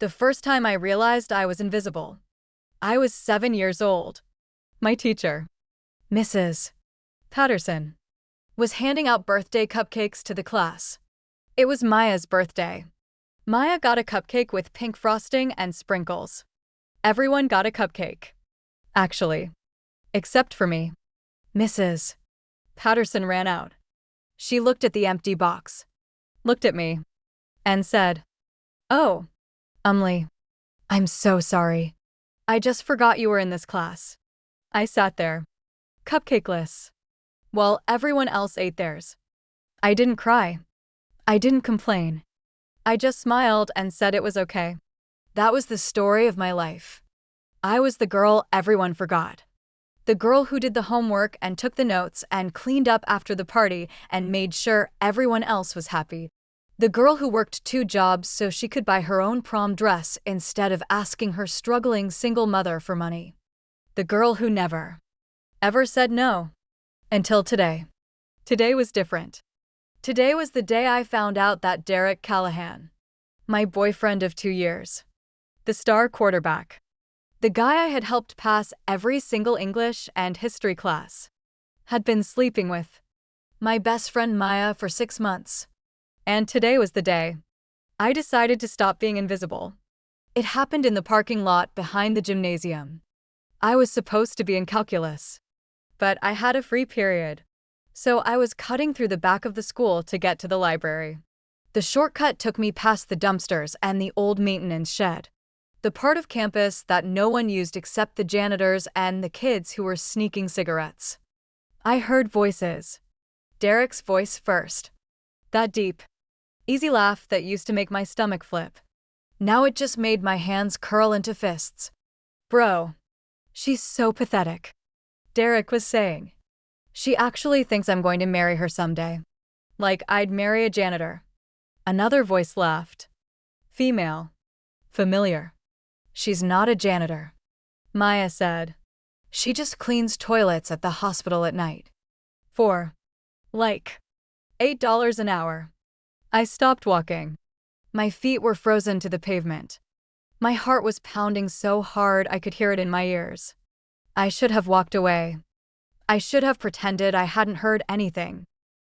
The first time I realized I was invisible. I was 7 years old. My teacher, Mrs. Patterson, was handing out birthday cupcakes to the class. It was Maya's birthday. Maya got a cupcake with pink frosting and sprinkles. Everyone got a cupcake. Actually, except for me. Mrs. Patterson ran out. She looked at the empty box, looked at me, and said, "Oh, Umlee, I'm so sorry. I just forgot you were in this class." I sat there, cupcakeless, while everyone else ate theirs. I didn't cry. I didn't complain. I just smiled and said it was okay. That was the story of my life. I was the girl everyone forgot. The girl who did the homework and took the notes and cleaned up after the party and made sure everyone else was happy. The girl who worked 2 jobs so she could buy her own prom dress instead of asking her struggling single mother for money. The girl who never, ever said no. Until today. Today was different. Today was the day I found out that Derek Callahan, my boyfriend of 2 years, the star quarterback, the guy I had helped pass every single English and history class, had been sleeping with my best friend Maya for 6 months. And today was the day I decided to stop being invisible. It happened in the parking lot behind the gymnasium. I was supposed to be in calculus, but I had a free period, so I was cutting through the back of the school to get to the library. The shortcut took me past the dumpsters and the old maintenance shed, the part of campus that no one used except the janitors and the kids who were sneaking cigarettes. I heard voices. Derek's voice first. That deep, easy laugh that used to make my stomach flip. Now it just made my hands curl into fists. "Bro, she's so pathetic," Derek was saying. "She actually thinks I'm going to marry her someday. Like I'd marry a janitor." Another voice laughed. Female. Familiar. "She's not a janitor," Maya said. "She just cleans toilets at the hospital at night. For, like, $8 an hour." I stopped walking. My feet were frozen to the pavement. My heart was pounding so hard I could hear it in my ears. I should have walked away. I should have pretended I hadn't heard anything.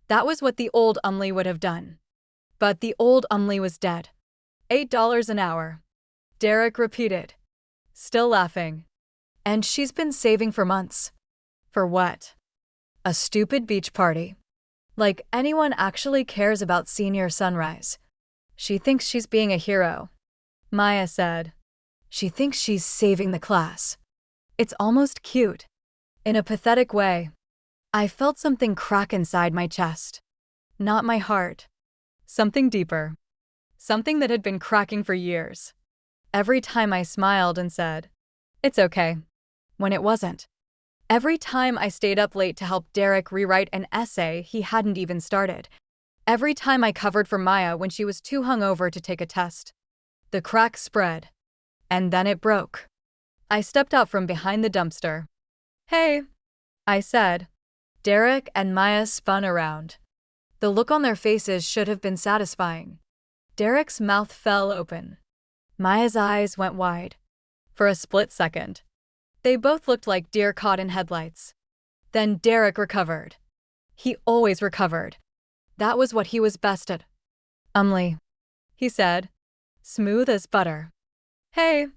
That was what the old Umlee would have done. But the old Umlee was dead. $8 an hour. Derek repeated, still laughing. And she's been saving for months. For what? A stupid beach party. Like anyone actually cares about senior sunrise. She thinks she's being a hero. Maya said. She thinks she's saving the class. It's almost cute. In a pathetic way. I felt something crack inside my chest. Not my heart. Something deeper. Something that had been cracking for years. Every time I smiled and said, "It's okay," when it wasn't. Every time I stayed up late to help Derek rewrite an essay he hadn't even started. Every time I covered for Maya when she was too hungover to take a test. The crack spread. And then it broke. I stepped out from behind the dumpster. "Hey," I said. Derek and Maya spun around. The look on their faces should have been satisfying. Derek's mouth fell open. Maya's eyes went wide. For a split second. They both looked like deer caught in headlights. Then Derek recovered. He always recovered. That was what he was best at. "Umlee," he said, smooth as butter. "Hey,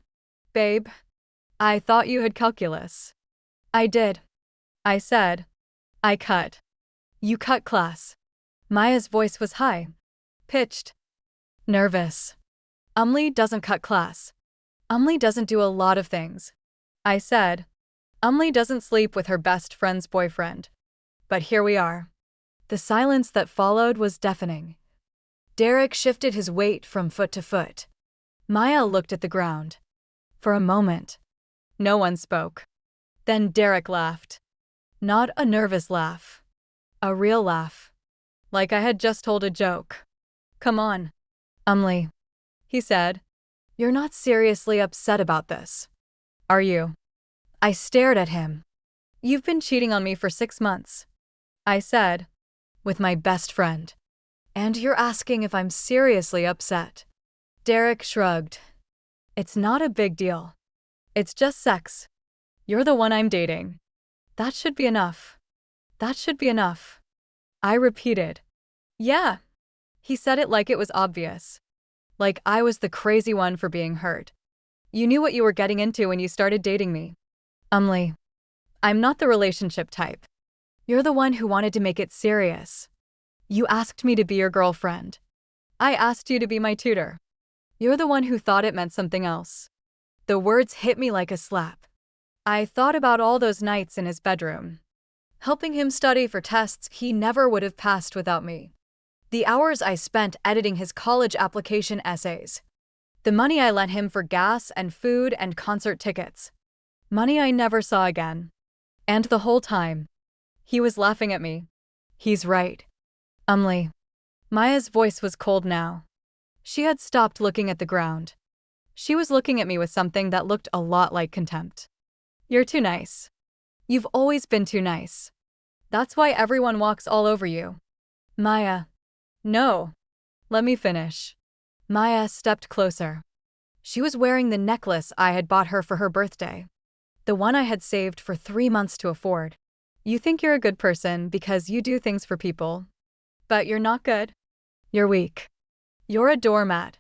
babe. I thought you had calculus." "I did," I said. "I cut." "You cut class." Maya's voice was high, pitched, nervous. "Umlee doesn't cut class. Umlee doesn't do a lot of things," I said. "Umlee doesn't sleep with her best friend's boyfriend." But here we are. The silence that followed was deafening. Derek shifted his weight from foot to foot. Maya looked at the ground. For a moment, no one spoke. Then Derek laughed. Not a nervous laugh. A real laugh. Like I had just told a joke. "Come on, Umlee," he said. "You're not seriously upset about this, are you?" I stared at him. "You've been cheating on me for 6 months," I said, "with my best friend. And you're asking if I'm seriously upset." Derek shrugged. It's not a big deal. It's just sex. You're the one I'm dating. That should be enough. That should be enough. I repeated. Yeah. He said it like it was obvious. Like I was the crazy one for being hurt. You knew what you were getting into when you started dating me. Umly. I'm not the relationship type. You're the one who wanted to make it serious. You asked me to be your girlfriend. I asked you to be my tutor. You're the one who thought it meant something else. The words hit me like a slap. I thought about all those nights in his bedroom, helping him study for tests he never would have passed without me. The hours I spent editing his college application essays. The money I lent him for gas and food and concert tickets. Money I never saw again. And the whole time, he was laughing at me. He's right. Umly. Maya's voice was cold now. She had stopped looking at the ground. She was looking at me with something that looked a lot like contempt. You're too nice. You've always been too nice. That's why everyone walks all over you. Maya. No. Let me finish. Maya stepped closer. She was wearing the necklace I had bought her for her birthday. The one I had saved for 3 months to afford. You think you're a good person because you do things for people. But you're not good. You're weak. You're a doormat.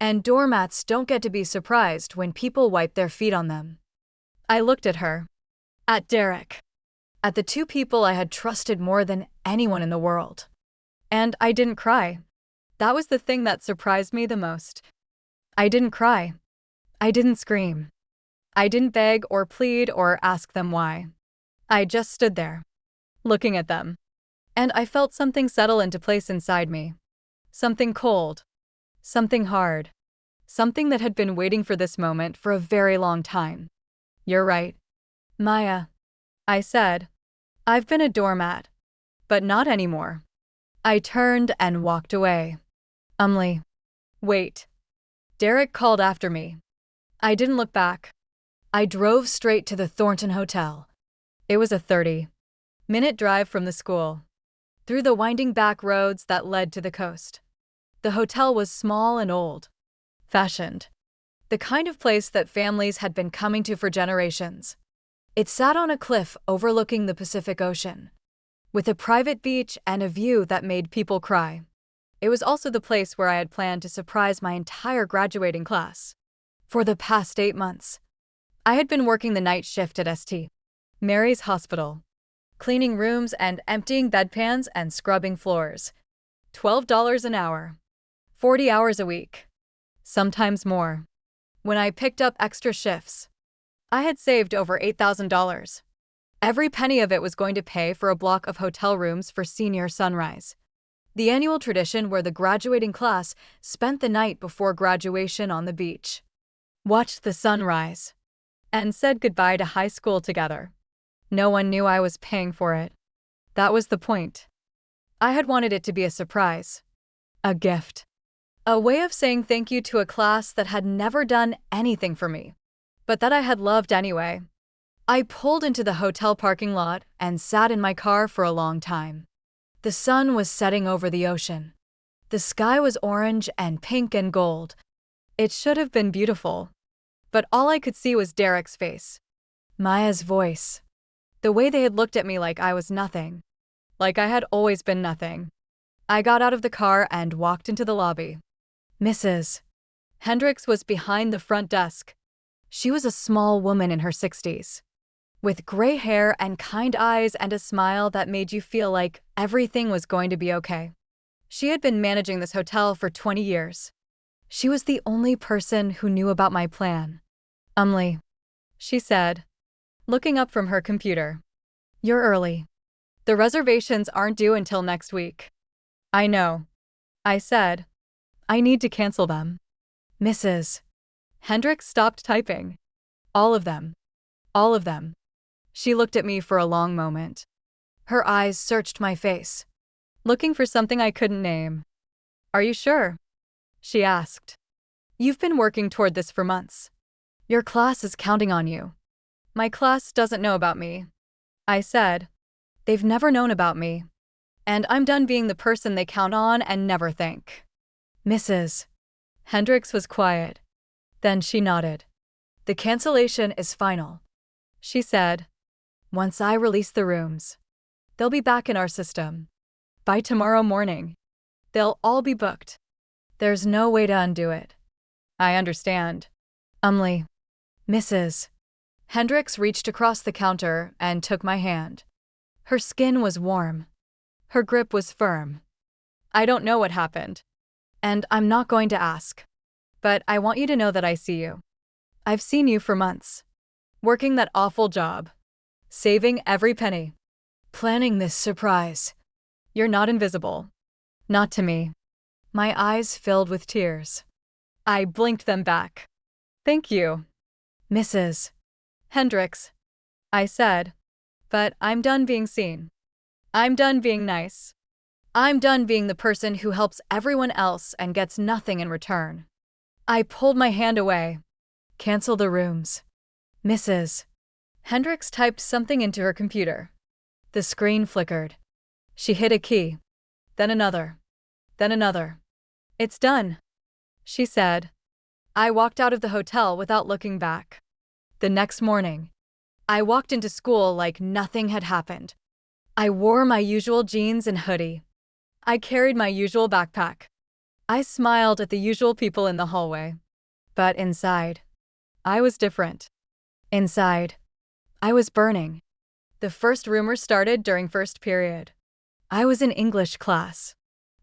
And doormats don't get to be surprised when people wipe their feet on them. I looked at her. At Derek. At the two people I had trusted more than anyone in the world. And I didn't cry. That was the thing that surprised me the most. I didn't cry. I didn't scream. I didn't beg or plead or ask them why. I just stood there, looking at them. And I felt something settle into place inside me. Something cold. Something hard. Something that had been waiting for this moment for a very long time. You're right. Maya. I said. I've been a doormat. But not anymore. I turned and walked away. Umly. Wait. Derek called after me. I didn't look back. I drove straight to the Thornton Hotel. It was a 30-minute drive from the school, through the winding back roads that led to the coast. The hotel was small and old-fashioned, the kind of place that families had been coming to for generations. It sat on a cliff overlooking the Pacific Ocean, with a private beach and a view that made people cry. It was also the place where I had planned to surprise my entire graduating class. For the past 8 months, I had been working the night shift at St. Mary's Hospital, cleaning rooms and emptying bedpans and scrubbing floors. $12 an hour. 40 hours a week. Sometimes more. When I picked up extra shifts, I had saved over $8,000. Every penny of it was going to pay for a block of hotel rooms for senior sunrise, the annual tradition where the graduating class spent the night before graduation on the beach, watched the sunrise, and said goodbye to high school together. No one knew I was paying for it. That was the point. I had wanted it to be a surprise. A gift. A way of saying thank you to a class that had never done anything for me, but that I had loved anyway. I pulled into the hotel parking lot and sat in my car for a long time. The sun was setting over the ocean. The sky was orange and pink and gold. It should have been beautiful. But all I could see was Derek's face. Maya's voice. The way they had looked at me like I was nothing. Like I had always been nothing. I got out of the car and walked into the lobby. Mrs. Hendricks was behind the front desk. She was a small woman in her 60s, with gray hair and kind eyes and a smile that made you feel like everything was going to be okay. She had been managing this hotel for 20 years. She was the only person who knew about my plan. Umly, she said, looking up from her computer. You're early. The reservations aren't due until next week. I know. I said. I need to cancel them. Mrs. Hendricks stopped typing. All of them. All of them. She looked at me for a long moment. Her eyes searched my face, looking for something I couldn't name. Are you sure? She asked. You've been working toward this for months. Your class is counting on you. My class doesn't know about me. I said. They've never known about me. And I'm done being the person they count on and never thank. Mrs. Hendricks was quiet. Then she nodded. The cancellation is final, she said. Once I release the rooms, they'll be back in our system. By tomorrow morning, they'll all be booked. There's no way to undo it. I understand. Mrs. Hendricks reached across the counter and took my hand. Her skin was warm. Her grip was firm. I don't know what happened, and I'm not going to ask. But I want you to know that I see you. I've seen you for months. Working that awful job. Saving every penny. Planning this surprise. You're not invisible. Not to me. My eyes filled with tears. I blinked them back. Thank you, Mrs. Hendricks, I said. But I'm done being seen. I'm done being nice. I'm done being the person who helps everyone else and gets nothing in return. I pulled my hand away. Cancel the rooms. Mrs. Hendricks typed something into her computer. The screen flickered. She hit a key. Then another. Then another. It's done, she said. I walked out of the hotel without looking back. The next morning, I walked into school like nothing had happened. I wore my usual jeans and hoodie. I carried my usual backpack. I smiled at the usual people in the hallway. But inside, I was different. Inside, I was burning. The first rumor started during first period. I was in English class,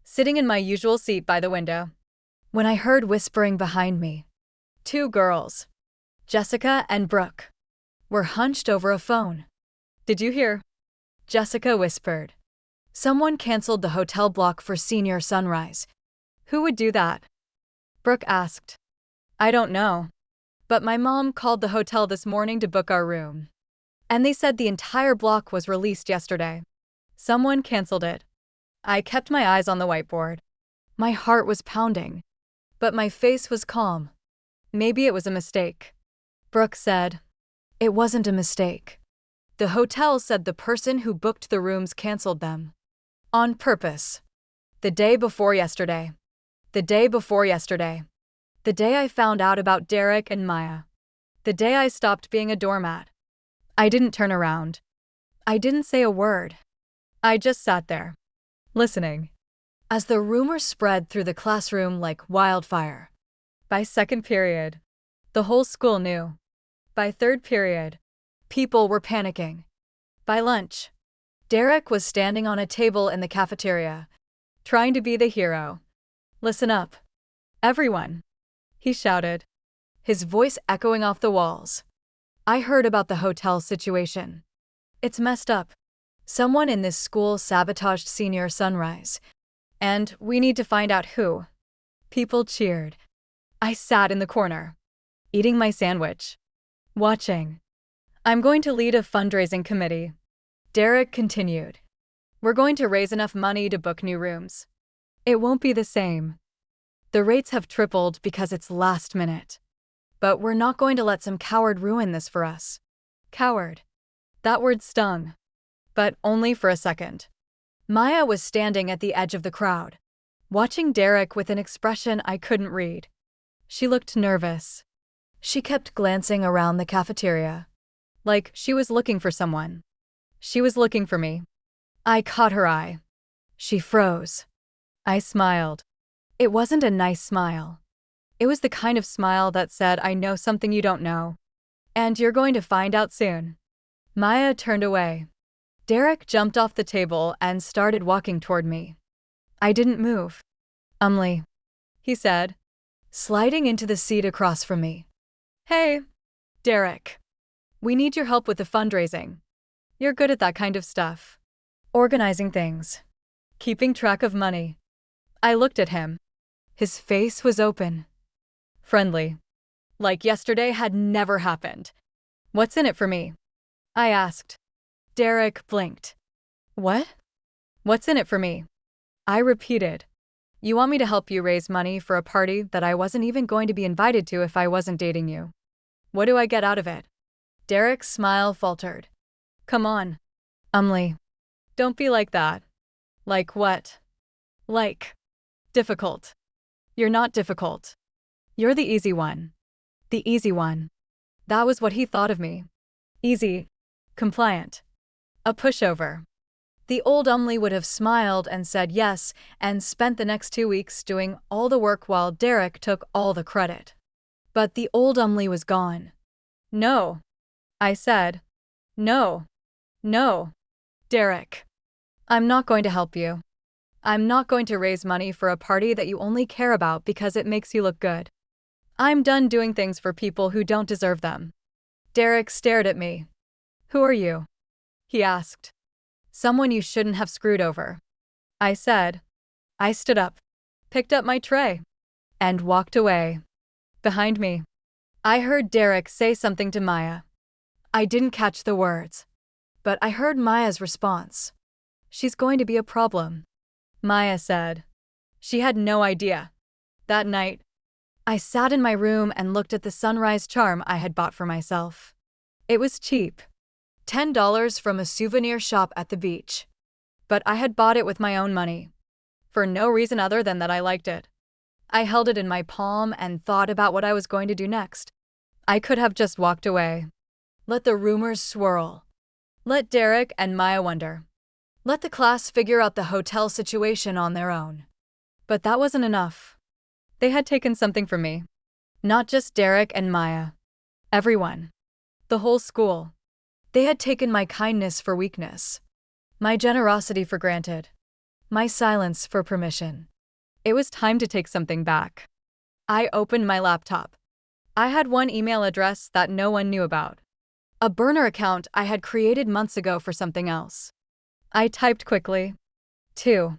sitting in my usual seat by the window, when I heard whispering behind me. Two girls, Jessica and Brooke, were hunched over a phone. Did you hear? Jessica whispered. Someone canceled the hotel block for senior sunrise. Who would do that? Brooke asked. I don't know. But my mom called the hotel this morning to book our room. And they said the entire block was released yesterday. Someone canceled it. I kept my eyes on the whiteboard. My heart was pounding. But my face was calm. Maybe it was a mistake. Brooke said, it wasn't a mistake. The hotel said the person who booked the rooms canceled them. On purpose. The day before yesterday. The day before yesterday. The day I found out about Derek and Maya. The day I stopped being a doormat. I didn't turn around. I didn't say a word. I just sat there, listening, as the rumor spread through the classroom like wildfire. By second period, the whole school knew. By third period, people were panicking. By lunch, Derek was standing on a table in the cafeteria, trying to be the hero. Listen up, everyone, he shouted, his voice echoing off the walls. I heard about the hotel situation. It's messed up. Someone in this school sabotaged senior sunrise. And we need to find out who. People cheered. I sat in the corner, eating my sandwich, watching. I'm going to lead a fundraising committee. Derek continued. We're going to raise enough money to book new rooms. It won't be the same. The rates have tripled because it's last minute. But we're not going to let some coward ruin this for us. Coward. That word stung. But only for a second. Maya was standing at the edge of the crowd, watching Derek with an expression I couldn't read. She looked nervous. She kept glancing around the cafeteria, like she was looking for someone. She was looking for me. I caught her eye. She froze. I smiled. It wasn't a nice smile. It was the kind of smile that said, I know something you don't know. And you're going to find out soon. Maya turned away. Derek jumped off the table and started walking toward me. I didn't move. He said, sliding into the seat across from me. Hey, Derek. We need your help with the fundraising. You're good at that kind of stuff. Organizing things. Keeping track of money. I looked at him. His face was open. Friendly. Like yesterday had never happened. What's in it for me? I asked. Derek blinked. What? What's in it for me? I repeated. You want me to help you raise money for a party that I wasn't even going to be invited to if I wasn't dating you. What do I get out of it? Derek's smile faltered. Come on. Don't be like that. Like what? Like. Difficult. You're not difficult. You're the easy one. The easy one. That was what he thought of me. Easy. Compliant. A pushover. The old Umley would have smiled and said yes and spent the next 2 weeks doing all the work while Derek took all the credit. But the old Umley was gone. No. I said. No. No. Derek. I'm not going to help you. I'm not going to raise money for a party that you only care about because it makes you look good. I'm done doing things for people who don't deserve them. Derek stared at me. Who are you? He asked. Someone you shouldn't have screwed over. I said. I stood up, picked up my tray, and walked away. Behind me, I heard Derek say something to Maya. I didn't catch the words, but I heard Maya's response. She's going to be a problem, Maya said. She had no idea. That night, I sat in my room and looked at the sunrise charm I had bought for myself. It was cheap. $10 from a souvenir shop at the beach. But I had bought it with my own money. For no reason other than that I liked it. I held it in my palm and thought about what I was going to do next. I could have just walked away. Let the rumors swirl. Let Derek and Maya wonder. Let the class figure out the hotel situation on their own. But that wasn't enough. They had taken something from me. Not just Derek and Maya. Everyone. The whole school. They had taken my kindness for weakness, my generosity for granted, my silence for permission. It was time to take something back. I opened my laptop. I had one email address that no one knew about. A burner account I had created months ago for something else. I typed quickly. To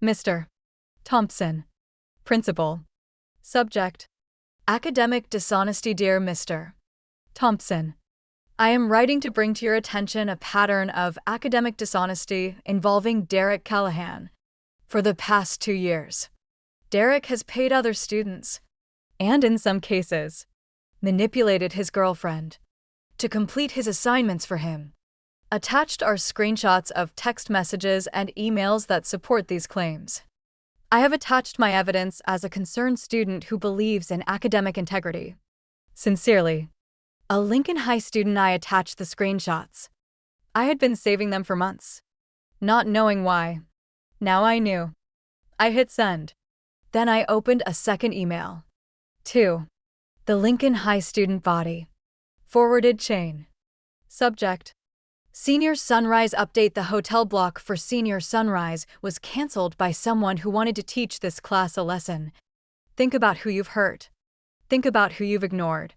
Mr. Thompson, Principal. Subject: Academic dishonesty. Dear Mr. Thompson, I am writing to bring to your attention a pattern of academic dishonesty involving Derek Callahan. For the past 2 years, Derek has paid other students, and in some cases, manipulated his girlfriend, to complete his assignments for him. Attached are screenshots of text messages and emails that support these claims. I have attached my evidence as a concerned student who believes in academic integrity. Sincerely, a Lincoln High student. I attached the screenshots. I had been saving them for months, not knowing why. Now I knew. I hit send. Then I opened a second email. To the Lincoln High student body. Forwarded chain. Subject: Senior Sunrise update. The hotel block for Senior Sunrise was canceled by someone who wanted to teach this class a lesson. Think about who you've hurt. Think about who you've ignored.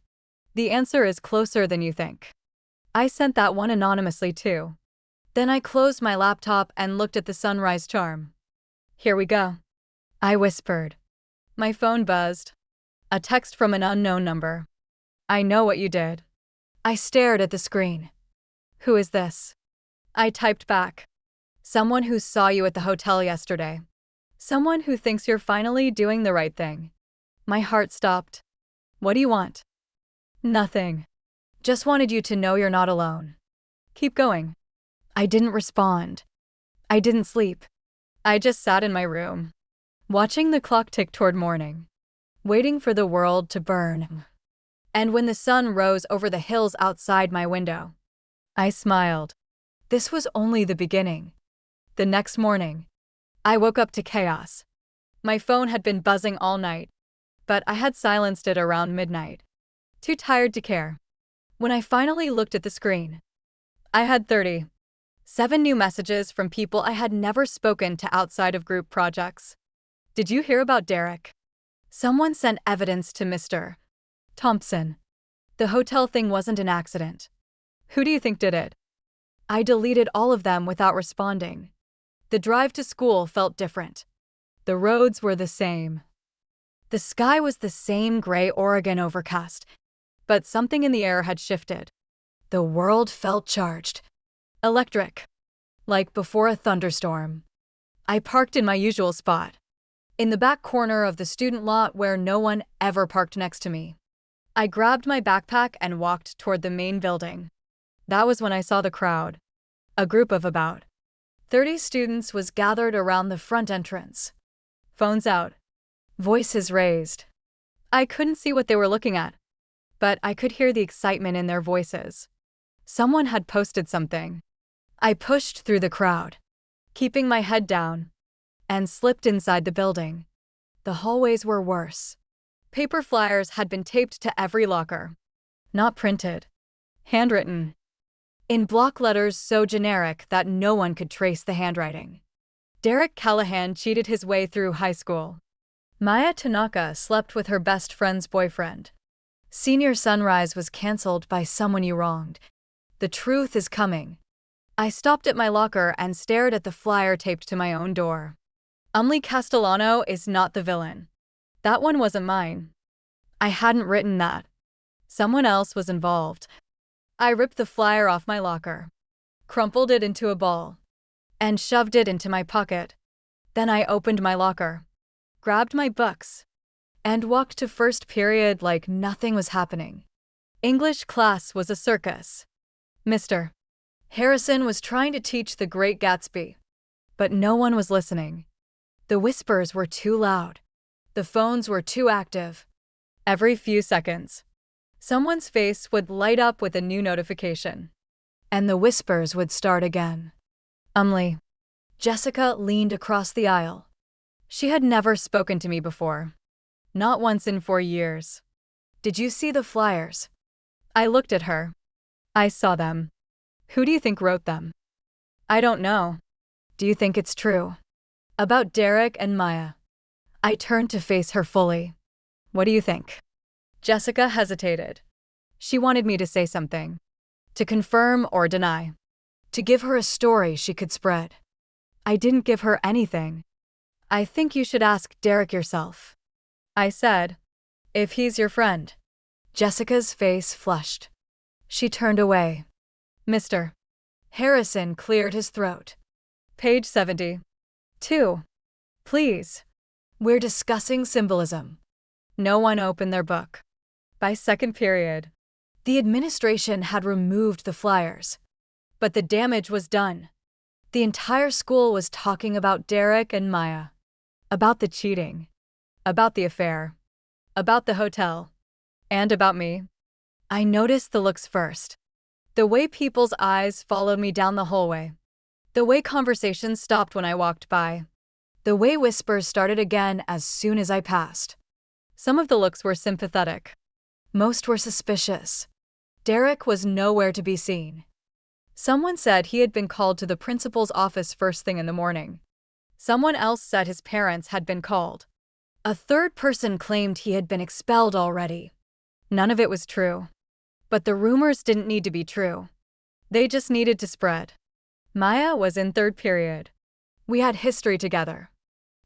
The answer is closer than you think. I sent that one anonymously too. Then I closed my laptop and looked at the sunrise charm. Here we go, I whispered. My phone buzzed. A text from an unknown number. I know what you did. I stared at the screen. Who is this? I typed back. Someone who saw you at the hotel yesterday. Someone who thinks you're finally doing the right thing. My heart stopped. What do you want? Nothing. Just wanted you to know you're not alone. Keep going. I didn't respond. I didn't sleep. I just sat in my room, watching the clock tick toward morning, waiting for the world to burn. And when the sun rose over the hills outside my window, I smiled. This was only the beginning. The next morning, I woke up to chaos. My phone had been buzzing all night, but I had silenced it around midnight. Too tired to care. When I finally looked at the screen, I had 37 new messages from people I had never spoken to outside of group projects. Did you hear about Derek? Someone sent evidence to Mr. Thompson. The hotel thing wasn't an accident. Who do you think did it? I deleted all of them without responding. The drive to school felt different. The roads were the same. The sky was the same gray Oregon overcast, but something in the air had shifted. The world felt charged. Electric. Like before a thunderstorm. I parked in my usual spot, in the back corner of the student lot where no one ever parked next to me. I grabbed my backpack and walked toward the main building. That was when I saw the crowd. A group of about 30 students was gathered around the front entrance. Phones out. Voices raised. I couldn't see what they were looking at, but I could hear the excitement in their voices. Someone had posted something. I pushed through the crowd, keeping my head down, and slipped inside the building. The hallways were worse. Paper flyers had been taped to every locker. Not printed. Handwritten. In block letters so generic that no one could trace the handwriting. Derek Callahan cheated his way through high school. Maya Tanaka slept with her best friend's boyfriend. Senior sunrise was canceled by someone you wronged. The truth is coming. I stopped at my locker and stared at the flyer taped to my own door. Umli Castellano is not the villain. That one wasn't mine. I hadn't written that. Someone else was involved. I ripped the flyer off my locker, crumpled it into a ball, and shoved it into my pocket. Then I opened my locker, grabbed my books, and walked to first period like nothing was happening. English class was a circus. Mr. Harrison was trying to teach The Great Gatsby, but no one was listening. The whispers were too loud. The phones were too active. Every few seconds, someone's face would light up with a new notification, and the whispers would start again. Umli. Jessica leaned across the aisle. She had never spoken to me before. Not once in 4 years. Did you see the flyers? I looked at her. I saw them. Who do you think wrote them? I don't know. Do you think it's true? About Derek and Maya. I turned to face her fully. What do you think? Jessica hesitated. She wanted me to say something. To confirm or deny. To give her a story she could spread. I didn't give her anything. I think you should ask Derek yourself. I said, if he's your friend. Jessica's face flushed. She turned away. Mr. Harrison cleared his throat. Page 70. 2. Please. We're discussing symbolism. No one opened their book. By second period, the administration had removed the flyers. But the damage was done. The entire school was talking about Derek and Maya. About the cheating. About the affair. About the hotel. And about me. I noticed the looks first. The way people's eyes followed me down the hallway. The way conversations stopped when I walked by. The way whispers started again as soon as I passed. Some of the looks were sympathetic. Most were suspicious. Derek was nowhere to be seen. Someone said he had been called to the principal's office first thing in the morning. Someone else said his parents had been called. A third person claimed he had been expelled already. None of it was true. But the rumors didn't need to be true. They just needed to spread. Maya was in third period. We had history together.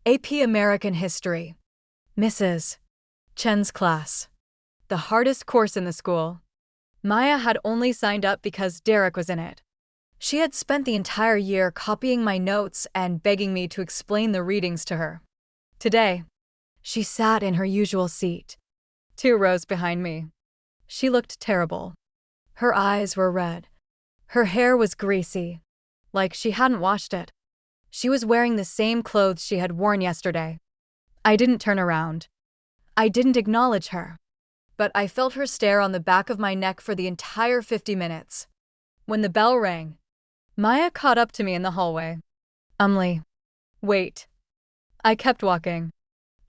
AP American History. Mrs. Chen's class. The hardest course in the school. Maya had only signed up because Derek was in it. She had spent the entire year copying my notes and begging me to explain the readings to her. Today, she sat in her usual seat, 2 rows behind me. She looked terrible. Her eyes were red. Her hair was greasy, like she hadn't washed it. She was wearing the same clothes she had worn yesterday. I didn't turn around. I didn't acknowledge her. But I felt her stare on the back of my neck for the entire 50 minutes. When the bell rang, Maya caught up to me in the hallway. Umli. Wait. I kept walking.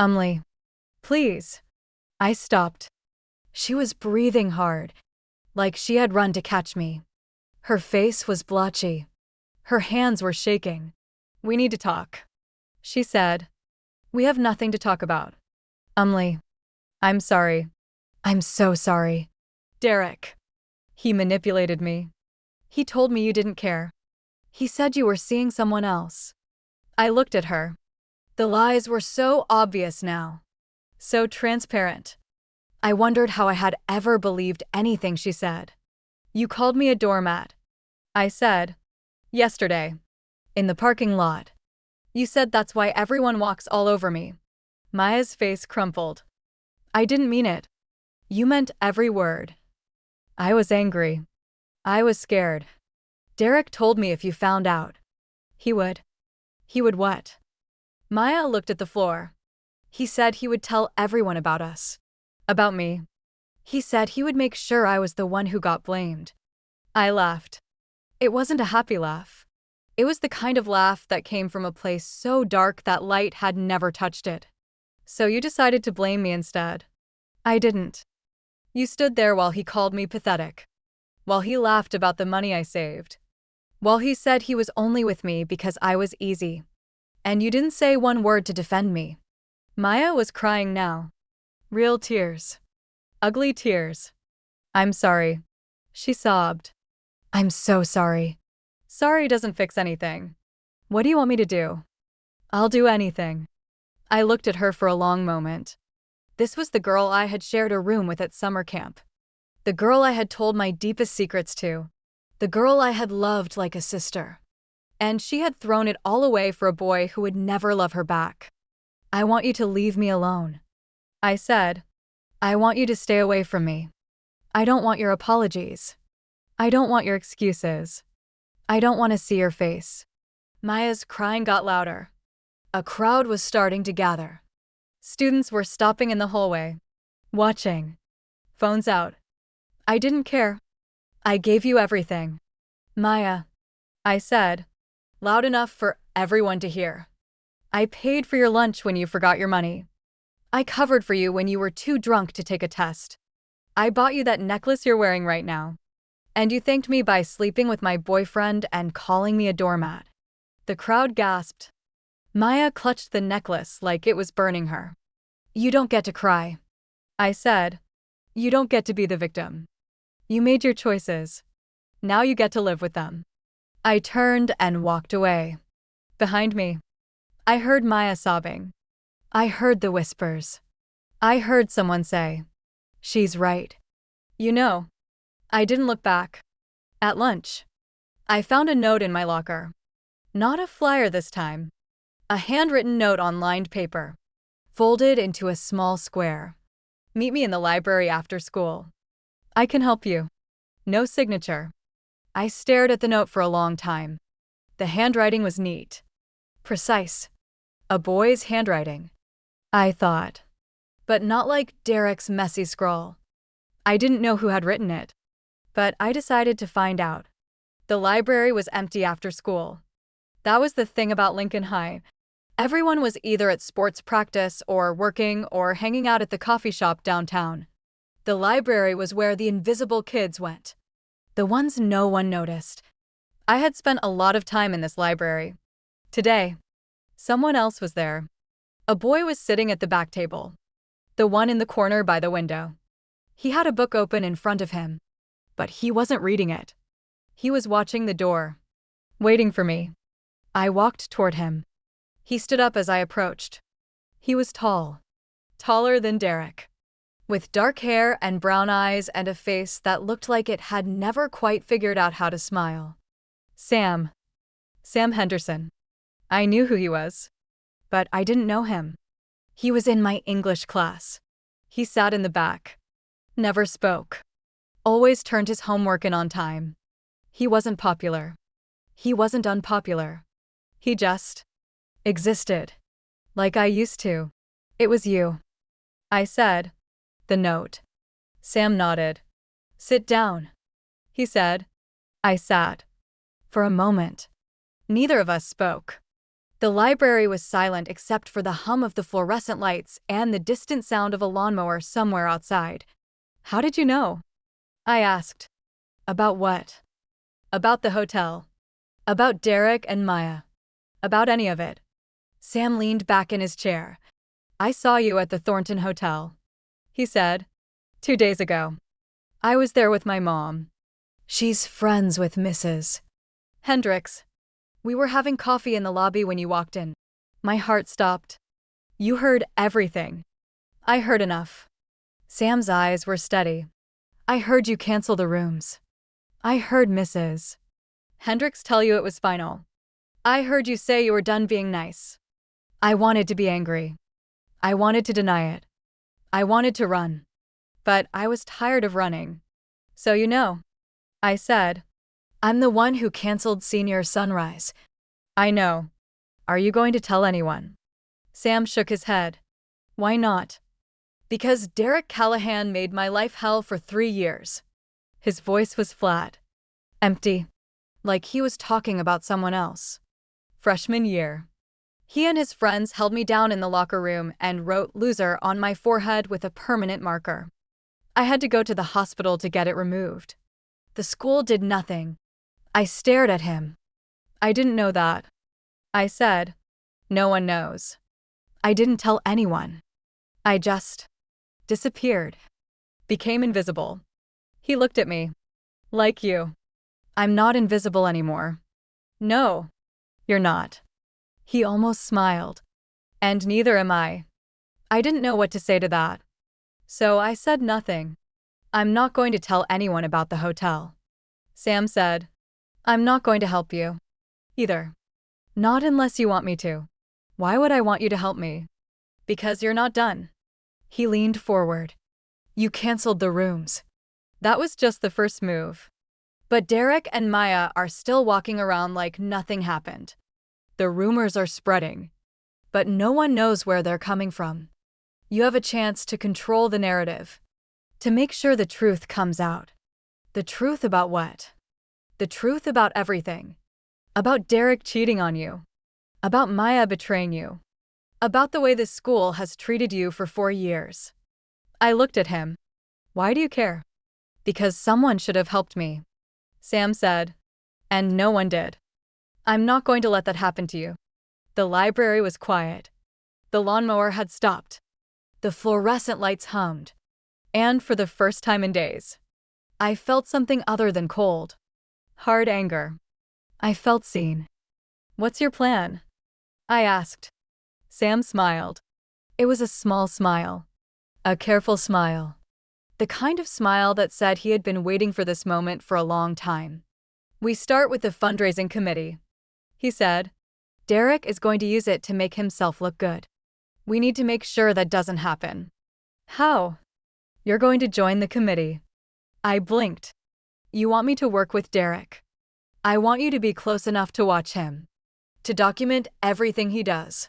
Umli. Please. I stopped. She was breathing hard, like she had run to catch me. Her face was blotchy. Her hands were shaking. We need to talk, she said. We have nothing to talk about. Umli. I'm sorry. I'm so sorry. Derek. He manipulated me. He told me you didn't care. He said you were seeing someone else. I looked at her. The lies were so obvious now. So transparent. I wondered how I had ever believed anything she said. You called me a doormat. I said. Yesterday. In the parking lot. You said that's why everyone walks all over me. Maya's face crumpled. I didn't mean it. You meant every word. I was angry. I was scared. Derek told me if you found out. He would. He would what? Maya looked at the floor. He said he would tell everyone about us. About me. He said he would make sure I was the one who got blamed. I laughed. It wasn't a happy laugh. It was the kind of laugh that came from a place so dark that light had never touched it. So you decided to blame me instead. I didn't. You stood there while he called me pathetic. While he laughed about the money I saved. While he said he was only with me because I was easy. And you didn't say one word to defend me. Maya was crying now. Real tears. Ugly tears. I'm sorry. She sobbed. I'm so sorry. Sorry doesn't fix anything. What do you want me to do? I'll do anything. I looked at her for a long moment. This was the girl I had shared a room with at summer camp. The girl I had told my deepest secrets to. The girl I had loved like a sister. And she had thrown it all away for a boy who would never love her back. I want you to leave me alone. I said. I want you to stay away from me. I don't want your apologies. I don't want your excuses. I don't want to see your face. Maya's crying got louder. A crowd was starting to gather. Students were stopping in the hallway. Watching. Phones out. I didn't care. I gave you everything. Maya. I said. Loud enough for everyone to hear. I paid for your lunch when you forgot your money. I covered for you when you were too drunk to take a test. I bought you that necklace you're wearing right now. And you thanked me by sleeping with my boyfriend and calling me a doormat. The crowd gasped. Maya clutched the necklace like it was burning her. You don't get to cry. I said. You don't get to be the victim. You made your choices. Now you get to live with them. I turned and walked away. Behind me, I heard Maya sobbing. I heard the whispers. I heard someone say, she's right. You know, I didn't look back. At lunch, I found a note in my locker. Not a flyer this time. A handwritten note on lined paper, folded into a small square. Meet me in the library after school. I can help you. No signature. I stared at the note for a long time. The handwriting was neat. Precise. A boy's handwriting. I thought. But not like Derek's messy scrawl. I didn't know who had written it. But I decided to find out. The library was empty after school. That was the thing about Lincoln High. Everyone was either at sports practice or working or hanging out at the coffee shop downtown. The library was where the invisible kids went. The ones no one noticed. I had spent a lot of time in this library. Today, someone else was there. A boy was sitting at the back table. The one in the corner by the window. He had a book open in front of him. But he wasn't reading it. He was watching the door. Waiting for me. I walked toward him. He stood up as I approached. He was tall. Taller than Derek. With dark hair and brown eyes and a face that looked like it had never quite figured out how to smile. Sam. Sam Henderson. I knew who he was. But I didn't know him. He was in my English class. He sat in the back. Never spoke. Always turned his homework in on time. He wasn't popular. He wasn't unpopular. He just existed. Like I used to. It was you. I said. The note. Sam nodded. Sit down. He said. I sat. For a moment. Neither of us spoke. The library was silent except for the hum of the fluorescent lights and the distant sound of a lawnmower somewhere outside. How did you know? I asked. About what? About the hotel. About Derek and Maya. About any of it. Sam leaned back in his chair. I saw you at the Thornton Hotel. He said. 2 days ago. I was there with my mom. She's friends with Mrs. Hendricks. We were having coffee in the lobby when you walked in. My heart stopped. You heard everything. I heard enough. Sam's eyes were steady. I heard you cancel the rooms. I heard Mrs. Hendricks tell you it was final. I heard you say you were done being nice. I wanted to be angry. I wanted to deny it. I wanted to run. But I was tired of running. So you know. I said. I'm the one who canceled senior sunrise. I know. Are you going to tell anyone? Sam shook his head. Why not? Because Derek Callahan made my life hell for 3 years. His voice was flat, empty, like he was talking about someone else. Freshman year. He and his friends held me down in the locker room and wrote "loser" on my forehead with a permanent marker. I had to go to the hospital to get it removed. The school did nothing. I stared at him. I didn't know that. I said, "No one knows." I didn't tell anyone. I just disappeared. Became invisible. He looked at me. Like you. I'm not invisible anymore. No, you're not. He almost smiled. And neither am I. I didn't know what to say to that. So I said nothing. I'm not going to tell anyone about the hotel. Sam said, I'm not going to help you. Either. Not unless you want me to. Why would I want you to help me? Because you're not done. He leaned forward. You canceled the rooms. That was just the first move. But Derek and Maya are still walking around like nothing happened. The rumors are spreading, but no one knows where they're coming from. You have a chance to control the narrative, to make sure the truth comes out. The truth about what? The truth about everything. About Derek cheating on you. About Maya betraying you. About the way this school has treated you for 4 years. I looked at him. Why do you care? Because someone should have helped me. Sam said, and no one did. I'm not going to let that happen to you. The library was quiet. The lawnmower had stopped. The fluorescent lights hummed. And for the first time in days, I felt something other than cold. Hard anger. I felt seen. What's your plan? I asked. Sam smiled. It was a small smile. A careful smile. The kind of smile that said he had been waiting for this moment for a long time. We start with the fundraising committee. He said, Derek is going to use it to make himself look good. We need to make sure that doesn't happen. How? You're going to join the committee. I blinked. You want me to work with Derek. I want you to be close enough to watch him. To document everything he does.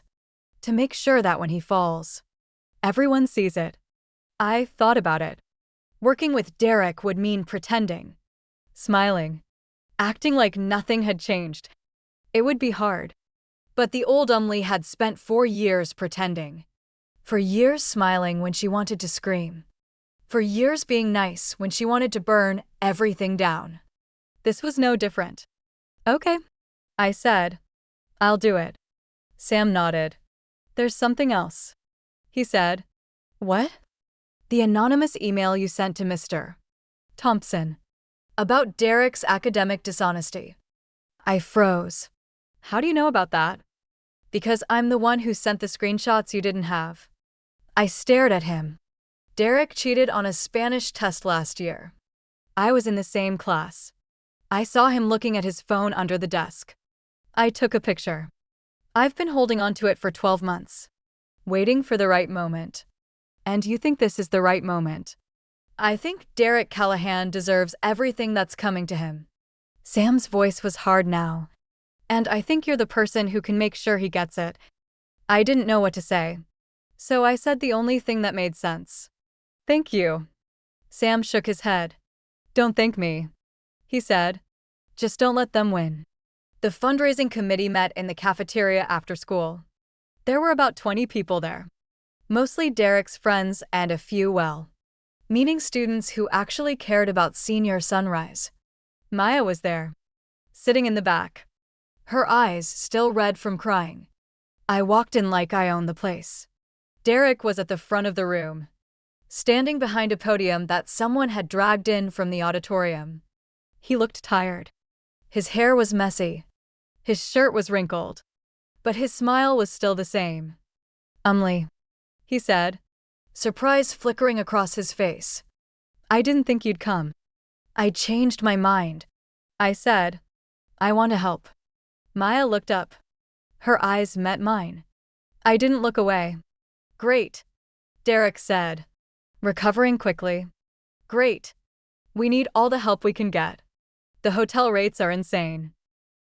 To make sure that when he falls, everyone sees it. I thought about it. Working with Derek would mean pretending. Smiling. Acting like nothing had changed. It would be hard. But the old Umlee had spent 4 years pretending. For years smiling when she wanted to scream. For years being nice when she wanted to burn everything down. This was no different. Okay, I said. I'll do it. Sam nodded. There's something else. He said. What? The anonymous email you sent to Mr. Thompson. About Derek's academic dishonesty. I froze. How do you know about that? Because I'm the one who sent the screenshots you didn't have. I stared at him. Derek cheated on a Spanish test last year. I was in the same class. I saw him looking at his phone under the desk. I took a picture. I've been holding on to it for 12 months. Waiting for the right moment. And you think this is the right moment? I think Derek Callahan deserves everything that's coming to him. Sam's voice was hard now. And I think you're the person who can make sure he gets it. I didn't know what to say. So I said the only thing that made sense. Thank you. Sam shook his head. Don't thank me. He said. Just don't let them win. The fundraising committee met in the cafeteria after school. There were about 20 people there. Mostly Derek's friends and a few meaning students who actually cared about senior sunrise. Maya was there. Sitting in the back. Her eyes still red from crying. I walked in like I owned the place. Derek was at the front of the room. Standing behind a podium that someone had dragged in from the auditorium. He looked tired. His hair was messy. His shirt was wrinkled. But his smile was still the same. Umlee, he said, surprise flickering across his face. I didn't think you'd come. I changed my mind. I said, I want to help. Maya looked up. Her eyes met mine. I didn't look away. Great, Derek said, recovering quickly. Great. We need all the help we can get. The hotel rates are insane.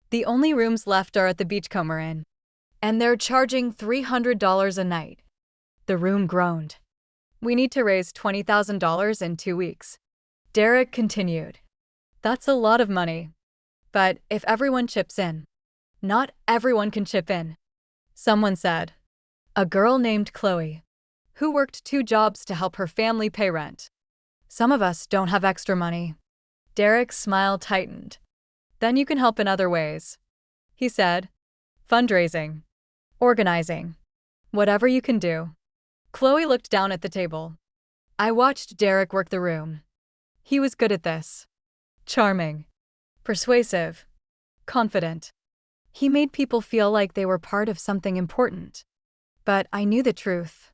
The only rooms left are at the Beachcomber Inn. And they're charging $300 a night. The room groaned. We need to raise $20,000 in 2 weeks. Derek continued. That's a lot of money. But if everyone chips in. Not everyone can chip in, someone said. A girl named Chloe, who worked 2 jobs to help her family pay rent. Some of us don't have extra money. Derek's smile tightened. Then you can help in other ways, he said. Fundraising. Organizing. Whatever you can do. Chloe looked down at the table. I watched Derek work the room. He was good at this. Charming. Persuasive. Confident. He made people feel like they were part of something important. But I knew the truth.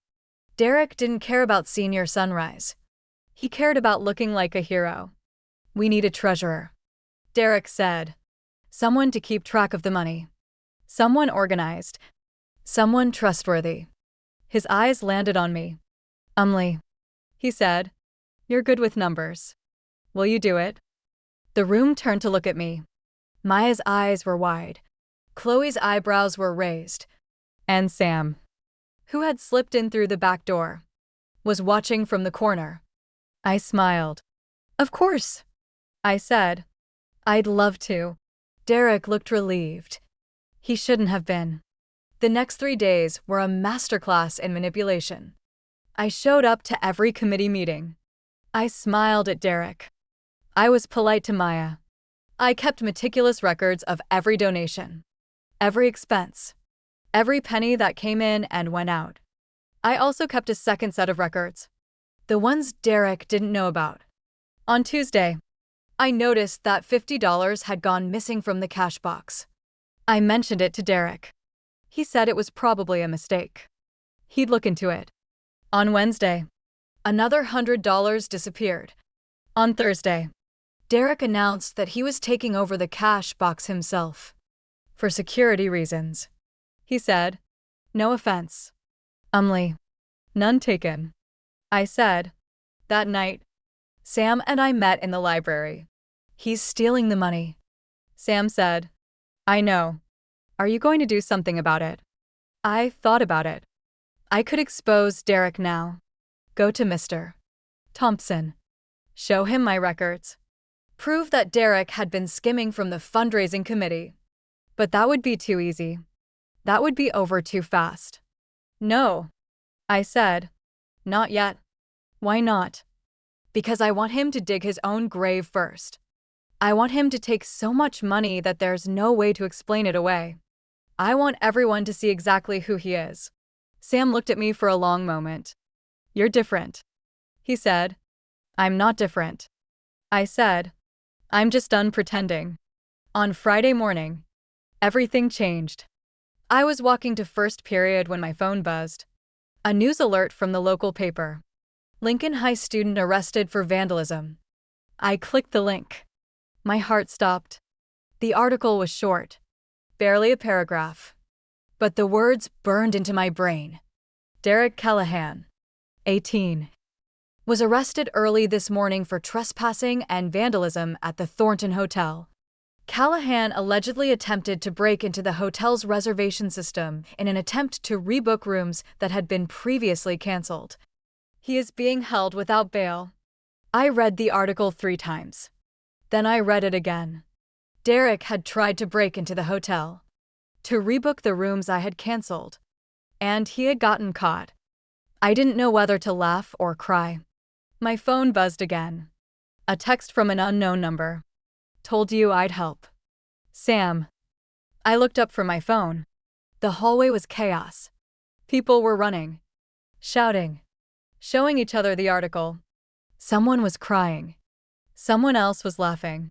Derek didn't care about Senior Sunrise. He cared about looking like a hero. We need a treasurer, Derek said. Someone to keep track of the money. Someone organized. Someone trustworthy. His eyes landed on me. He said. You're good with numbers. Will you do it? The room turned to look at me. Maya's eyes were wide. Chloe's eyebrows were raised. And Sam, who had slipped in through the back door, was watching from the corner. I smiled. Of course, I said. I'd love to. Derek looked relieved. He shouldn't have been. The next 3 days were a masterclass in manipulation. I showed up to every committee meeting. I smiled at Derek. I was polite to Maya. I kept meticulous records of every donation, every expense, every penny that came in and went out. I also kept a second set of records, the ones Derek didn't know about. On Tuesday, I noticed that $50 had gone missing from the cash box. I mentioned it to Derek. He said it was probably a mistake. He'd look into it. On Wednesday, another $100 disappeared. On Thursday, Derek announced that he was taking over the cash box himself. For security reasons, he said. No offense. None taken. I said. That night, Sam and I met in the library. He's stealing the money. Sam said. I know. Are you going to do something about it? I thought about it. I could expose Derek now. Go to Mr. Thompson. Show him my records. Prove that Derek had been skimming from the fundraising committee. But that would be too easy. That would be over too fast. No, I said. Not yet. Why not? Because I want him to dig his own grave first. I want him to take so much money that there's no way to explain it away. I want everyone to see exactly who he is. Sam looked at me for a long moment. You're different, he said. I'm not different. I said. I'm just done pretending. On Friday morning, everything changed. I was walking to first period when my phone buzzed. A news alert from the local paper. Lincoln High student arrested for vandalism. I clicked the link. My heart stopped. The article was short, barely a paragraph. But the words burned into my brain. Derek Callahan, 18, was arrested early this morning for trespassing and vandalism at the Thornton Hotel. Callahan allegedly attempted to break into the hotel's reservation system in an attempt to rebook rooms that had been previously canceled. He is being held without bail. I read the article 3 times. Then I read it again. Derek had tried to break into the hotel, to rebook the rooms I had canceled, and he had gotten caught. I didn't know whether to laugh or cry. My phone buzzed again. A text from an unknown number. Told you I'd help. Sam. I looked up from my phone. The hallway was chaos. People were running, shouting, showing each other the article. Someone was crying. Someone else was laughing.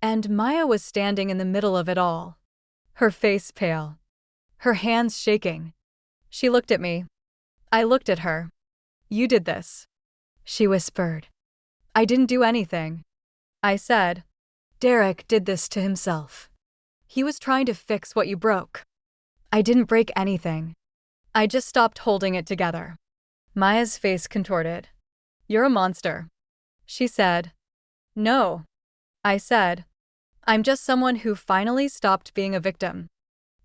And Maya was standing in the middle of it all. Her face pale. Her hands shaking. She looked at me. I looked at her. You did this, she whispered. I didn't do anything. I said. Derek did this to himself. He was trying to fix what you broke. I didn't break anything. I just stopped holding it together. Maya's face contorted. You're a monster, she said. No, I said. I'm just someone who finally stopped being a victim.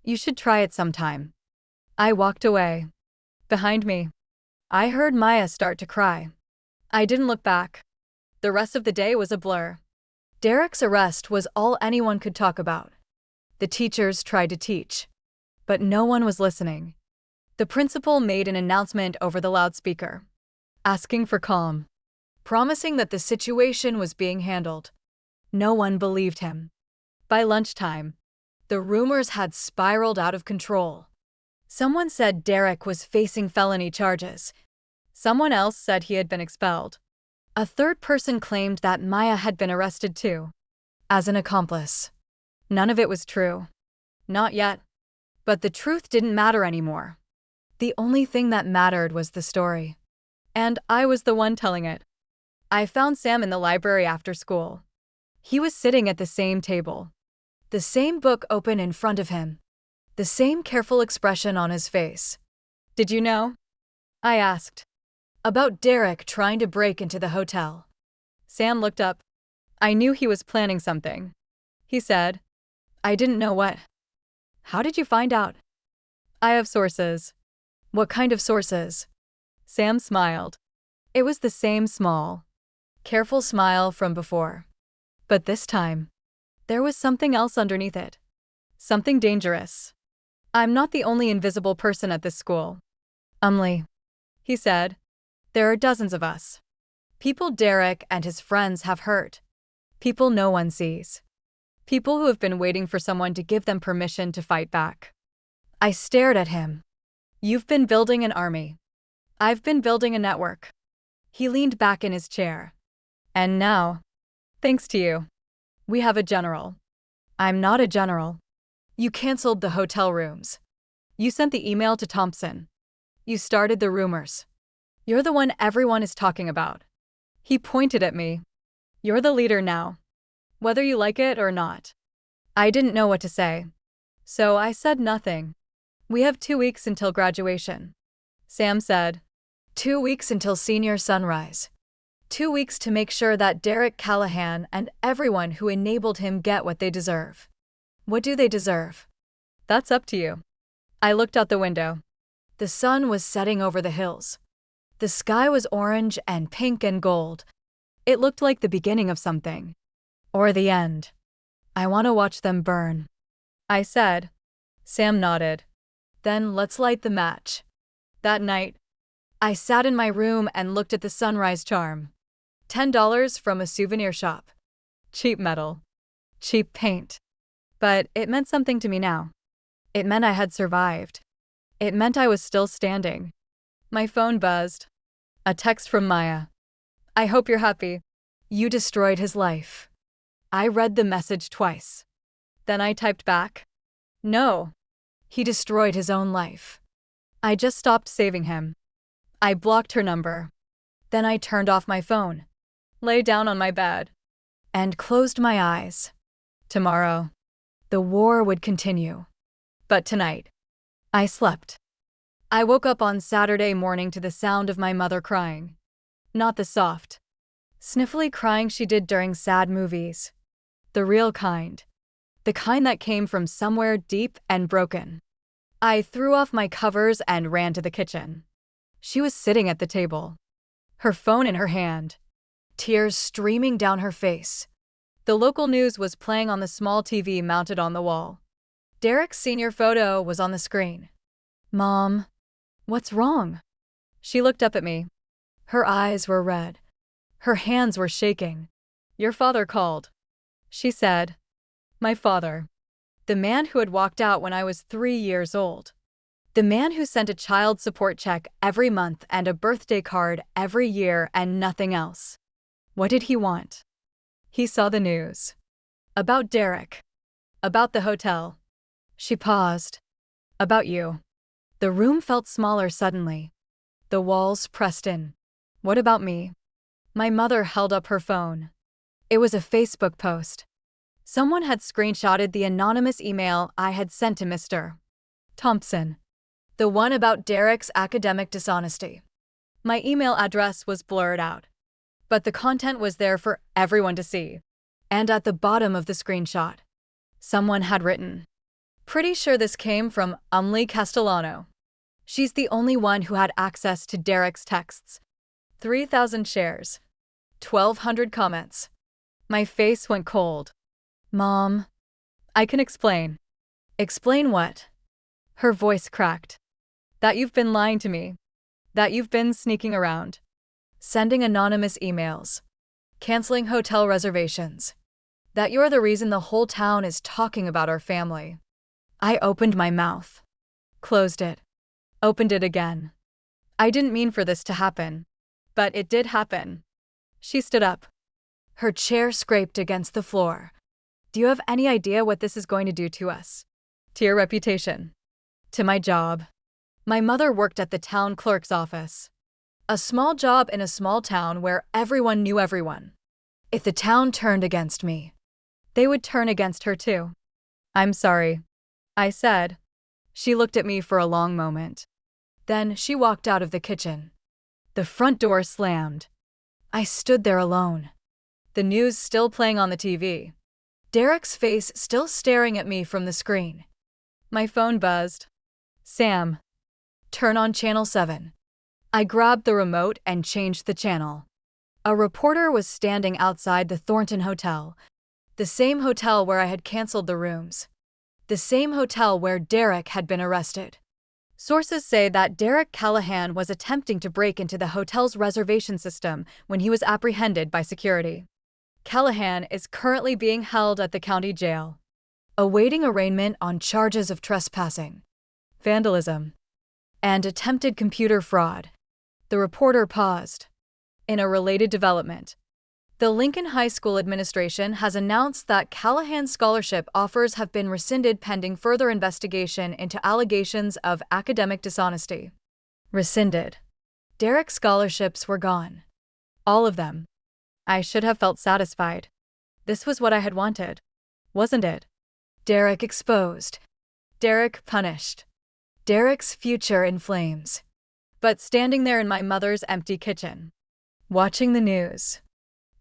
You should try it sometime. I walked away. Behind me, I heard Maya start to cry. I didn't look back. The rest of the day was a blur. Derek's arrest was all anyone could talk about. The teachers tried to teach, but no one was listening. The principal made an announcement over the loudspeaker, asking for calm, promising that the situation was being handled. No one believed him. By lunchtime, the rumors had spiraled out of control. Someone said Derek was facing felony charges. Someone else said he had been expelled. A third person claimed that Maya had been arrested too, as an accomplice. None of it was true. Not yet. But the truth didn't matter anymore. The only thing that mattered was the story. And I was the one telling it. I found Sam in the library after school. He was sitting at the same table. The same book open in front of him. The same careful expression on his face. "Did you know?" I asked. "About Derek trying to break into the hotel." Sam looked up. "I knew he was planning something," he said. "I didn't know what." "How did you find out?" "I have sources." "What kind of sources?" Sam smiled. It was the same small, careful smile from before. But this time, there was something else underneath it. Something dangerous. "I'm not the only invisible person at this school. He said. "There are dozens of us. People Derek and his friends have hurt. People no one sees. People who have been waiting for someone to give them permission to fight back." I stared at him. "You've been building an army. I've been building a network." He leaned back in his chair. "And now, thanks to you, we have a general." "I'm not a general." "You canceled the hotel rooms. You sent the email to Thompson. You started the rumors. You're the one everyone is talking about." He pointed at me. "You're the leader now, whether you like it or not." I didn't know what to say, so I said nothing. "We have 2 weeks until graduation," Sam said. 2 weeks until senior sunrise. 2 weeks to make sure that Derek Callahan and everyone who enabled him get what they deserve. What do they deserve? That's up to you. I looked out the window. The sun was setting over the hills. The sky was orange and pink and gold. It looked like the beginning of something. Or the end. "I want to watch them burn," I said. Sam nodded. "Then let's light the match." That night, I sat in my room and looked at the sunrise charm. $10 from a souvenir shop. Cheap metal. Cheap paint. But it meant something to me now. It meant I had survived. It meant I was still standing. My phone buzzed. A text from Maya. "I hope you're happy. You destroyed his life." I read the message twice. Then I typed back. "No. He destroyed his own life." I just stopped saving him. I blocked her number. Then I turned off my phone, lay down on my bed, and closed my eyes. Tomorrow, the war would continue. But tonight, I slept. I woke up on Saturday morning to the sound of my mother crying. Not the soft, sniffly crying she did during sad movies. The real kind. The kind that came from somewhere deep and broken. I threw off my covers and ran to the kitchen. She was sitting at the table, her phone in her hand, tears streaming down her face. The local news was playing on the small TV mounted on the wall. Derek's senior photo was on the screen. "Mom, what's wrong?" She looked up at me. Her eyes were red. Her hands were shaking. "Your father called," she said. My father. The man who had walked out when I was 3 years old. The man who sent a child support check every month and a birthday card every year and nothing else. What did he want? He saw the news. About Derek. About the hotel. She paused. About you. The room felt smaller suddenly. The walls pressed in. What about me? My mother held up her phone. It was a Facebook post. Someone had screenshotted the anonymous email I had sent to Mr. Thompson. The one about Derek's academic dishonesty. My email address was blurred out, but the content was there for everyone to see. And at the bottom of the screenshot, someone had written, "Pretty sure this came from Castellano." She's the only one who had access to Derek's texts. 3,000 shares. 1,200 comments. My face went cold. Mom. I can explain. Explain what? Her voice cracked. That you've been lying to me. That you've been sneaking around. Sending anonymous emails. Canceling hotel reservations. That you're the reason the whole town is talking about our family. I opened my mouth. Closed it. Opened it again. I didn't mean for this to happen. But it did happen. She stood up. Her chair scraped against the floor. Do you have any idea what this is going to do to us? To your reputation. To my job. My mother worked at the town clerk's office. A small job in a small town where everyone knew everyone. If the town turned against me, they would turn against her too. I'm sorry, I said. She looked at me for a long moment. Then she walked out of the kitchen. The front door slammed. I stood there alone. The news still playing on the TV. Derek's face still staring at me from the screen. My phone buzzed. Sam. Turn on Channel 7. I grabbed the remote and changed the channel. A reporter was standing outside the Thornton Hotel, the same hotel where I had canceled the rooms, the same hotel where Derek had been arrested. Sources say that Derek Callahan was attempting to break into the hotel's reservation system when he was apprehended by security. Callahan is currently being held at the county jail, awaiting arraignment on charges of trespassing, vandalism, and attempted computer fraud. The reporter paused. In a related development, the Lincoln High School administration has announced that Callahan's scholarship offers have been rescinded pending further investigation into allegations of academic dishonesty. Rescinded. Derek's scholarships were gone. All of them. I should have felt satisfied. This was what I had wanted, wasn't it? Derek exposed. Derek punished. Derek's future in flames. But standing there in my mother's empty kitchen, watching the news,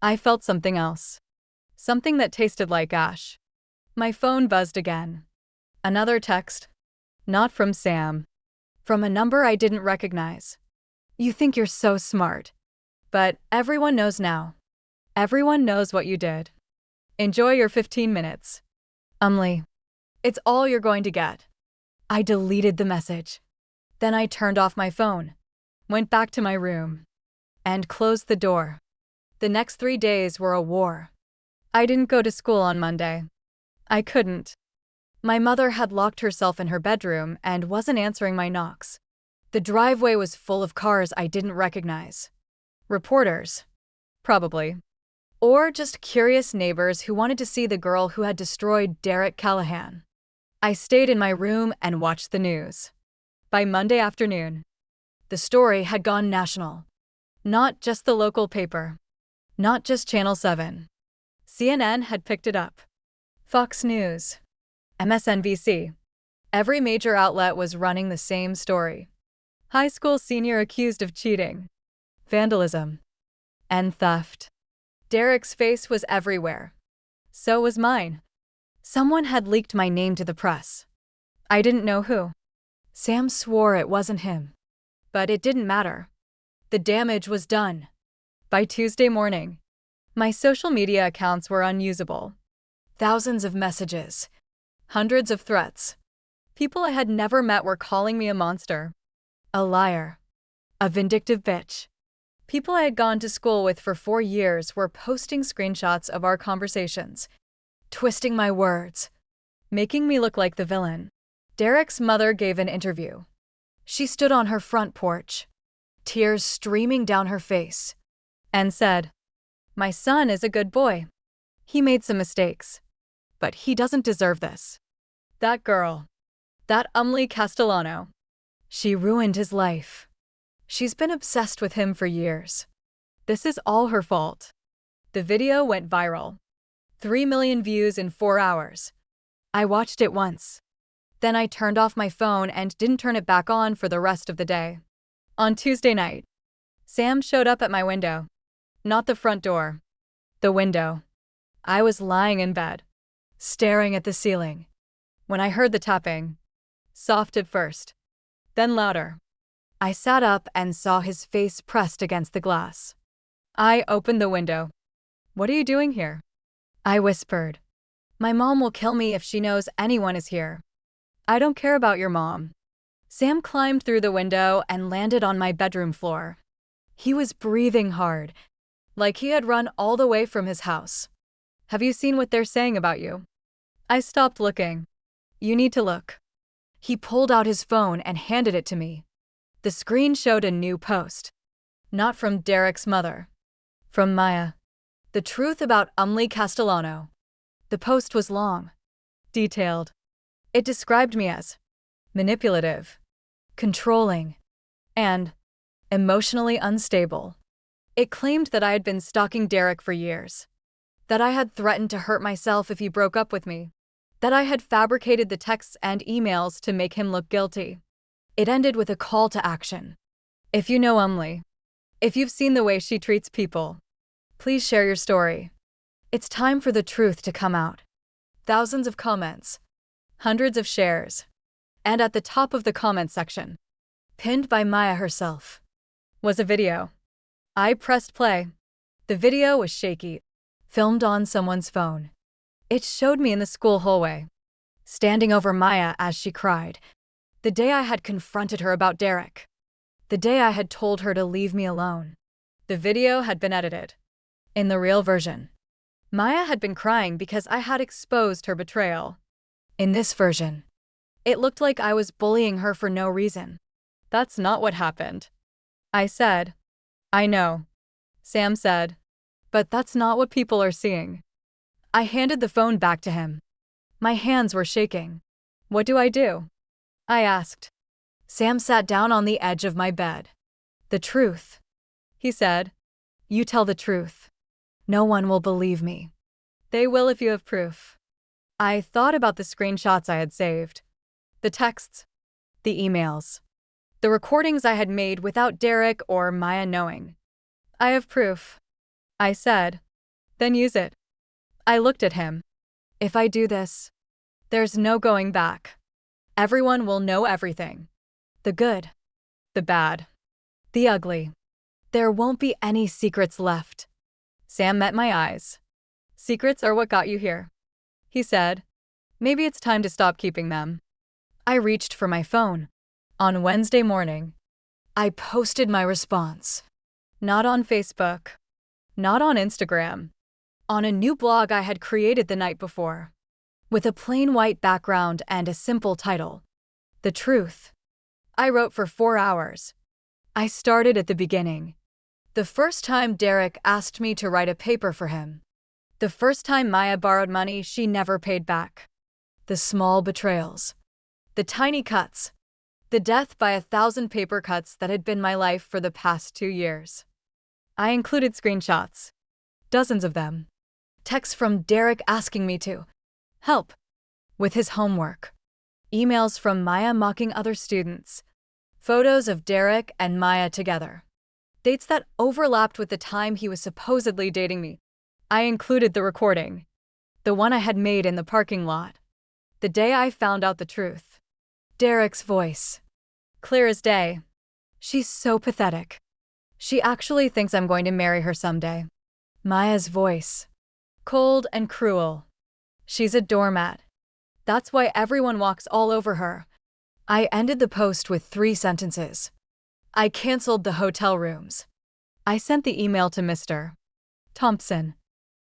I felt something else. Something that tasted like ash. My phone buzzed again. Another text. Not from Sam. From a number I didn't recognize. You think you're so smart. But everyone knows now. Everyone knows what you did. Enjoy your 15 minutes. It's all you're going to get. I deleted the message. Then I turned off my phone, went back to my room, and closed the door. The next 3 days were a war. I didn't go to school on Monday. I couldn't. My mother had locked herself in her bedroom and wasn't answering my knocks. The driveway was full of cars I didn't recognize. Reporters. Probably. Or just curious neighbors who wanted to see the girl who had destroyed Derek Callahan. I stayed in my room and watched the news. By Monday afternoon, the story had gone national. Not just the local paper. Not just Channel 7. CNN had picked it up. Fox News. MSNBC. Every major outlet was running the same story. High school senior accused of cheating, vandalism, and theft. Derek's face was everywhere. So was mine. Someone had leaked my name to the press. I didn't know who. Sam swore it wasn't him. But it didn't matter. The damage was done. By Tuesday morning, my social media accounts were unusable. Thousands of messages. Hundreds of threats. People I had never met were calling me a monster. A liar. A vindictive bitch. People I had gone to school with for 4 years were posting screenshots of our conversations, twisting my words, making me look like the villain. Derek's mother gave an interview. She stood on her front porch, tears streaming down her face, and said, "My son is a good boy. He made some mistakes, but he doesn't deserve this. That girl, that Castellano, she ruined his life. She's been obsessed with him for years. This is all her fault." The video went viral. 3 million views in 4 hours. I watched it once. Then I turned off my phone and didn't turn it back on for the rest of the day. On Tuesday night, Sam showed up at my window. Not the front door. The window. I was lying in bed, staring at the ceiling, when I heard the tapping. Soft at first, Then louder. I sat up and saw his face pressed against the glass. I opened the window. "What are you doing here?" I whispered. "My mom will kill me if she knows anyone is here." "I don't care about your mom." Sam climbed through the window and landed on my bedroom floor. He was breathing hard, like he had run all the way from his house. "Have you seen what they're saying about you?" I stopped looking. "You need to look." He pulled out his phone and handed it to me. The screen showed a new post. Not from Derek's mother. From Maya. The truth about Castellano. The post was long. Detailed. It described me as manipulative, controlling, and emotionally unstable. It claimed that I had been stalking Derek for years. That I had threatened to hurt myself if he broke up with me. That I had fabricated the texts and emails to make him look guilty. It ended with a call to action. If you know Umli, if you've seen the way she treats people, please share your story. It's time for the truth to come out. Thousands of comments, hundreds of shares, and at the top of the comment section, pinned by Maya herself, was a video. I pressed play. The video was shaky, filmed on someone's phone. It showed me in the school hallway, standing over Maya as she cried. The day I had confronted her about Derek. The day I had told her to leave me alone. The video had been edited. In the real version, Maya had been crying because I had exposed her betrayal. In this version, it looked like I was bullying her for no reason. "That's not what happened," I said. "I know," Sam said. "But that's not what people are seeing." I handed the phone back to him. My hands were shaking. "What do I do?" I asked. Sam sat down on the edge of my bed. "The truth," he said. "You tell the truth. No one will believe me." "They will if you have proof." I thought about the screenshots I had saved. The texts. The emails. The recordings I had made without Derek or Maya knowing. "I have proof," I said. "Then use it." I looked at him. "If I do this, there's no going back. Everyone will know everything. The good, the bad, the ugly. There won't be any secrets left." Sam met my eyes. "Secrets are what got you here," he said. "Maybe it's time to stop keeping them." I reached for my phone. On Wednesday morning, I posted my response. Not on Facebook. Not on Instagram. On a new blog I had created the night before. With a plain white background and a simple title. The Truth. I wrote for 4 hours. I started at the beginning. The first time Derek asked me to write a paper for him. The first time Maya borrowed money she never paid back. The small betrayals. The tiny cuts. The death by 1,000 paper cuts that had been my life for the past 2 years. I included screenshots. Dozens of them. Texts from Derek asking me to help with his homework. Emails from Maya mocking other students. Photos of Derek and Maya together. Dates that overlapped with the time he was supposedly dating me. I included the recording. The one I had made in the parking lot. The day I found out the truth. Derek's voice. Clear as day. "She's so pathetic. She actually thinks I'm going to marry her someday." Maya's voice. Cold and cruel. "She's a doormat. That's why everyone walks all over her." I ended the post with 3 sentences. I canceled the hotel rooms. I sent the email to Mr. Thompson.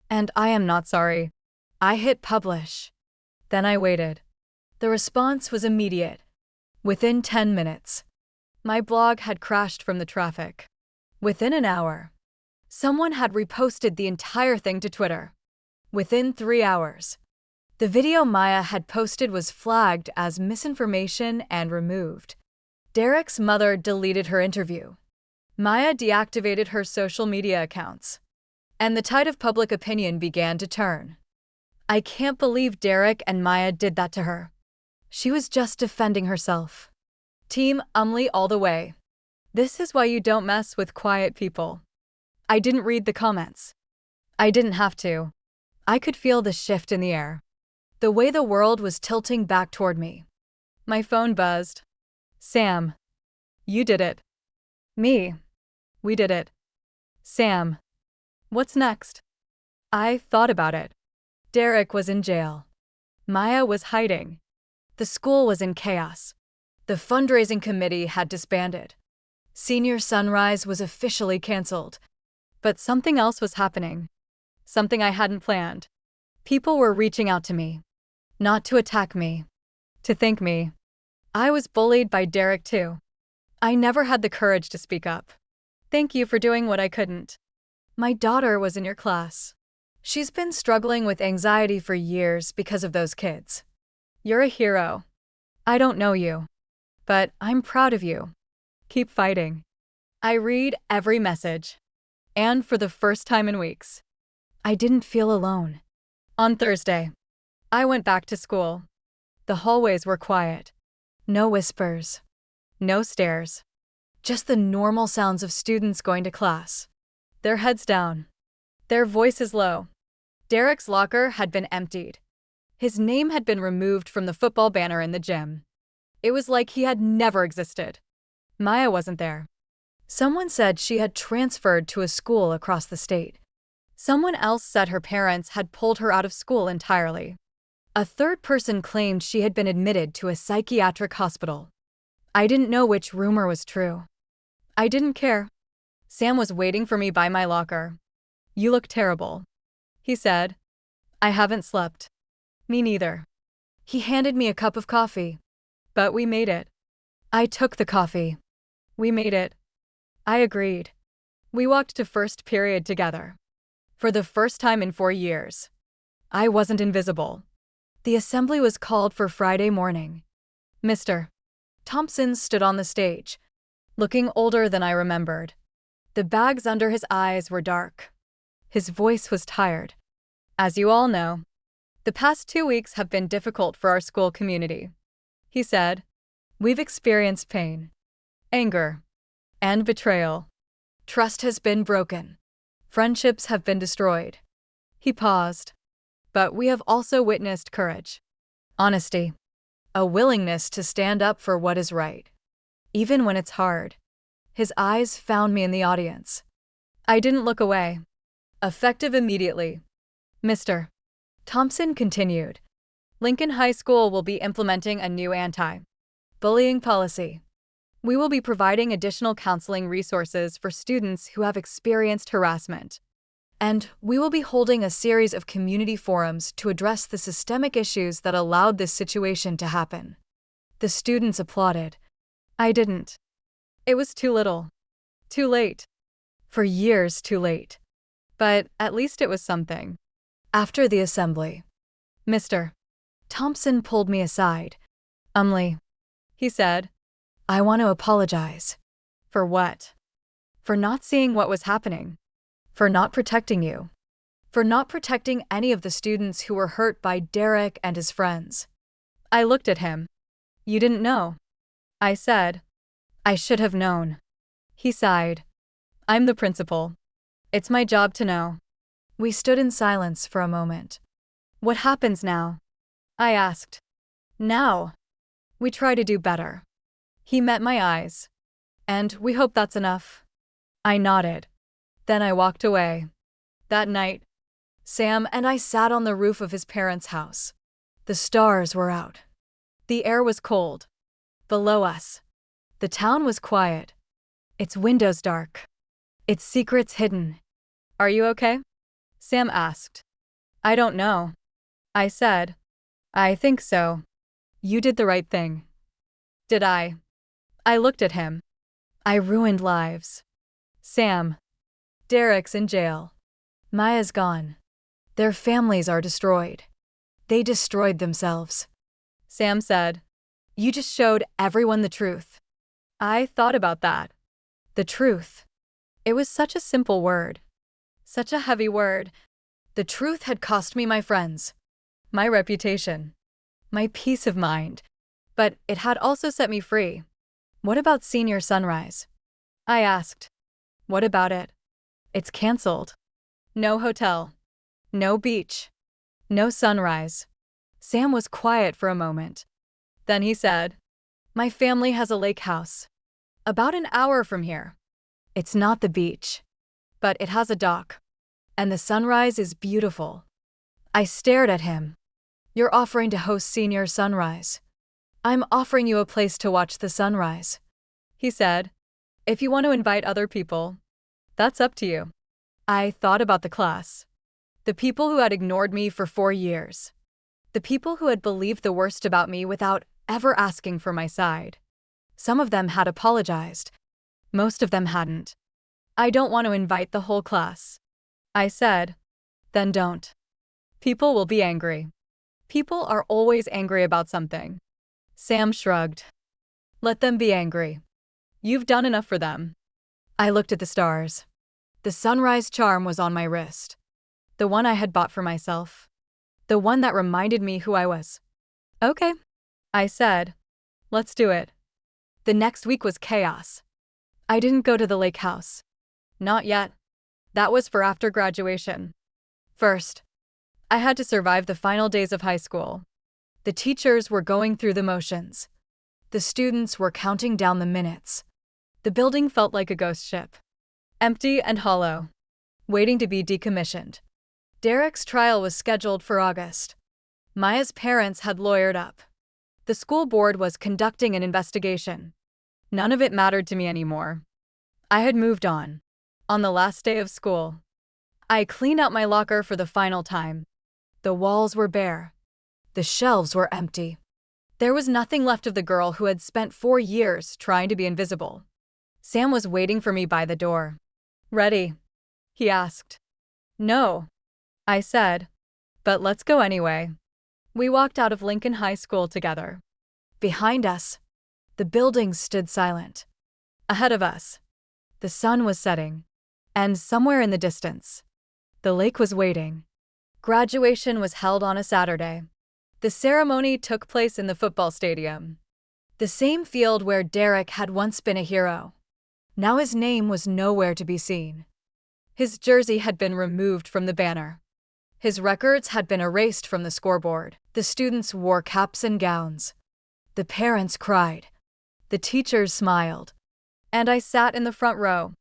And I am not sorry. I hit publish. Then I waited. The response was immediate. Within 10 minutes. My blog had crashed from the traffic. Within an hour. Someone had reposted the entire thing to Twitter. Within 3 hours. The video Maya had posted was flagged as misinformation and removed. Derek's mother deleted her interview. Maya deactivated her social media accounts. And the tide of public opinion began to turn. I can't believe Derek and Maya did that to her. She was just defending herself. Team Umli all the way. This is why you don't mess with quiet people. I didn't read the comments. I didn't have to. I could feel the shift in the air. The way the world was tilting back toward me. My phone buzzed. "Sam," You did it. Me. We did it. Sam. What's next? I thought about it. Derek was in jail. Maya was hiding. The school was in chaos. The fundraising committee had disbanded. Senior Sunrise was officially canceled. But something else was happening. Something I hadn't planned. People were reaching out to me. Not to attack me. To thank me. I was bullied by Derek too. I never had the courage to speak up. Thank you for doing what I couldn't. My daughter was in your class. She's been struggling with anxiety for years because of those kids. You're a hero. I don't know you. But I'm proud of you. Keep fighting. I read every message. And for the first time in weeks, I didn't feel alone. On Thursday, I went back to school. The hallways were quiet. No whispers. No stares. Just the normal sounds of students going to class. Their heads down. Their voices low. Derek's locker had been emptied. His name had been removed from the football banner in the gym. It was like he had never existed. Maya wasn't there. Someone said she had transferred to a school across the state. Someone else said her parents had pulled her out of school entirely. A third person claimed she had been admitted to a psychiatric hospital. I didn't know which rumor was true. I didn't care. Sam was waiting for me by my locker. You look terrible, he said. I haven't slept. Me neither. He handed me a cup of coffee. But we made it. I took the coffee. We made it. I agreed. We walked to first period together. For the first time in 4 years. I wasn't invisible. The assembly was called for Friday morning. Mr. Thompson stood on the stage, looking older than I remembered. The bags under his eyes were dark. His voice was tired. As you all know, the past 2 weeks have been difficult for our school community. He said, we've experienced pain, anger, and betrayal. Trust has been broken. Friendships have been destroyed. He paused. But we have also witnessed courage, honesty, a willingness to stand up for what is right, even when it's hard. His eyes found me in the audience. I didn't look away. Effective immediately. Mr. Thompson continued. Lincoln High School will be implementing a new anti-bullying policy. We will be providing additional counseling resources for students who have experienced harassment. And we will be holding a series of community forums to address the systemic issues that allowed this situation to happen. The students applauded. I didn't. It was too little. Too late. For years too late. But at least it was something. After the assembly, Mr. Thompson pulled me aside. He said, I want to apologize. For what? For not seeing what was happening. For not protecting you. For not protecting any of the students who were hurt by Derek and his friends. I looked at him. You didn't know. I said, I should have known. He sighed. I'm the principal. It's my job to know. We stood in silence for a moment. What happens now? I asked. Now. We try to do better. He met my eyes. And we hope that's enough. I nodded. Then I walked away. That night, Sam and I sat on the roof of his parents' house. The stars were out. The air was cold. Below us, the town was quiet. Its windows dark. Its secrets hidden. Are you okay? Sam asked. I don't know. I said. I think so. You did the right thing. Did I? I looked at him. I ruined lives. Sam. Derek's in jail. Maya's gone. Their families are destroyed. They destroyed themselves. Sam said, You just showed everyone the truth. I thought about that. The truth. It was such a simple word. Such a heavy word. The truth had cost me my friends, my reputation, my peace of mind. But it had also set me free. What about Senior Sunrise? I asked. What about it? It's canceled. No hotel. No beach. No sunrise. Sam was quiet for a moment. Then he said, My family has a lake house. About an hour from here. It's not the beach, but it has a dock, and the sunrise is beautiful. I stared at him. You're offering to host senior sunrise. I'm offering you a place to watch the sunrise. He said, if you want to invite other people, that's up to you. I thought about the class. The people who had ignored me for 4 years. The people who had believed the worst about me without ever asking for my side. Some of them had apologized. Most of them hadn't. I don't want to invite the whole class. I said, then don't. People will be angry. People are always angry about something. Sam shrugged. Let them be angry. You've done enough for them. I looked at the stars. The sunrise charm was on my wrist. The one I had bought for myself. The one that reminded me who I was. Okay, I said. Let's do it. The next week was chaos. I didn't go to the lake house. Not yet. That was for after graduation. First, I had to survive the final days of high school. The teachers were going through the motions. The students were counting down the minutes. The building felt like a ghost ship. Empty and hollow. Waiting to be decommissioned. Derek's trial was scheduled for August. Maya's parents had lawyered up. The school board was conducting an investigation. None of it mattered to me anymore. I had moved on. On the last day of school, I cleaned out my locker for the final time. The walls were bare. The shelves were empty. There was nothing left of the girl who had spent 4 years trying to be invisible. Sam was waiting for me by the door. Ready? He asked. No, I said, but let's go anyway. We walked out of Lincoln High School together. Behind us, the buildings stood silent. Ahead of us, the sun was setting, and somewhere in the distance, the lake was waiting. Graduation was held on a Saturday. The ceremony took place in the football stadium, the same field where Derek had once been a hero. Now his name was nowhere to be seen. His jersey had been removed from the banner. His records had been erased from the scoreboard. The students wore caps and gowns. The parents cried. The teachers smiled. And I sat in the front row,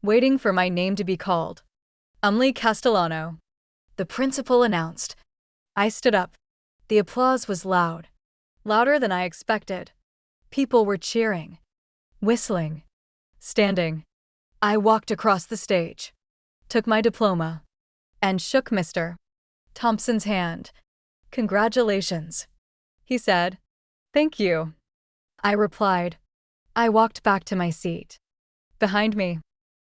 waiting for my name to be called. Umlee Castellano. The principal announced. I stood up. The applause was loud. Louder than I expected. People were cheering. Whistling. Standing. I walked across the stage. Took my diploma. And shook Mr. Thompson's hand. Congratulations, he said. Thank you, I replied. I walked back to my seat. Behind me,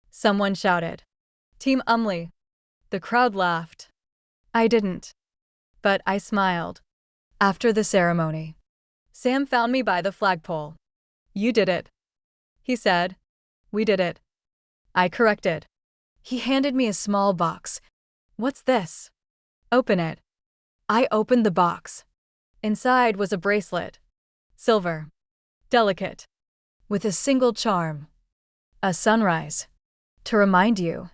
someone shouted, Team Umlee. The crowd laughed. I didn't. But I smiled. After the ceremony, Sam found me by the flagpole. You did it, he said. We did it, I corrected. He handed me a small box. What's this? Open it. I opened the box. Inside was a bracelet. Silver. Delicate. With a single charm. A sunrise. To remind you,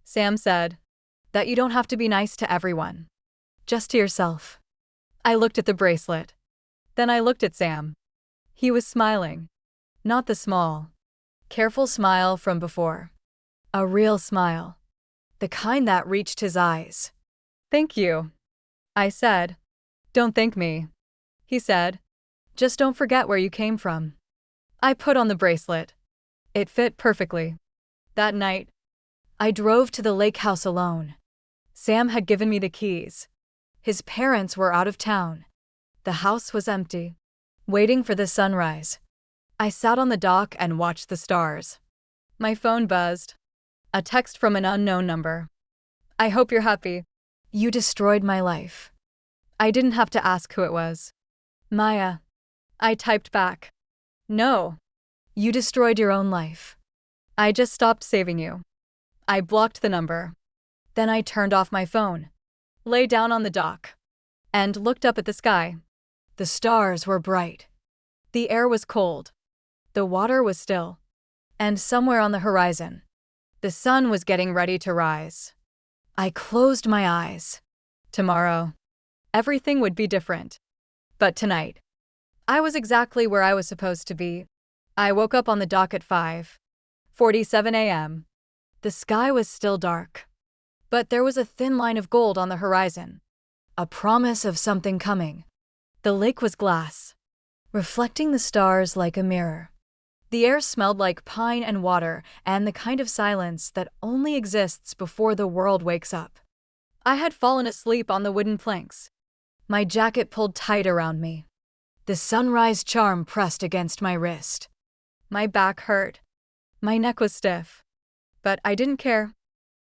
Sam said, that you don't have to be nice to everyone. Just to yourself. I looked at the bracelet. Then I looked at Sam. He was smiling. Not the small, careful smile from before. A real smile. The kind that reached his eyes. Thank you, I said. Don't thank me, he said. Just don't forget where you came from. I put on the bracelet. It fit perfectly. That night, I drove to the lake house alone. Sam had given me the keys. His parents were out of town. The house was empty, waiting for the sunrise. I sat on the dock and watched the stars. My phone buzzed. A text from an unknown number. I hope you're happy. You destroyed my life. I didn't have to ask who it was. Maya. I typed back. No. You destroyed your own life. I just stopped saving you. I blocked the number. Then I turned off my phone, lay down on the dock, and looked up at the sky. The stars were bright. The air was cold. The water was still. And somewhere on the horizon, the sun was getting ready to rise. I closed my eyes. Tomorrow, everything would be different. But tonight, I was exactly where I was supposed to be. I woke up on the dock at 5:47 a.m. The sky was still dark, but there was a thin line of gold on the horizon, a promise of something coming. The lake was glass, reflecting the stars like a mirror. The air smelled like pine and water and the kind of silence that only exists before the world wakes up. I had fallen asleep on the wooden planks, my jacket pulled tight around me. The sunrise charm pressed against my wrist. My back hurt. My neck was stiff. But I didn't care.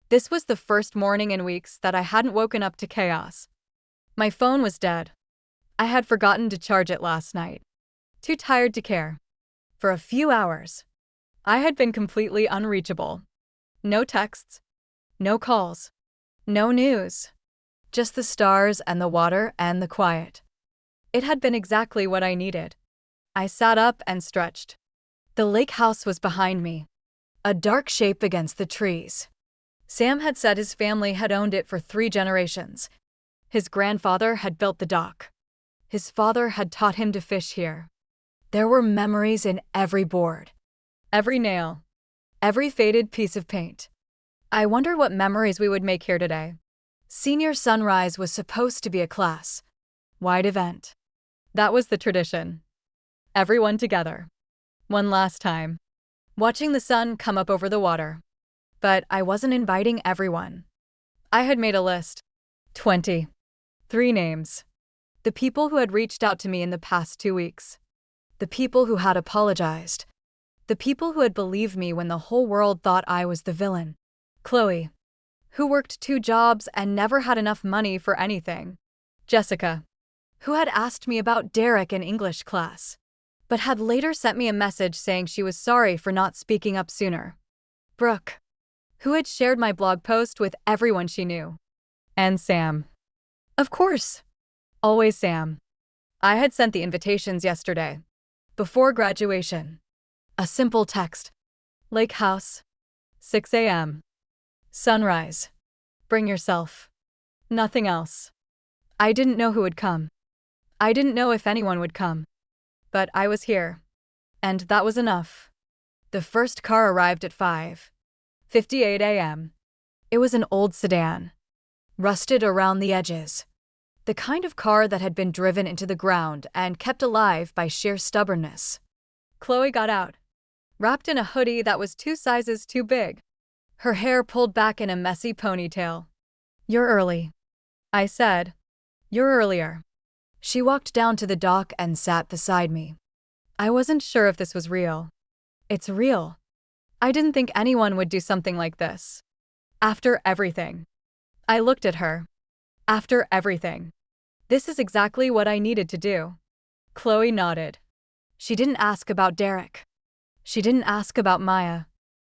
This was the first morning in weeks that I hadn't woken up to chaos. My phone was dead. I had forgotten to charge it last night. Too tired to care. For a few hours, I had been completely unreachable. No texts. No calls. No news. Just the stars and the water and the quiet. It had been exactly what I needed. I sat up and stretched. The lake house was behind me, a dark shape against the trees. Sam had said his family had owned it for 3 generations. His grandfather had built the dock. His father had taught him to fish here. There were memories in every board, every nail, every faded piece of paint. I wonder what memories we would make here today. Senior sunrise was supposed to be a class-wide event. That was the tradition. Everyone together. One last time. Watching the sun come up over the water. But I wasn't inviting everyone. I had made a list. 23 names. The people who had reached out to me in the past 2 weeks. The people who had apologized. The people who had believed me when the whole world thought I was the villain. Chloe, who worked 2 jobs and never had enough money for anything. Jessica, who had asked me about Derek in English class, but had later sent me a message saying she was sorry for not speaking up sooner. Brooke, who had shared my blog post with everyone she knew. And Sam. Of course. Always Sam. I had sent the invitations yesterday, before graduation. A simple text. Lake house. 6 a.m. Sunrise. Bring yourself. Nothing else. I didn't know who would come. I didn't know if anyone would come. But I was here. And that was enough. The first car arrived at 5:58 a.m. It was an old sedan. Rusted around the edges. The kind of car that had been driven into the ground and kept alive by sheer stubbornness. Chloe got out, wrapped in a hoodie that was 2 sizes too big. Her hair pulled back in a messy ponytail. "You're early," I said. "You're earlier." She walked down to the dock and sat beside me. I wasn't sure if this was real. It's real. I didn't think anyone would do something like this. After everything. I looked at her. After everything. This is exactly what I needed to do. Chloe nodded. She didn't ask about Derek. She didn't ask about Maya.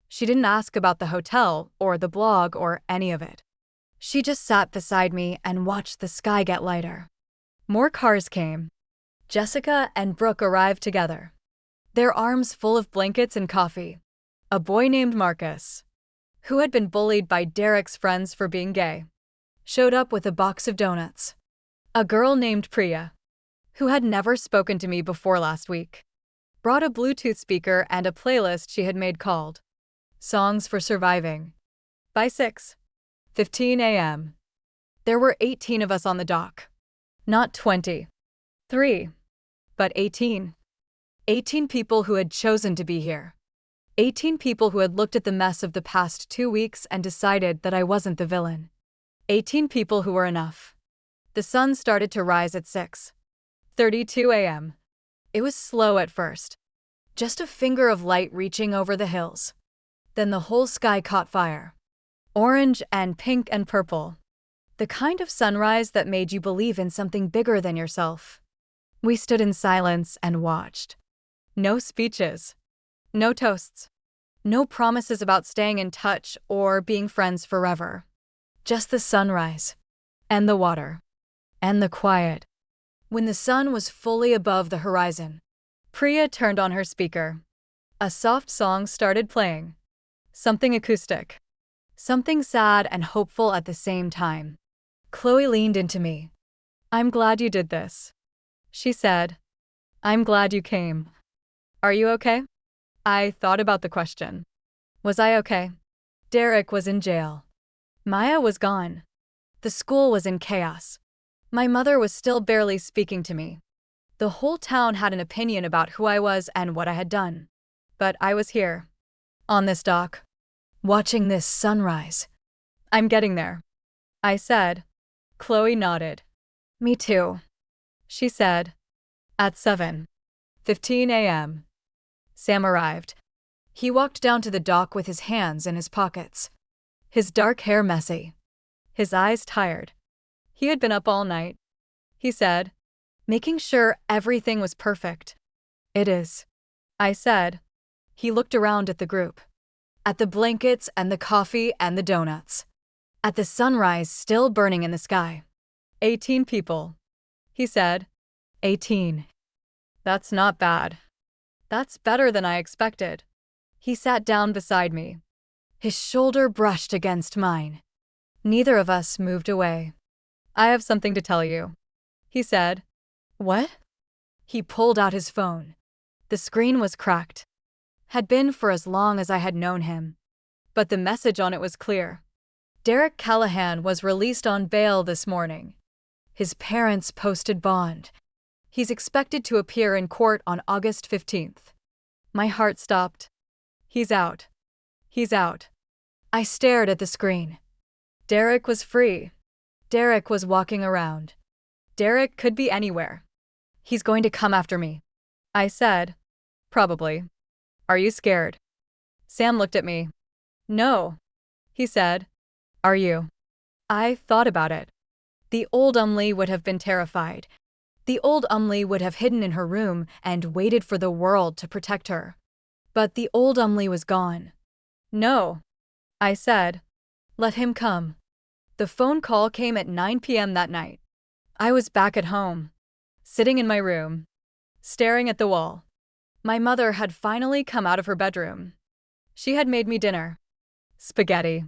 She didn't ask about the hotel or the blog or any of it. She just sat beside me and watched the sky get lighter. More cars came. Jessica and Brooke arrived together, their arms full of blankets and coffee. A boy named Marcus, who had been bullied by Derek's friends for being gay, showed up with a box of donuts. A girl named Priya, who had never spoken to me before last week, brought a Bluetooth speaker and a playlist she had made called Songs for Surviving. By 6:15 a.m., there were 18 of us on the dock. Not 23, but 18. 18 people who had chosen to be here. 18 people who had looked at the mess of the past 2 weeks and decided that I wasn't the villain. 18 people who were enough. The sun started to rise at 6:32 a.m. It was slow at first. Just a finger of light reaching over the hills. Then the whole sky caught fire. Orange and pink and purple. The kind of sunrise that made you believe in something bigger than yourself. We stood in silence and watched. No speeches. No toasts. No promises about staying in touch or being friends forever. Just the sunrise. And the water. And the quiet. When the sun was fully above the horizon, Priya turned on her speaker. A soft song started playing. Something acoustic. Something sad and hopeful at the same time. Chloe leaned into me. "I'm glad you did this," she said. "I'm glad you came. Are you okay?" I thought about the question. Was I okay? Derek was in jail. Maya was gone. The school was in chaos. My mother was still barely speaking to me. The whole town had an opinion about who I was and what I had done. But I was here, on this dock, watching this sunrise. I'm getting there, I said. Chloe nodded. Me too, she said. At 7:15 a.m. Sam arrived. He walked down to the dock with his hands in his pockets, his dark hair messy, his eyes tired. He had been up all night, he said, making sure everything was perfect. It is, I said. He looked around at the group, at the blankets and the coffee and the donuts, at the sunrise still burning in the sky. 18 people, he said. 18. That's not bad. That's better than I expected. He sat down beside me. His shoulder brushed against mine. Neither of us moved away. I have something to tell you, he said. What? He pulled out his phone. The screen was cracked. Had been for as long as I had known him. But the message on it was clear. Derek Callahan was released on bail this morning. His parents posted bond. He's expected to appear in court on August 15th. My heart stopped. He's out. He's out. I stared at the screen. Derek was free. Derek was walking around. Derek could be anywhere. He's going to come after me, I said. Probably. Are you scared? Sam looked at me. No, he said. Are you? I thought about it. The old Umlee would have been terrified. The old Umlee would have hidden in her room and waited for the world to protect her. But the old Umlee was gone. No, I said. Let him come. The phone call came at 9 p.m. that night. I was back at home, sitting in my room, staring at the wall. My mother had finally come out of her bedroom. She had made me dinner. Spaghetti,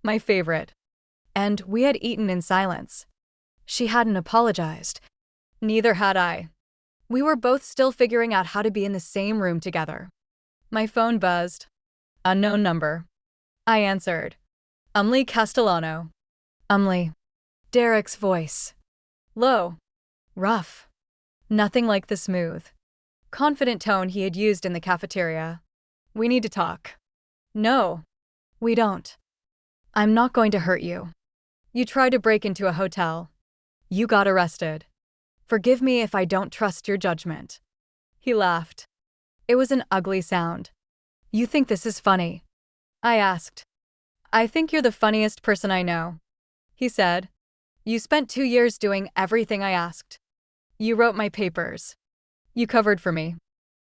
my favorite. And we had eaten in silence. She hadn't apologized. Neither had I. We were both still figuring out how to be in the same room together. My phone buzzed. Unknown number. I answered. Umlee Castellano. Umlee. Derek's voice. Low. Rough. Nothing like the smooth, confident tone he had used in the cafeteria. We need to talk. No, we don't. I'm not going to hurt you. You tried to break into a hotel. You got arrested. Forgive me if I don't trust your judgment. He laughed. It was an ugly sound. You think this is funny? I asked. I think you're the funniest person I know, he said. You spent 2 years doing everything I asked. You wrote my papers. You covered for me.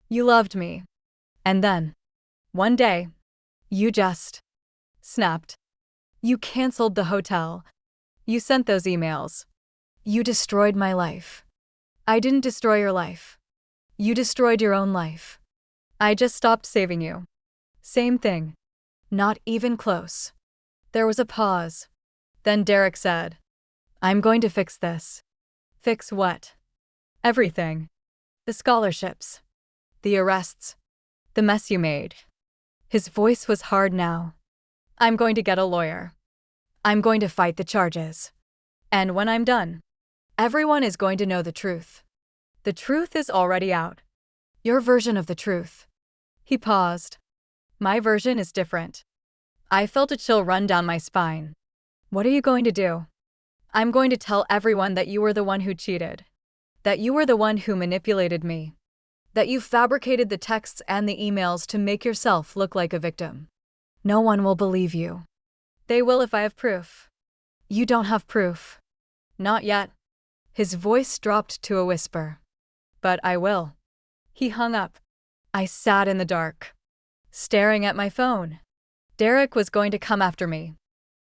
You loved me. And then, one day, you just snapped. You canceled the hotel. You sent those emails. You destroyed my life. I didn't destroy your life. You destroyed your own life. I just stopped saving you. Same thing. Not even close. There was a pause. Then Derek said, I'm going to fix this. Fix what? Everything. The scholarships. The arrests. The mess you made. His voice was hard now. I'm going to get a lawyer. I'm going to fight the charges. And when I'm done, everyone is going to know the truth. The truth is already out. Your version of the truth. He paused. My version is different. I felt a chill run down my spine. What are you going to do? I'm going to tell everyone that you were the one who cheated. That you were the one who manipulated me. That you fabricated the texts and the emails to make yourself look like a victim. No one will believe you. They will if I have proof. You don't have proof. Not yet. His voice dropped to a whisper. But I will. He hung up. I sat in the dark, staring at my phone. Derek was going to come after me.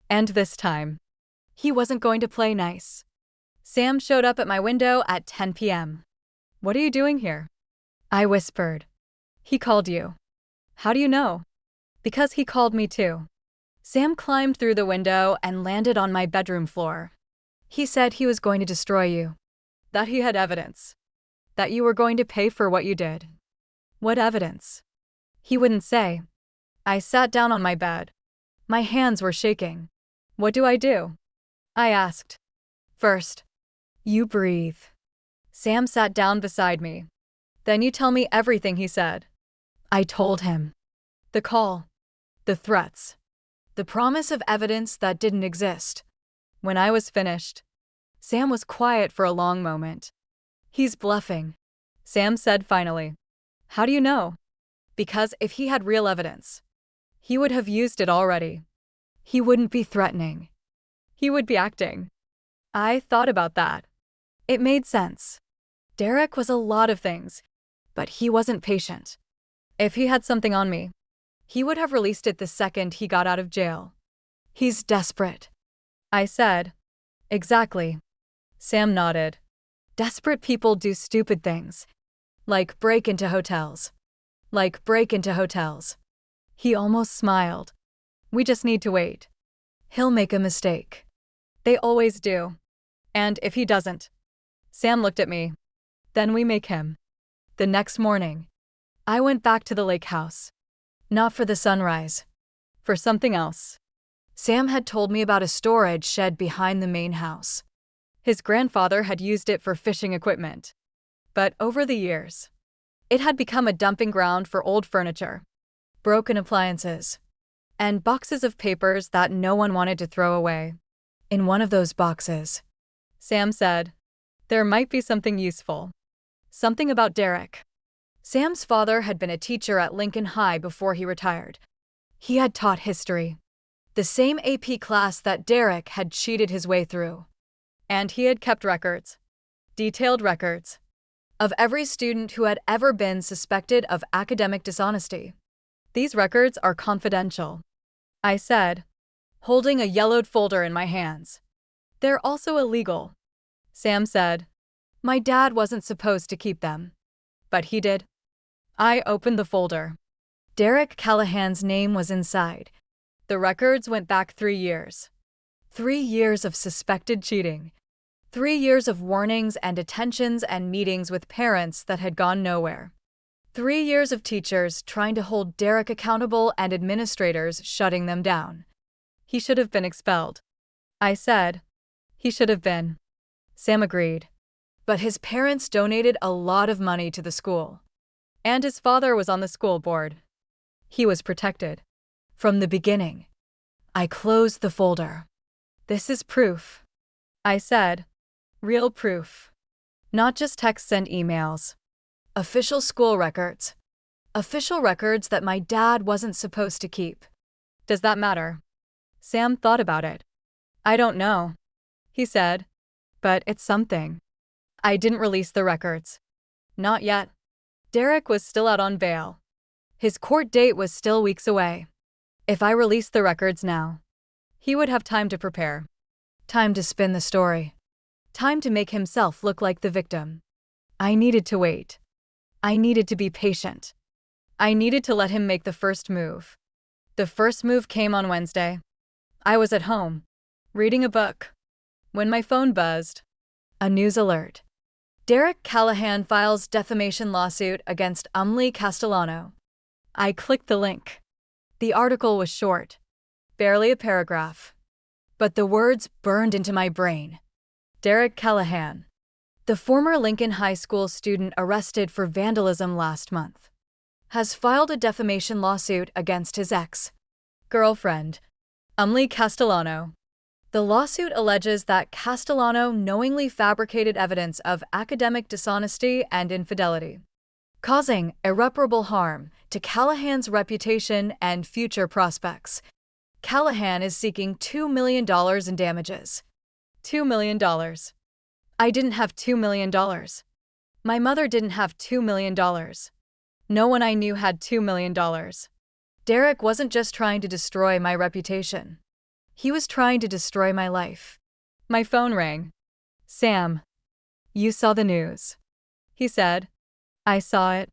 And this time, he wasn't going to play nice. Sam showed up at my window at 10 p.m. What are you doing here? I whispered. He called you. How do you know? Because he called me too. Sam climbed through the window and landed on my bedroom floor. He said he was going to destroy you. That he had evidence. That you were going to pay for what you did. What evidence? He wouldn't say. I sat down on my bed. My hands were shaking. What do I do? I asked. First, you breathe. Sam sat down beside me. Then you tell me everything he said. I told him. The call. The threats. The promise of evidence that didn't exist. When I was finished, Sam was quiet for a long moment. He's bluffing, Sam said finally. How do you know? Because if he had real evidence, he would have used it already. He wouldn't be threatening. He would be acting. I thought about that. It made sense. Derek was a lot of things, but he wasn't patient. If he had something on me, he would have released it the second he got out of jail. He's desperate. I said. Exactly. Sam nodded. Desperate people do stupid things. Like break into hotels. He almost smiled. We just need to wait. He'll make a mistake. They always do. And if he doesn't, Sam looked at me. Then we make him. The next morning, I went back to the lake house. Not for the sunrise. For something else. Sam had told me about a storage shed behind the main house. His grandfather had used it for fishing equipment. But over the years, it had become a dumping ground for old furniture, broken appliances, and boxes of papers that no one wanted to throw away. In one of those boxes, Sam said, there might be something useful. Something about Derek. Sam's father had been a teacher at Lincoln High before he retired. He had taught history, the same AP class that Derek had cheated his way through. And he had kept records, detailed records, of every student who had ever been suspected of academic dishonesty. These records are confidential, I said, holding a yellowed folder in my hands. They're also illegal, Sam said. My dad wasn't supposed to keep them, but he did. I opened the folder. Derek Callahan's name was inside. The records went back 3 years. 3 years of suspected cheating. 3 years of warnings and attentions and meetings with parents that had gone nowhere. 3 years of teachers trying to hold Derek accountable and administrators shutting them down. He should have been expelled. I said. He should have been. Sam agreed. But his parents donated a lot of money to the school. And his father was on the school board. He was protected. From the beginning. I closed the folder. This is proof, I said. Real proof. Not just texts and emails. Official school records. Official records that my dad wasn't supposed to keep. Does that matter? Sam thought about it. I don't know, he said. But it's something. I didn't release the records. Not yet. Derek was still out on bail. His court date was still weeks away. If I released the records now, he would have time to prepare. Time to spin the story. Time to make himself look like the victim. I needed to wait. I needed to be patient. I needed to let him make the first move. The first move came on Wednesday. I was at home, reading a book, when my phone buzzed. A news alert. Derek Callahan files defamation lawsuit against Castellano. I clicked the link. The article was short, barely a paragraph. But the words burned into my brain. Derek Callahan, the former Lincoln High School student arrested for vandalism last month, has filed a defamation lawsuit against his ex-girlfriend, Castellano. The lawsuit alleges that Castellano knowingly fabricated evidence of academic dishonesty and infidelity, causing irreparable harm to Callahan's reputation and future prospects. Callahan is seeking $2 million in damages. $2 million. I didn't have $2 million. My mother didn't have $2 million. No one I knew had $2 million. Derek wasn't just trying to destroy my reputation. He was trying to destroy my life. My phone rang. Sam, you saw the news, he said. I saw it.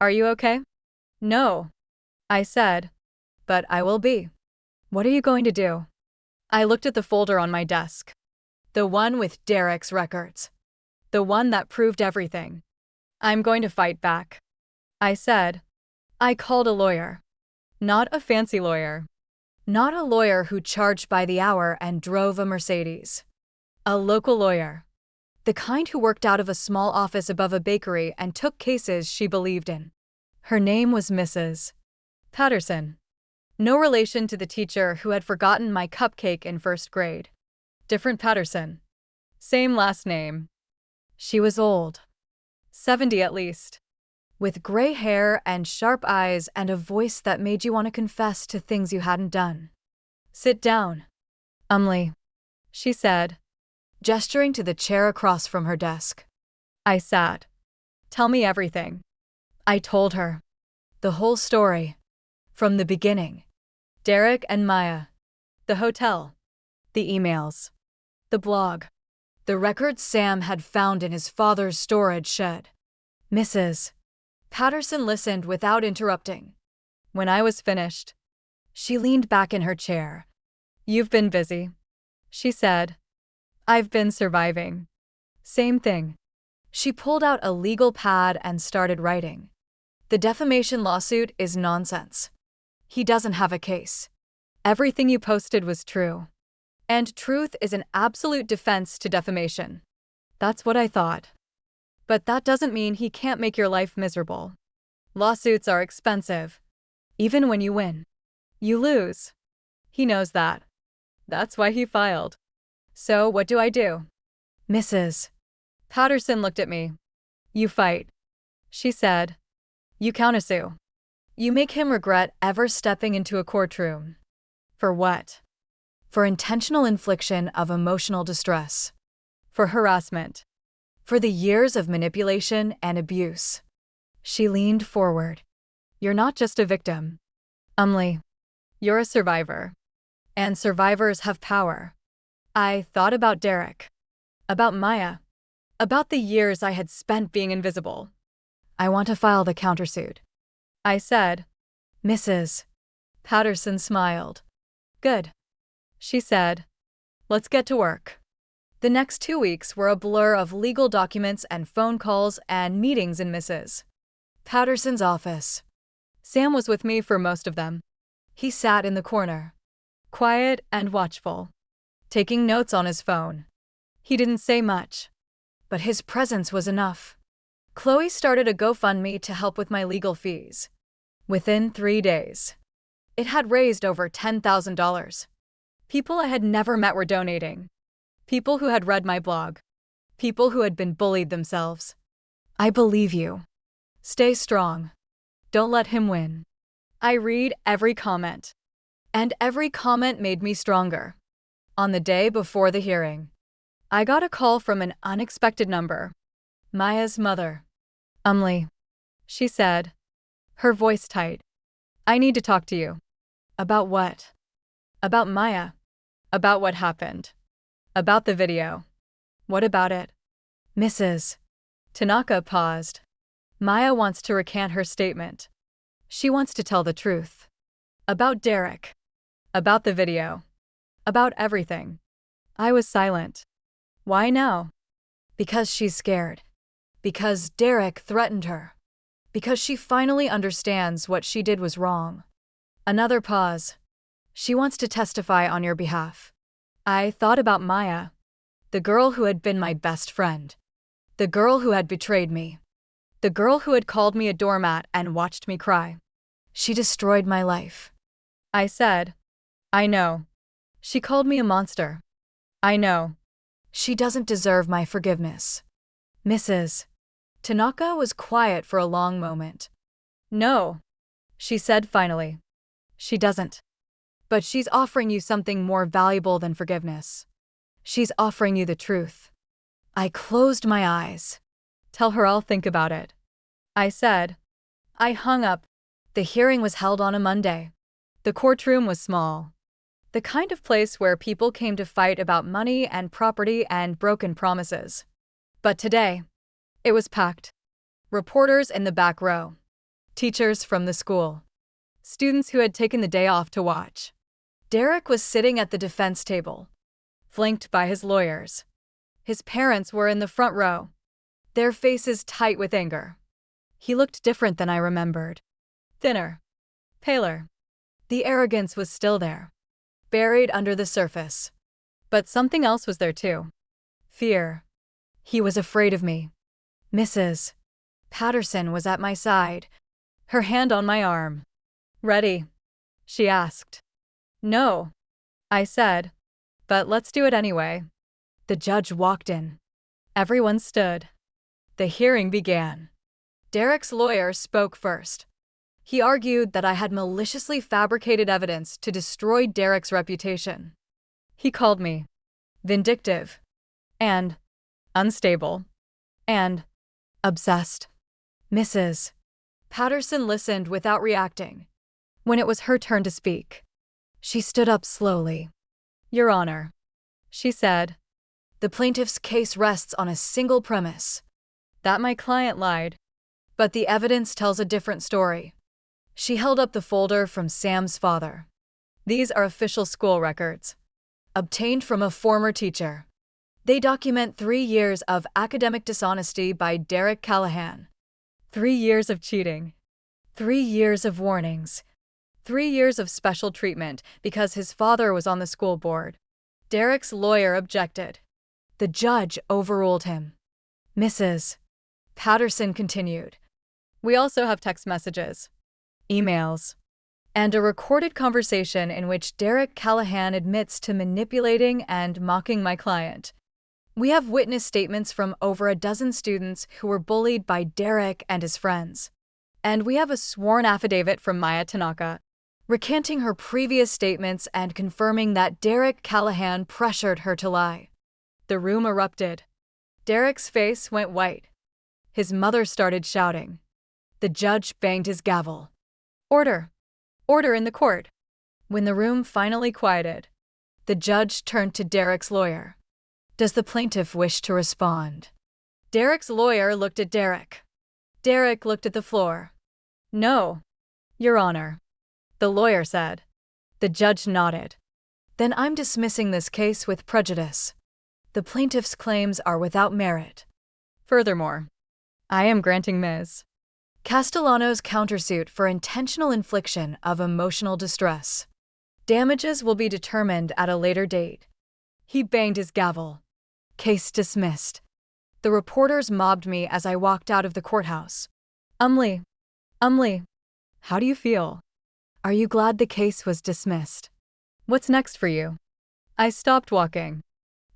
Are you okay? No, I said. But I will be. What are you going to do? I looked at the folder on my desk. The one with Derek's records. The one that proved everything. I'm going to fight back, I said. I called a lawyer. Not a fancy lawyer. Not a lawyer who charged by the hour and drove a Mercedes. A local lawyer. The kind who worked out of a small office above a bakery and took cases she believed in. Her name was Mrs. Patterson. No relation to the teacher who had forgotten my cupcake in first grade. Different Patterson. Same last name. She was old. 70 at least. With gray hair and sharp eyes and a voice that made you want to confess to things you hadn't done. Sit down. She said, gesturing to the chair across from her desk. I sat. Tell me everything. I told her. The whole story. From the beginning. Derek and Maya. The hotel. The emails. The blog. The records Sam had found in his father's storage shed. Mrs. Patterson listened without interrupting. When I was finished, she leaned back in her chair. You've been busy, she said. I've been surviving. Same thing. She pulled out a legal pad and started writing. The defamation lawsuit is nonsense. He doesn't have a case. Everything you posted was true. And truth is an absolute defense to defamation. That's what I thought. But that doesn't mean he can't make your life miserable. Lawsuits are expensive. Even when you win, you lose. He knows that. That's why he filed. So what do I do? Mrs. Patterson looked at me. You fight, she said. You countersue. You make him regret ever stepping into a courtroom. For what? For intentional infliction of emotional distress. For harassment. For the years of manipulation and abuse. She leaned forward. You're not just a victim. You're a survivor. And survivors have power. I thought about Derek. About Maya. About the years I had spent being invisible. I want to file the countersuit. I said. Mrs. Patterson smiled. Good, she said. Let's get to work. The next 2 weeks were a blur of legal documents and phone calls and meetings in Mrs. Patterson's office. Sam was with me for most of them. He sat in the corner, quiet and watchful, taking notes on his phone. He didn't say much, but his presence was enough. Chloe started a GoFundMe to help with my legal fees. Within 3 days, it had raised over $10,000. People I had never met were donating. People who had read my blog. People who had been bullied themselves. I believe you. Stay strong. Don't let him win. I read every comment. And every comment made me stronger. On the day before the hearing, I got a call from an unexpected number. Maya's mother. She said, her voice tight. I need to talk to you. About what? About Maya. About what happened. About the video. What about it? Mrs. Tanaka paused. Maya wants to recant her statement. She wants to tell the truth. About Derek. About the video. About everything. I was silent. Why now? Because she's scared. Because Derek threatened her. Because she finally understands what she did was wrong. Another pause. She wants to testify on your behalf. I thought about Maya, the girl who had been my best friend. The girl who had betrayed me. The girl who had called me a doormat and watched me cry. She destroyed my life. I said, I know. She called me a monster. I know. She doesn't deserve my forgiveness. Mrs. Tanaka was quiet for a long moment. No, she said finally. She doesn't. But she's offering you something more valuable than forgiveness. She's offering you the truth. I closed my eyes. Tell her I'll think about it. I said. I hung up. The hearing was held on a Monday. The courtroom was small. The kind of place where people came to fight about money and property and broken promises. But today, it was packed. Reporters in the back row. Teachers from the school. Students who had taken the day off to watch. Derek was sitting at the defense table, flanked by his lawyers. His parents were in the front row, their faces tight with anger. He looked different than I remembered. Thinner. Paler. The arrogance was still there, buried under the surface. But something else was there too. Fear. He was afraid of me. Mrs. Patterson was at my side, her hand on my arm. "Ready?" she asked. "No," I said, "but let's do it anyway." The judge walked in. Everyone stood. The hearing began. Derek's lawyer spoke first. He argued that I had maliciously fabricated evidence to destroy Derek's reputation. He called me vindictive and unstable and obsessed. Mrs. Patterson listened without reacting. When it was her turn to speak, she stood up slowly. "Your Honor," she said, "the plaintiff's case rests on a single premise: that my client lied. But the evidence tells a different story." She held up the folder from Sam's father. "These are official school records, obtained from a former teacher. They document 3 years of academic dishonesty by Derek Callahan. 3 years of cheating. 3 years of warnings. 3 years of special treatment because his father was on the school board." Derek's lawyer objected. The judge overruled him. Mrs. Patterson continued. "We also have text messages, emails, and a recorded conversation in which Derek Callahan admits to manipulating and mocking my client. We have witness statements from over a dozen students who were bullied by Derek and his friends. And we have a sworn affidavit from Maya Tanaka, recanting her previous statements and confirming that Derek Callahan pressured her to lie." The room erupted. Derek's face went white. His mother started shouting. The judge banged his gavel. "Order! Order in the court!" When the room finally quieted, the judge turned to Derek's lawyer. "Does the plaintiff wish to respond?" Derek's lawyer looked at Derek. Derek looked at the floor. "No, Your Honor," the lawyer said. The judge nodded. "Then I'm dismissing this case with prejudice. The plaintiff's claims are without merit. Furthermore, I am granting Ms. Castellano's countersuit for intentional infliction of emotional distress. Damages will be determined at a later date." He banged his gavel. Case dismissed. The reporters mobbed me as I walked out of the courthouse. Umlee, how do you feel? Are you glad the case was dismissed? What's next for you?" I stopped walking.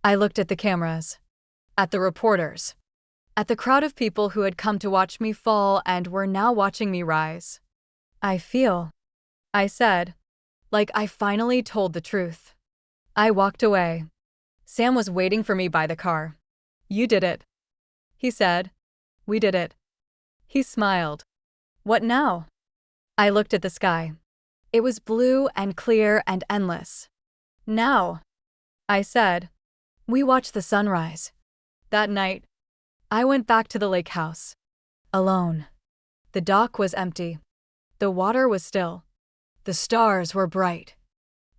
I looked at the cameras, at the reporters, at the crowd of people who had come to watch me fall and were now watching me rise. "I feel," I said, "like I finally told the truth." I walked away. Sam was waiting for me by the car. "You did it," he said. "We did it." He smiled. "What now?" I looked at the sky. It was blue and clear and endless. "Now," I said, "we watched the sunrise." That night, I went back to the lake house. Alone. The dock was empty. The water was still. The stars were bright.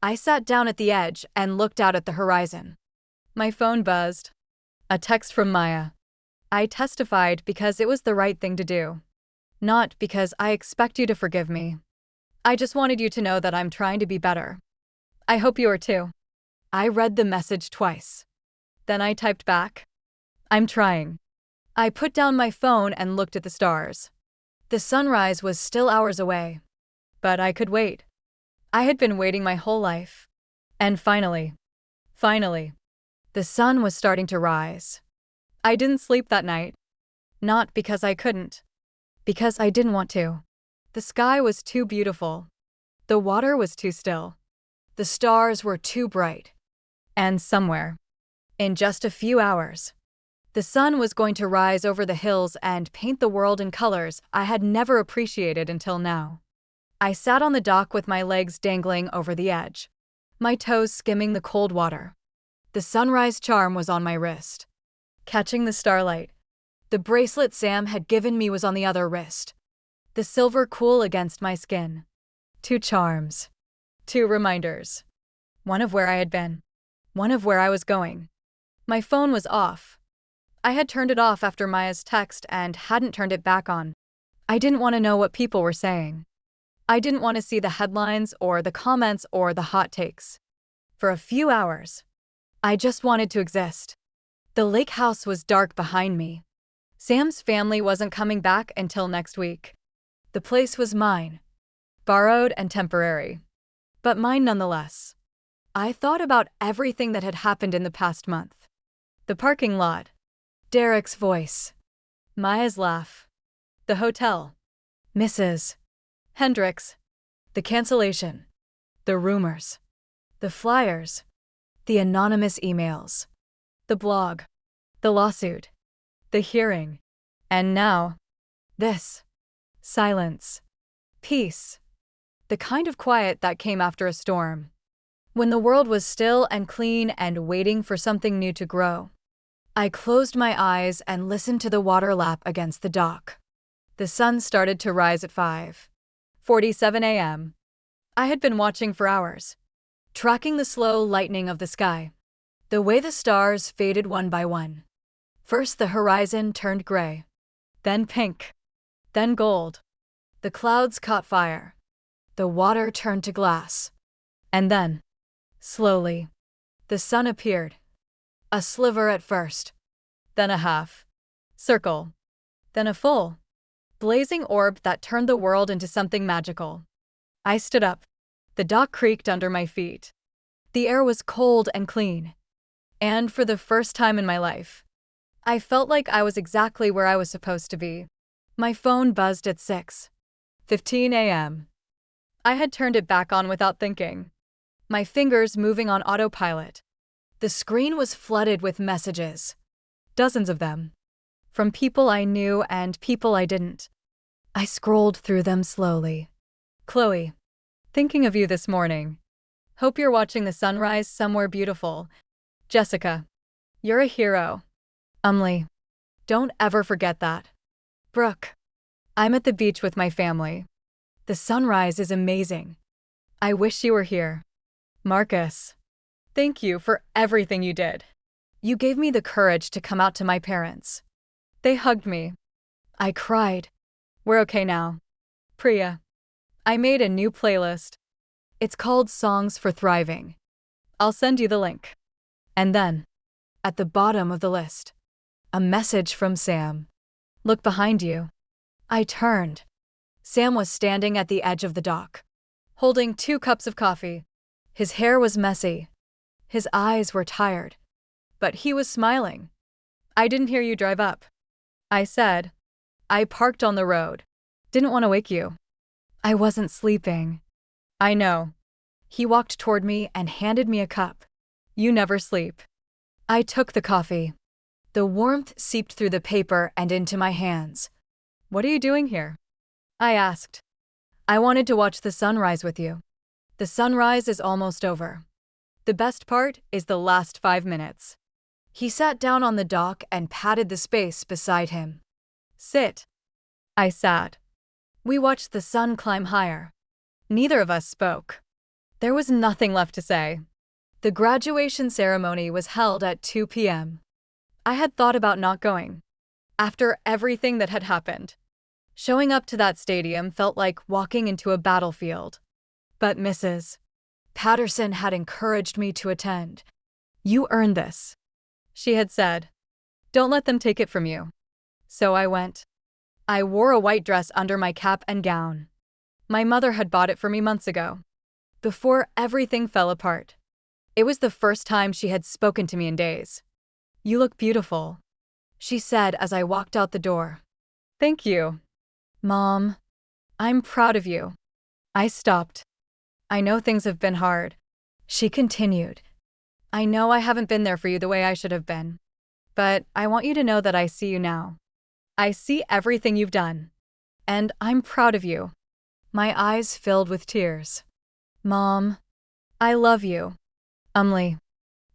I sat down at the edge and looked out at the horizon. My phone buzzed. A text from Maya. I testified because it was the right thing to do. Not because I expect you to forgive me. I just wanted you to know that I'm trying to be better. I hope you are too. I read the message twice. Then I typed back, "I'm trying." I put down my phone and looked at the stars. The sunrise was still hours away. But I could wait. I had been waiting my whole life. And finally, the sun was starting to rise. I didn't sleep that night. Not because I couldn't. Because I didn't want to. The sky was too beautiful. The water was too still. The stars were too bright. And somewhere, in just a few hours, the sun was going to rise over the hills and paint the world in colors I had never appreciated until now. I sat on the dock with my legs dangling over the edge, my toes skimming the cold water. The sunrise charm was on my wrist, catching the starlight. The bracelet Sam had given me was on the other wrist, the silver cool against my skin. 2 charms. 2 reminders. One of where I had been. One of where I was going. My phone was off. I had turned it off after Maya's text and hadn't turned it back on. I didn't want to know what people were saying. I didn't want to see the headlines or the comments or the hot takes. For a few hours, I just wanted to exist. The lake house was dark behind me. Sam's family wasn't coming back until next week. The place was mine, borrowed and temporary, but mine nonetheless. I thought about everything that had happened in the past month. The parking lot, Derek's voice, Maya's laugh, the hotel, Mrs. Hendricks, the cancellation, the rumors, the flyers, the anonymous emails, the blog, the lawsuit, the hearing, and now, this. Silence. Peace. The kind of quiet that came after a storm. When the world was still and clean and waiting for something new to grow. I closed my eyes and listened to the water lap against the dock. The sun started to rise at 5:47 a.m. I had been watching for hours, tracking the slow lightening of the sky, the way the stars faded one by one. First the horizon turned gray, then pink, then gold. The clouds caught fire. The water turned to glass. And then, slowly, the sun appeared. A sliver at first, then a half circle, then a full, blazing orb that turned the world into something magical. I stood up. The dock creaked under my feet. The air was cold and clean. And for the first time in my life, I felt like I was exactly where I was supposed to be. My phone buzzed at 6:15 a.m. I had turned it back on without thinking, my fingers moving on autopilot. The screen was flooded with messages, dozens of them, from people I knew and people I didn't. I scrolled through them slowly. Chloe, thinking of you this morning. Hope you're watching the sunrise somewhere beautiful. Jessica, you're a hero. Umley, don't ever forget that. Brooke, I'm at the beach with my family. The sunrise is amazing. I wish you were here. Marcus, thank you for everything you did. You gave me the courage to come out to my parents. They hugged me. I cried. We're okay now. Priya, I made a new playlist. It's called Songs for Thriving. I'll send you the link. And then, at the bottom of the list, a message from Sam. Look behind you. I turned. Sam was standing at the edge of the dock, holding 2 cups of coffee. His hair was messy. His eyes were tired. But he was smiling. I didn't hear you drive up. I said. I parked on the road. Didn't want to wake you. I wasn't sleeping. I know. He walked toward me and handed me a cup. You never sleep. I took the coffee. The warmth seeped through the paper and into my hands. What are you doing here? I asked. I wanted to watch the sunrise with you. The sunrise is almost over. The best part is the last 5 minutes. He sat down on the dock and patted the space beside him. Sit. I sat. We watched the sun climb higher. Neither of us spoke. There was nothing left to say. The graduation ceremony was held at 2 p.m. I had thought about not going. After everything that had happened, showing up to that stadium felt like walking into a battlefield. But Mrs. Patterson had encouraged me to attend. You earned this, she had said. Don't let them take it from you. So I went. I wore a white dress under my cap and gown. My mother had bought it for me months ago, before everything fell apart. It was the first time she had spoken to me in days. You look beautiful, she said as I walked out the door. Thank you. Mom, I'm proud of you. I stopped. I know things have been hard, she continued. I know I haven't been there for you the way I should have been. But I want you to know that I see you now. I see everything you've done. And I'm proud of you. My eyes filled with tears. Mom, I love you. Umley.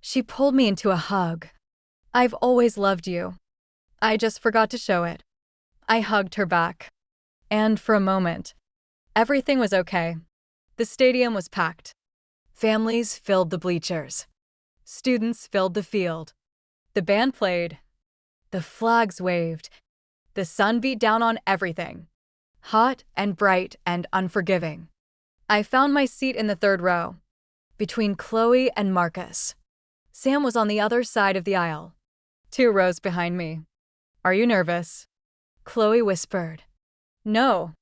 She pulled me into a hug. I've always loved you. I just forgot to show it. I hugged her back. And for a moment, everything was okay. The stadium was packed. Families filled the bleachers. Students filled the field. The band played. The flags waved. The sun beat down on everything. hot and bright and unforgiving. I found my seat in the third row, between Chloe and Marcus. Sam was on the other side of the aisle, 2 rows behind me. "Are you nervous?" Chloe whispered. "No,"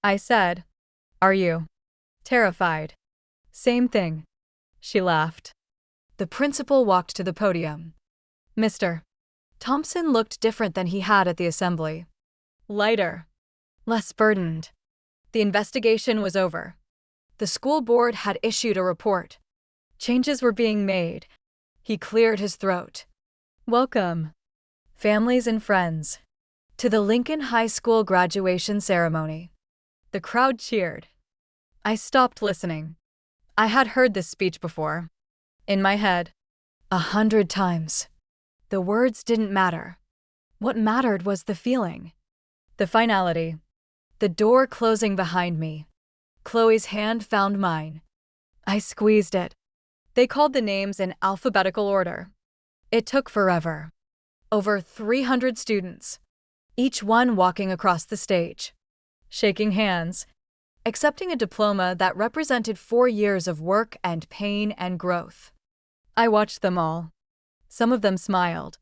I said. "Are you?" "Terrified." "Same thing." She laughed. The principal walked to the podium. Mr. Thompson looked different than he had at the assembly. Lighter. Less burdened. The investigation was over. The school board had issued a report. Changes were being made. He cleared his throat. "Welcome, families and friends, to the Lincoln High School graduation ceremony." The crowd cheered. I stopped listening. I had heard this speech before. In my head. 100 times. The words didn't matter. What mattered was the feeling. The finality. The door closing behind me. Chloe's hand found mine. I squeezed it. They called the names in alphabetical order. It took forever. Over 300 students, each one walking across the stage, shaking hands, accepting a diploma that represented 4 years of work and pain and growth. I watched them all. Some of them smiled.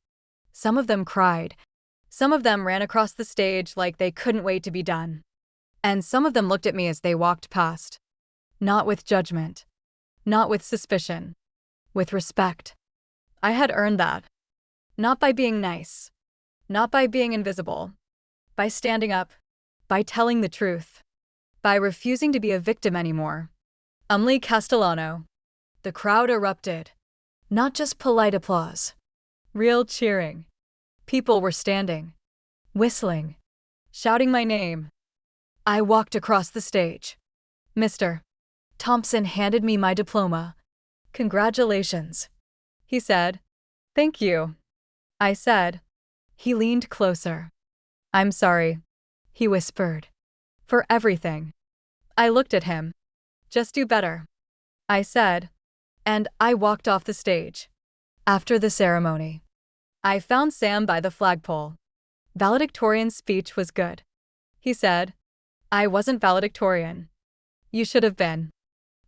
Some of them cried. Some of them ran across the stage like they couldn't wait to be done. And some of them looked at me as they walked past. Not with judgment. Not with suspicion. With respect. I had earned that. Not by being nice. Not by being invisible. By standing up. By telling the truth. By refusing to be a victim anymore. Umli Castellano. The crowd erupted. Not just polite applause. Real cheering. People were standing. Whistling. Shouting my name. I walked across the stage. Mr. Thompson handed me my diploma. "Congratulations," he said. "Thank you," I said. He leaned closer. "I'm sorry," he whispered. "For everything." I looked at him. "Just do better," I said. And I walked off the stage. After the ceremony, I found Sam by the flagpole. "Valedictorian's speech was good," he said. "I wasn't valedictorian. You should have been.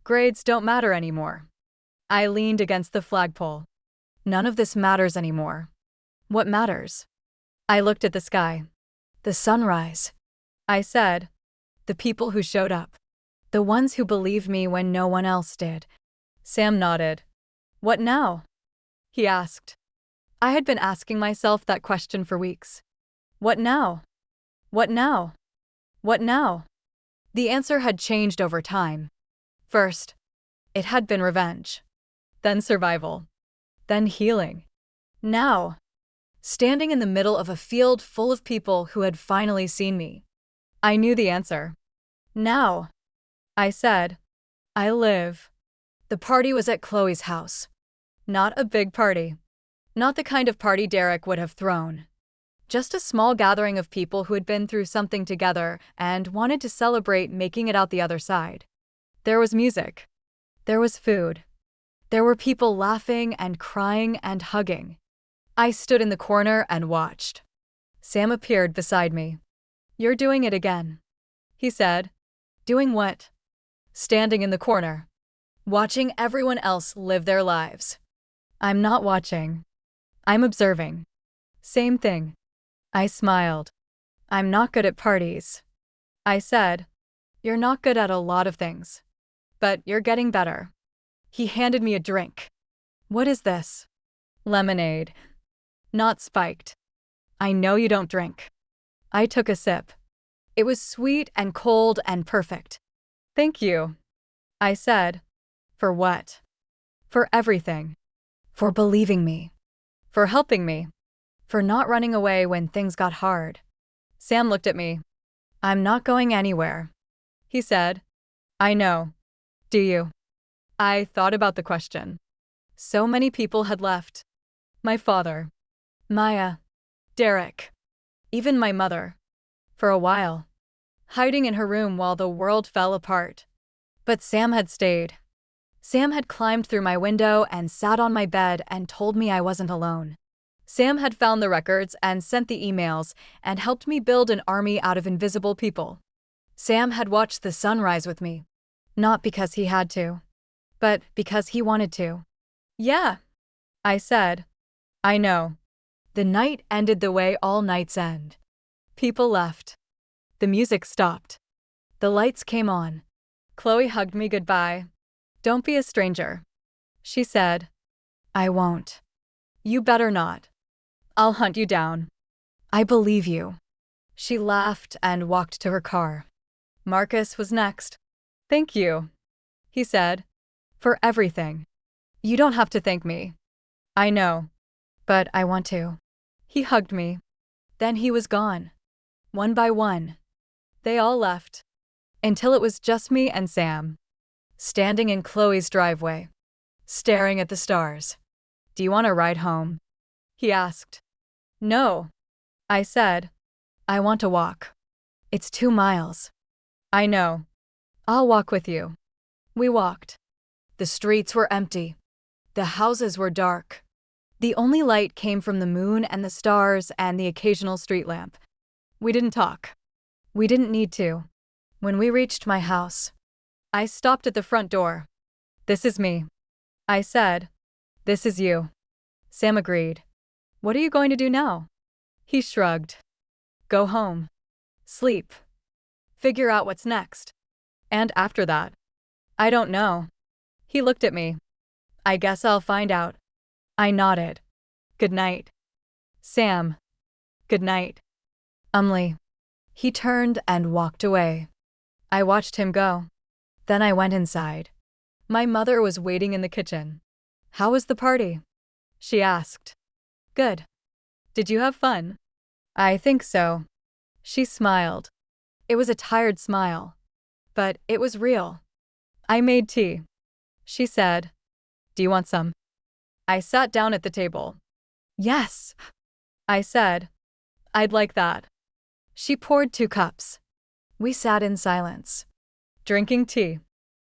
Grades don't matter anymore." I leaned against the flagpole. None of this matters anymore. What matters? I looked at the sky. The sunrise. I said. The people who showed up. The ones who believed me when no one else did. Sam nodded. "What now?" he asked. I had been asking myself that question for weeks. What now? What now? What now? The answer had changed over time. First, it had been revenge. Then survival. Then healing. Now, standing in the middle of a field full of people who had finally seen me, I knew the answer. Now, I said, I live. The party was at Chloe's house. Not a big party. Not the kind of party Derek would have thrown. Just a small gathering of people who had been through something together and wanted to celebrate making it out the other side. There was music. There was food. There were people laughing and crying and hugging. I stood in the corner and watched. Sam appeared beside me. "You're doing it again," he said. "Doing what?" "Standing in the corner. Watching everyone else live their lives." "I'm not watching. I'm observing." "Same thing." I smiled. "I'm not good at parties," I said. "You're not good at a lot of things. But you're getting better." He handed me a drink. "What is this?" "Lemonade. Not spiked. I know you don't drink." I took a sip. It was sweet and cold and perfect. "Thank you," I said. "For what?" "For everything. For believing me. For helping me. For not running away when things got hard." Sam looked at me. "I'm not going anywhere," he said. "I know. Do you?" I thought about the question. So many people had left. My father. Maya. Derek. Even my mother. For a while. Hiding in her room while the world fell apart. But Sam had stayed. Sam had climbed through my window and sat on my bed and told me I wasn't alone. Sam had found the records and sent the emails and helped me build an army out of invisible people. Sam had watched the sunrise with me. Not because he had to, but because he wanted to. Yeah, I said. I know. The night ended the way all nights end. People left. The music stopped. The lights came on. Chloe hugged me goodbye. Don't be a stranger, she said. I won't. You better not. I'll hunt you down. I believe you. She laughed and walked to her car. Marcus was next. Thank you, he said, for everything. You don't have to thank me. I know, but I want to. He hugged me. Then he was gone. One by one. They all left. Until it was just me and Sam. Standing in Chloe's driveway. Staring at the stars. Do you want to ride home? He asked. No, I said. I want to walk. It's 2 miles. I know. I'll walk with you. We walked. The streets were empty. The houses were dark. The only light came from the moon and the stars and the occasional street lamp. We didn't talk. We didn't need to. When we reached my house, I stopped at the front door. This is me. I said. This is you. Sam agreed. What are you going to do now? He shrugged. Go home. Sleep. Figure out what's next. And after that, I don't know. He looked at me. I guess I'll find out. I nodded. Good night. Sam. Good night. He turned and walked away. I watched him go. Then I went inside. My mother was waiting in the kitchen. How was the party? She asked. Good. Did you have fun? I think so. She smiled. It was a tired smile. But it was real. I made tea. She said. Do you want some? I sat down at the table. Yes, I said. I'd like that. She poured 2 cups. We sat in silence, drinking tea,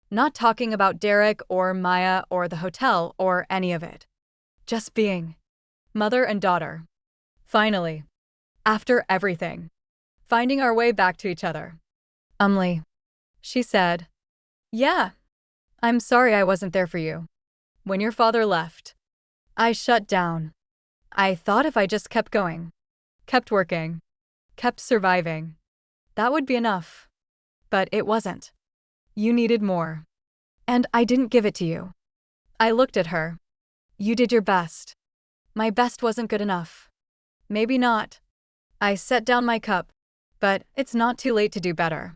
not talking about Derek or Maya or the hotel or any of it. Just being mother and daughter. Finally, after everything, finding our way back to each other. She said. Yeah, I'm sorry I wasn't there for you. When your father left, I shut down. I thought if I just kept going, kept working, kept surviving, that would be enough. But it wasn't. You needed more. And I didn't give it to you. I looked at her. You did your best. My best wasn't good enough. Maybe not. I set down my cup, but it's not too late to do better.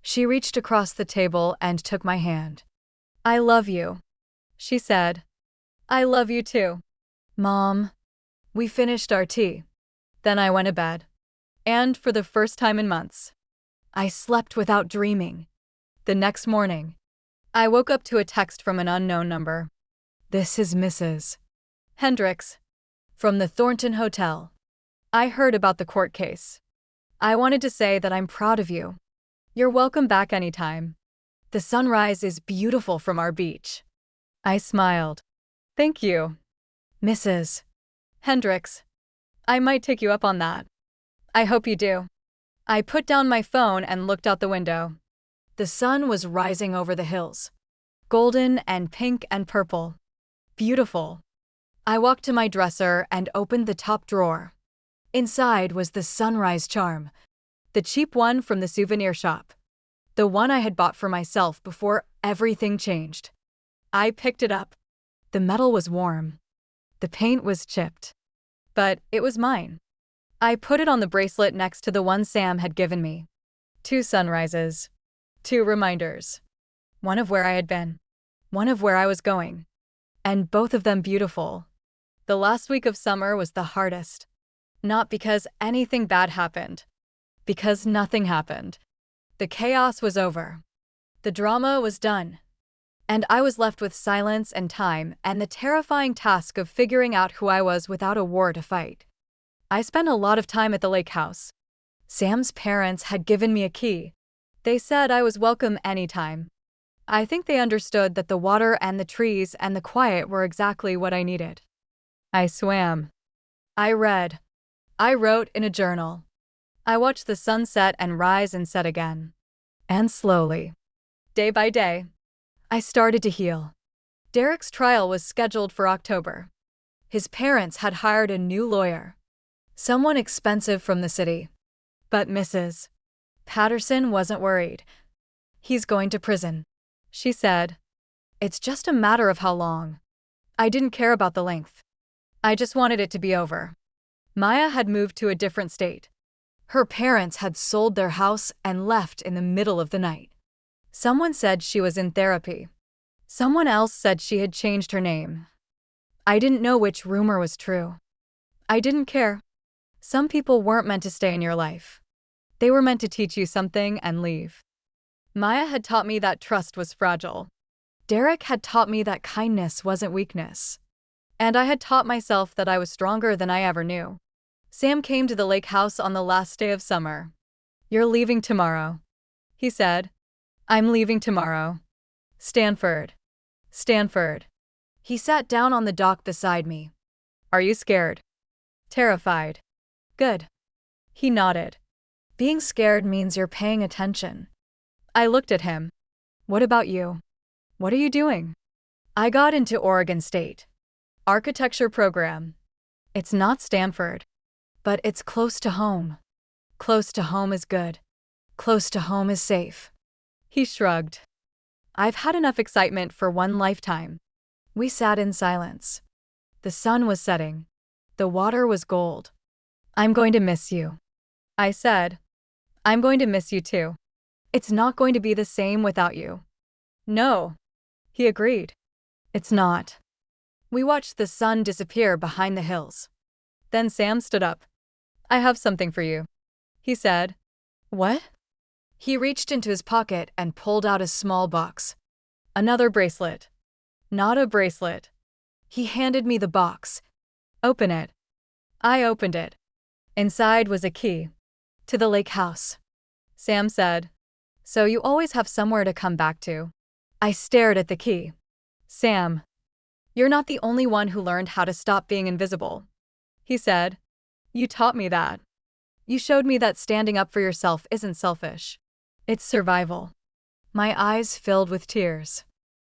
She reached across the table and took my hand. I love you, she said. I love you too. Mom. We finished our tea. Then I went to bed. And for the first time in months, I slept without dreaming. The next morning, I woke up to a text from an unknown number. This is Mrs. Hendricks, from the Thornton Hotel. I heard about the court case. I wanted to say that I'm proud of you. You're welcome back anytime. The sunrise is beautiful from our beach. I smiled. Thank you, Mrs. Hendricks. I might take you up on that. I hope you do. I put down my phone and looked out the window. The sun was rising over the hills. Golden and pink and purple. Beautiful. I walked to my dresser and opened the top drawer. Inside was the sunrise charm, the cheap one from the souvenir shop. The one I had bought for myself before everything changed. I picked it up. The metal was warm. The paint was chipped. But it was mine. I put it on the bracelet next to the one Sam had given me. 2 sunrises. 2 reminders. One of where I had been. One of where I was going. And both of them beautiful. The last week of summer was the hardest. Not because anything bad happened. Because nothing happened. The chaos was over. The drama was done. And I was left with silence and time and the terrifying task of figuring out who I was without a war to fight. I spent a lot of time at the lake house. Sam's parents had given me a key. They said I was welcome anytime. I think they understood that the water and the trees and the quiet were exactly what I needed. I swam. I read. I wrote in a journal. I watched the sun set and rise and set again. And slowly, day by day, I started to heal. Derek's trial was scheduled for October. His parents had hired a new lawyer, someone expensive from the city. But Mrs. Patterson wasn't worried. "He's going to prison," she said. "It's just a matter of how long." I didn't care about the length. I just wanted it to be over. Maya had moved to a different state. Her parents had sold their house and left in the middle of the night. Someone said she was in therapy. Someone else said she had changed her name. I didn't know which rumor was true. I didn't care. Some people weren't meant to stay in your life. They were meant to teach you something and leave. Maya had taught me that trust was fragile. Derek had taught me that kindness wasn't weakness. And I had taught myself that I was stronger than I ever knew. Sam came to the lake house on the last day of summer. "You're leaving tomorrow," he said. "I'm leaving tomorrow. Stanford. Stanford." He sat down on the dock beside me. "Are you scared?" "Terrified." "Good." He nodded. "Being scared means you're paying attention." I looked at him. "What about you? What are you doing?" "I got into Oregon State. Architecture program. It's not Stanford, but it's close to home. Close to home is good. Close to home is safe." He shrugged. "I've had enough excitement for one lifetime." We sat in silence. The sun was setting. The water was gold. "I'm going to miss you," I said. "I'm going to miss you too. It's not going to be the same without you." "No," he agreed. "It's not." We watched the sun disappear behind the hills. Then Sam stood up. "I have something for you," he said. "What?" He reached into his pocket and pulled out a small box. "Another bracelet." "Not a bracelet." He handed me the box. "Open it." I opened it. Inside was a key. "To the lake house," Sam said. "So you always have somewhere to come back to." I stared at the key. "Sam, you're not the only one who learned how to stop being invisible," he said. "You taught me that. You showed me that standing up for yourself isn't selfish. It's survival." My eyes filled with tears.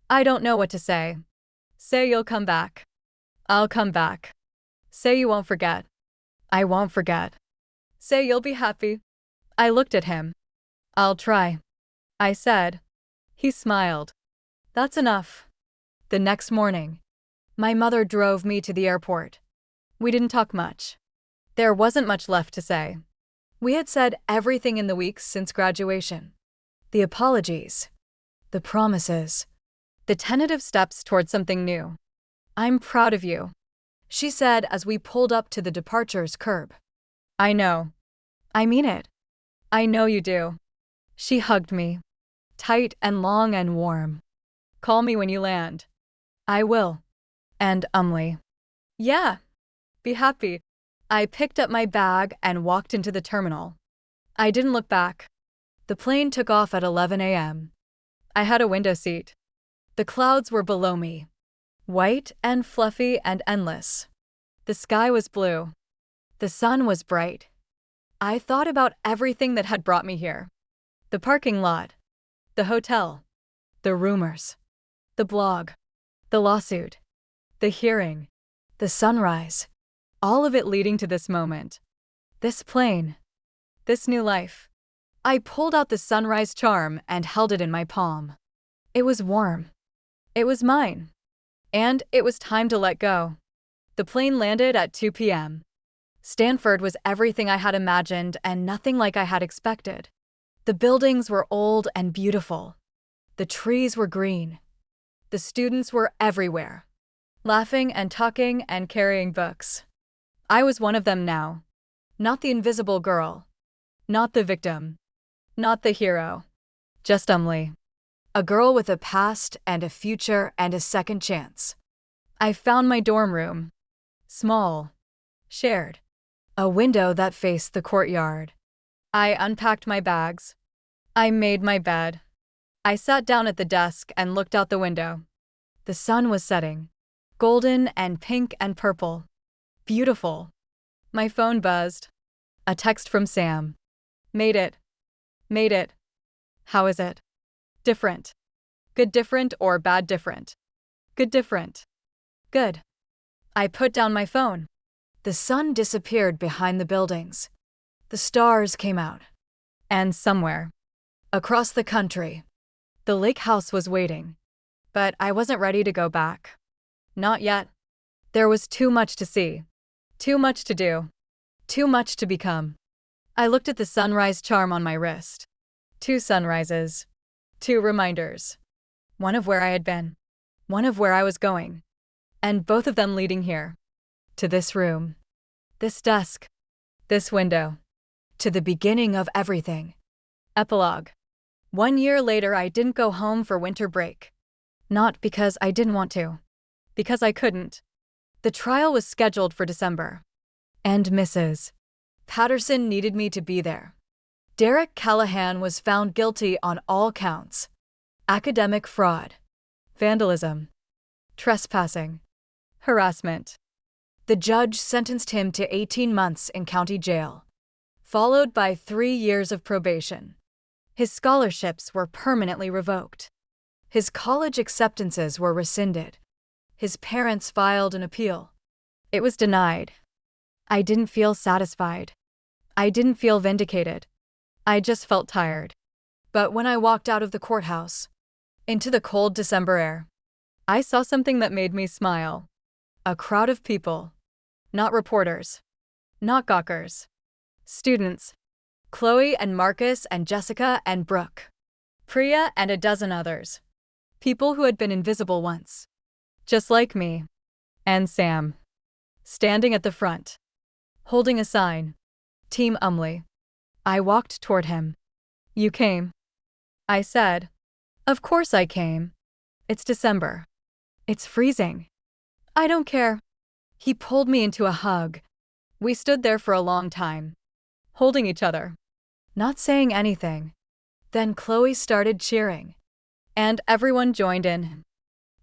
"I don't know what to say. Say you'll come back." "I'll come back." "Say you won't forget." "I won't forget." "Say you'll be happy." I looked at him. "I'll try," I said. He smiled. "That's enough." The next morning, my mother drove me to the airport. We didn't talk much. There wasn't much left to say. We had said everything in the weeks since graduation. The apologies. The promises. The tentative steps toward something new. "I'm proud of you," she said as we pulled up to the departures curb. "I know. I mean it. I know you do." She hugged me. Tight and long and warm. "Call me when you land." "I will." And "Yeah. Be happy." I picked up my bag and walked into the terminal. I didn't look back. The plane took off at 11 a.m. I had a window seat. The clouds were below me. White and fluffy and endless. The sky was blue. The sun was bright. I thought about everything that had brought me here. The parking lot. The hotel. The rumors. The blog. The lawsuit. The hearing. The sunrise. All of it leading to this moment. This plane. This new life. I pulled out the sunrise charm and held it in my palm. It was warm. It was mine. And it was time to let go. The plane landed at 2 p.m. Stanford was everything I had imagined and nothing like I had expected. The buildings were old and beautiful. The trees were green. The students were everywhere, laughing and talking and carrying books. I was one of them now. Not the invisible girl. Not the victim. Not the hero. Just Emily. A girl with a past and a future and a second chance. I found my dorm room. Small. Shared. A window that faced the courtyard. I unpacked my bags. I made my bed. I sat down at the desk and looked out the window. The sun was setting. Golden and pink and purple. Beautiful. My phone buzzed. A text from Sam. Made it. Made it. How is it? Different. Good different or bad different? Good different. Good. I put down my phone. The sun disappeared behind the buildings. The stars came out. And somewhere, across the country, the lake house was waiting. But I wasn't ready to go back. Not yet. There was too much to see. Too much to do. Too much to become. I looked at the sunrise charm on my wrist. 2 sunrises. 2 reminders. One of where I had been. One of where I was going. And both of them leading here. To this room. This desk. This window. To the beginning of everything. Epilogue. 1 year later, I didn't go home for winter break. Not because I didn't want to. Because I couldn't. The trial was scheduled for December. And Mrs. Patterson needed me to be there. Derek Callahan was found guilty on all counts. Academic fraud. Vandalism. Trespassing. Harassment. The judge sentenced him to 18 months in county jail, followed by 3 years of probation. His scholarships were permanently revoked. His college acceptances were rescinded. His parents filed an appeal. It was denied. I didn't feel satisfied. I didn't feel vindicated. I just felt tired. But when I walked out of the courthouse, into the cold December air, I saw something that made me smile. A crowd of people. Not reporters. Not gawkers. Students. Chloe and Marcus and Jessica and Brooke. Priya and a dozen others. People who had been invisible once. Just like me. And Sam. Standing at the front. Holding a sign. Team Umley. I walked toward him. You came. I said. Of course I came. It's December. It's freezing. I don't care. He pulled me into a hug. We stood there for a long time, holding each other, not saying anything. Then Chloe started cheering, and everyone joined in.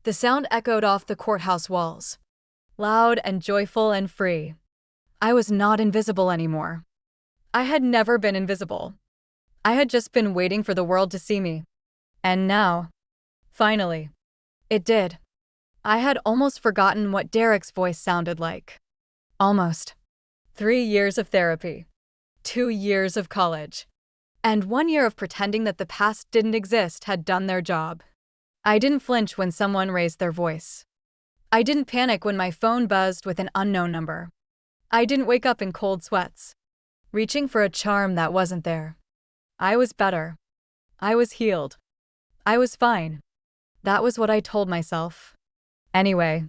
The sound echoed off the courthouse walls, loud and joyful and free. I was not invisible anymore. I had never been invisible. I had just been waiting for the world to see me. And now, finally, it did. I had almost forgotten what Derek's voice sounded like. Almost. 3 years of therapy. 2 years of college. And 1 year of pretending that the past didn't exist had done their job. I didn't flinch when someone raised their voice. I didn't panic when my phone buzzed with an unknown number. I didn't wake up in cold sweats, reaching for a charm that wasn't there. I was better. I was healed. I was fine. That was what I told myself. Anyway,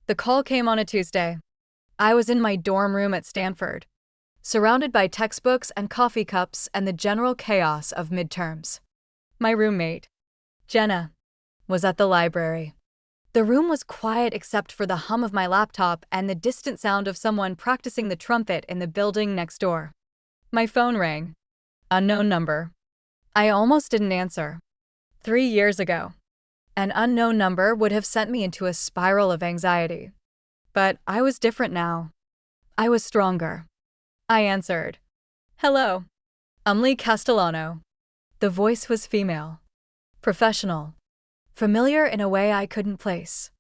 the call came on a Tuesday. I was in my dorm room at Stanford, surrounded by textbooks and coffee cups and the general chaos of midterms. My roommate, Jenna, was at the library. The room was quiet except for the hum of my laptop and the distant sound of someone practicing the trumpet in the building next door. My phone rang. Unknown number. I almost didn't answer. 3 years ago. An unknown number would have sent me into a spiral of anxiety. But I was different now. I was stronger. I answered. Hello. Umley Castellano. The voice was female. Professional. Familiar in a way I couldn't place.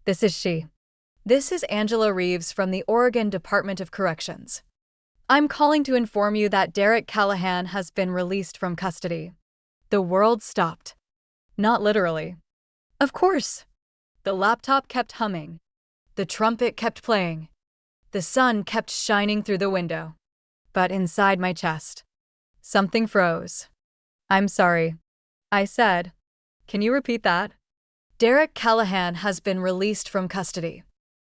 This is she. This is Angela Reeves from the Oregon Department of Corrections. I'm calling to inform you that Derek Callahan has been released from custody. The world stopped. Not literally. Of course. The laptop kept humming. The trumpet kept playing. The sun kept shining through the window. But inside my chest, something froze. I'm sorry. I said. Can you repeat that? Derek Callahan has been released from custody.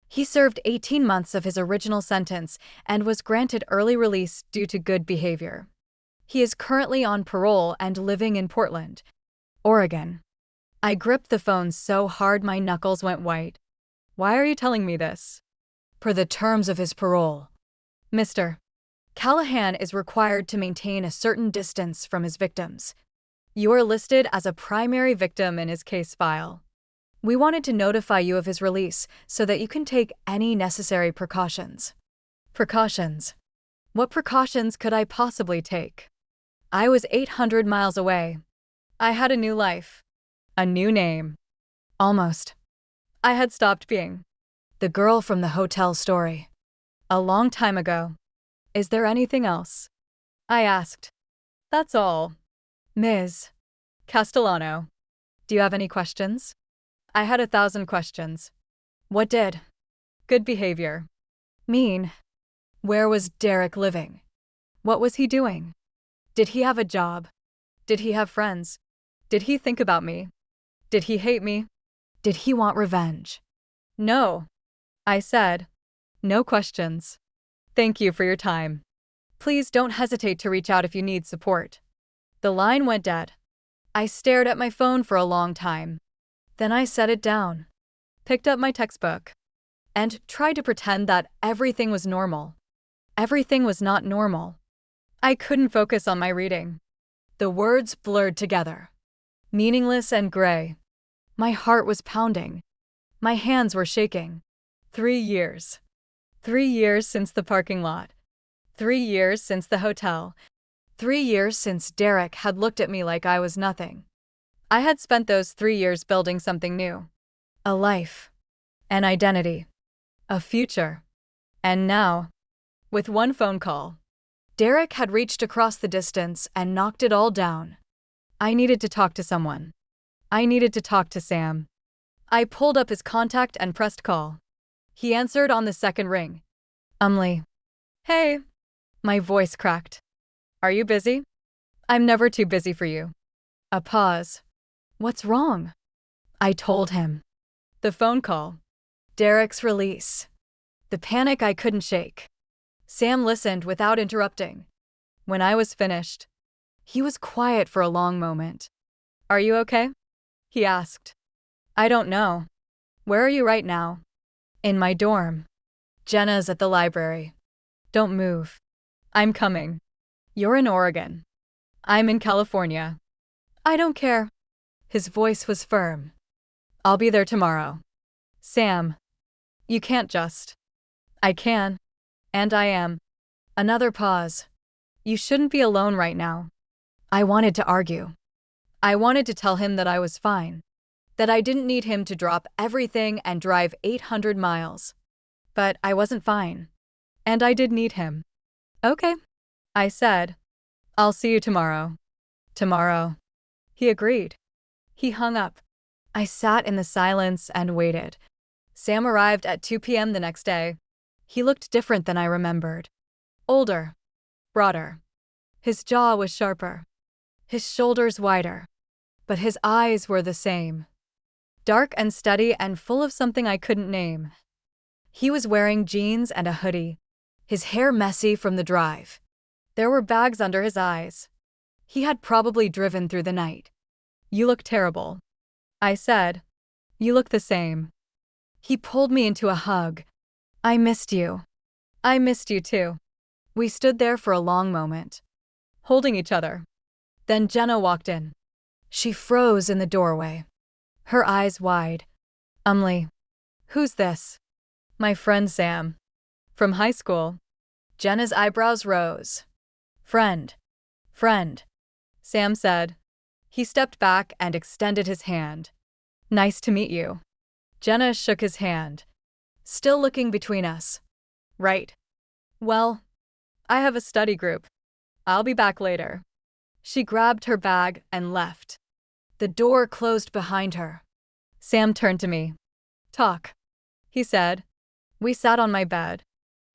He served 18 months of his original sentence and was granted early release due to good behavior. He is currently on parole and living in Portland, Oregon. I gripped the phone so hard my knuckles went white. Why are you telling me this? Per the terms of his parole, Mr. Callahan is required to maintain a certain distance from his victims. You are listed as a primary victim in his case file. We wanted to notify you of his release so that you can take any necessary precautions. Precautions? What precautions could I possibly take? I was 800 miles away. I had a new life. A new name. Almost. I had stopped being the girl from the hotel story. A long time ago. Is there anything else? I asked. That's all. Ms. Castellano. Do you have any questions? I had 1,000 questions. What did good behavior mean? Where was Derek living? What was he doing? Did he have a job? Did he have friends? Did he think about me? Did he hate me? Did he want revenge? No. I said. No questions. Thank you for your time. Please don't hesitate to reach out if you need support. The line went dead. I stared at my phone for a long time. Then I set it down, picked up my textbook, and tried to pretend that everything was normal. Everything was not normal. I couldn't focus on my reading. The words blurred together, meaningless and gray. My heart was pounding. My hands were shaking. 3 years. 3 years since the parking lot. 3 years since the hotel. 3 years since Derek had looked at me like I was nothing. I had spent those 3 years building something new. A life. An identity. A future. And now, with one phone call, Derek had reached across the distance and knocked it all down. I needed to talk to someone. I needed to talk to Sam. I pulled up his contact and pressed call. He answered on the second ring. Umly. Hey. My voice cracked. Are you busy? I'm never too busy for you. A pause. What's wrong? I told him. The phone call. Derek's release. The panic I couldn't shake. Sam listened without interrupting. When I was finished, he was quiet for a long moment. Are you okay? He asked. I don't know. Where are you right now? In my dorm. Jenna's at the library. Don't move. I'm coming. You're in Oregon. I'm in California. I don't care. His voice was firm. I'll be there tomorrow. Sam. You can't just. I can. And I am. Another pause. You shouldn't be alone right now. I wanted to argue. I wanted to tell him that I was fine. That I didn't need him to drop everything and drive 800 miles. But I wasn't fine. And I did need him. Okay. I said. I'll see you tomorrow. Tomorrow. He agreed. He hung up. I sat in the silence and waited. Sam arrived at 2 p.m. the next day. He looked different than I remembered. Older. Broader. His jaw was sharper. His shoulders wider. But his eyes were the same. Dark and steady and full of something I couldn't name. He was wearing jeans and a hoodie. His hair messy from the drive. There were bags under his eyes. He had probably driven through the night. You look terrible. I said. You look the same. He pulled me into a hug. I missed you. I missed you too. We stood there for a long moment, holding each other. Then Jenna walked in. She froze in the doorway, her eyes wide. Umly. Who's this? My friend Sam. From high school. Jenna's eyebrows rose. Friend. Friend. Sam said. He stepped back and extended his hand. Nice to meet you. Jenna shook his hand, still looking between us. Right. Well, I have a study group. I'll be back later. She grabbed her bag and left. The door closed behind her. Sam turned to me. Talk, he said. We sat on my bed,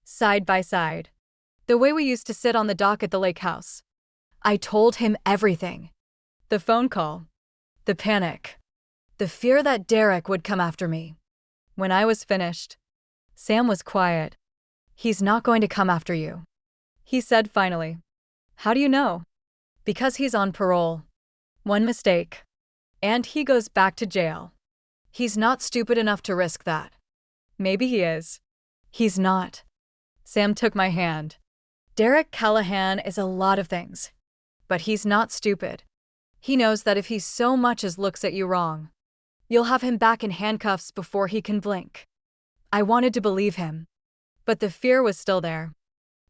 side by side, the way we used to sit on the dock at the lake house. I told him everything. The phone call, the panic, the fear that Derek would come after me. When I was finished, Sam was quiet. He's not going to come after you, he said finally. How do you know? Because he's on parole. One mistake, and he goes back to jail. He's not stupid enough to risk that. Maybe he is. He's not. Sam took my hand. Derek Callahan is a lot of things, but he's not stupid. He knows that if he so much as looks at you wrong, you'll have him back in handcuffs before he can blink. I wanted to believe him, but the fear was still there,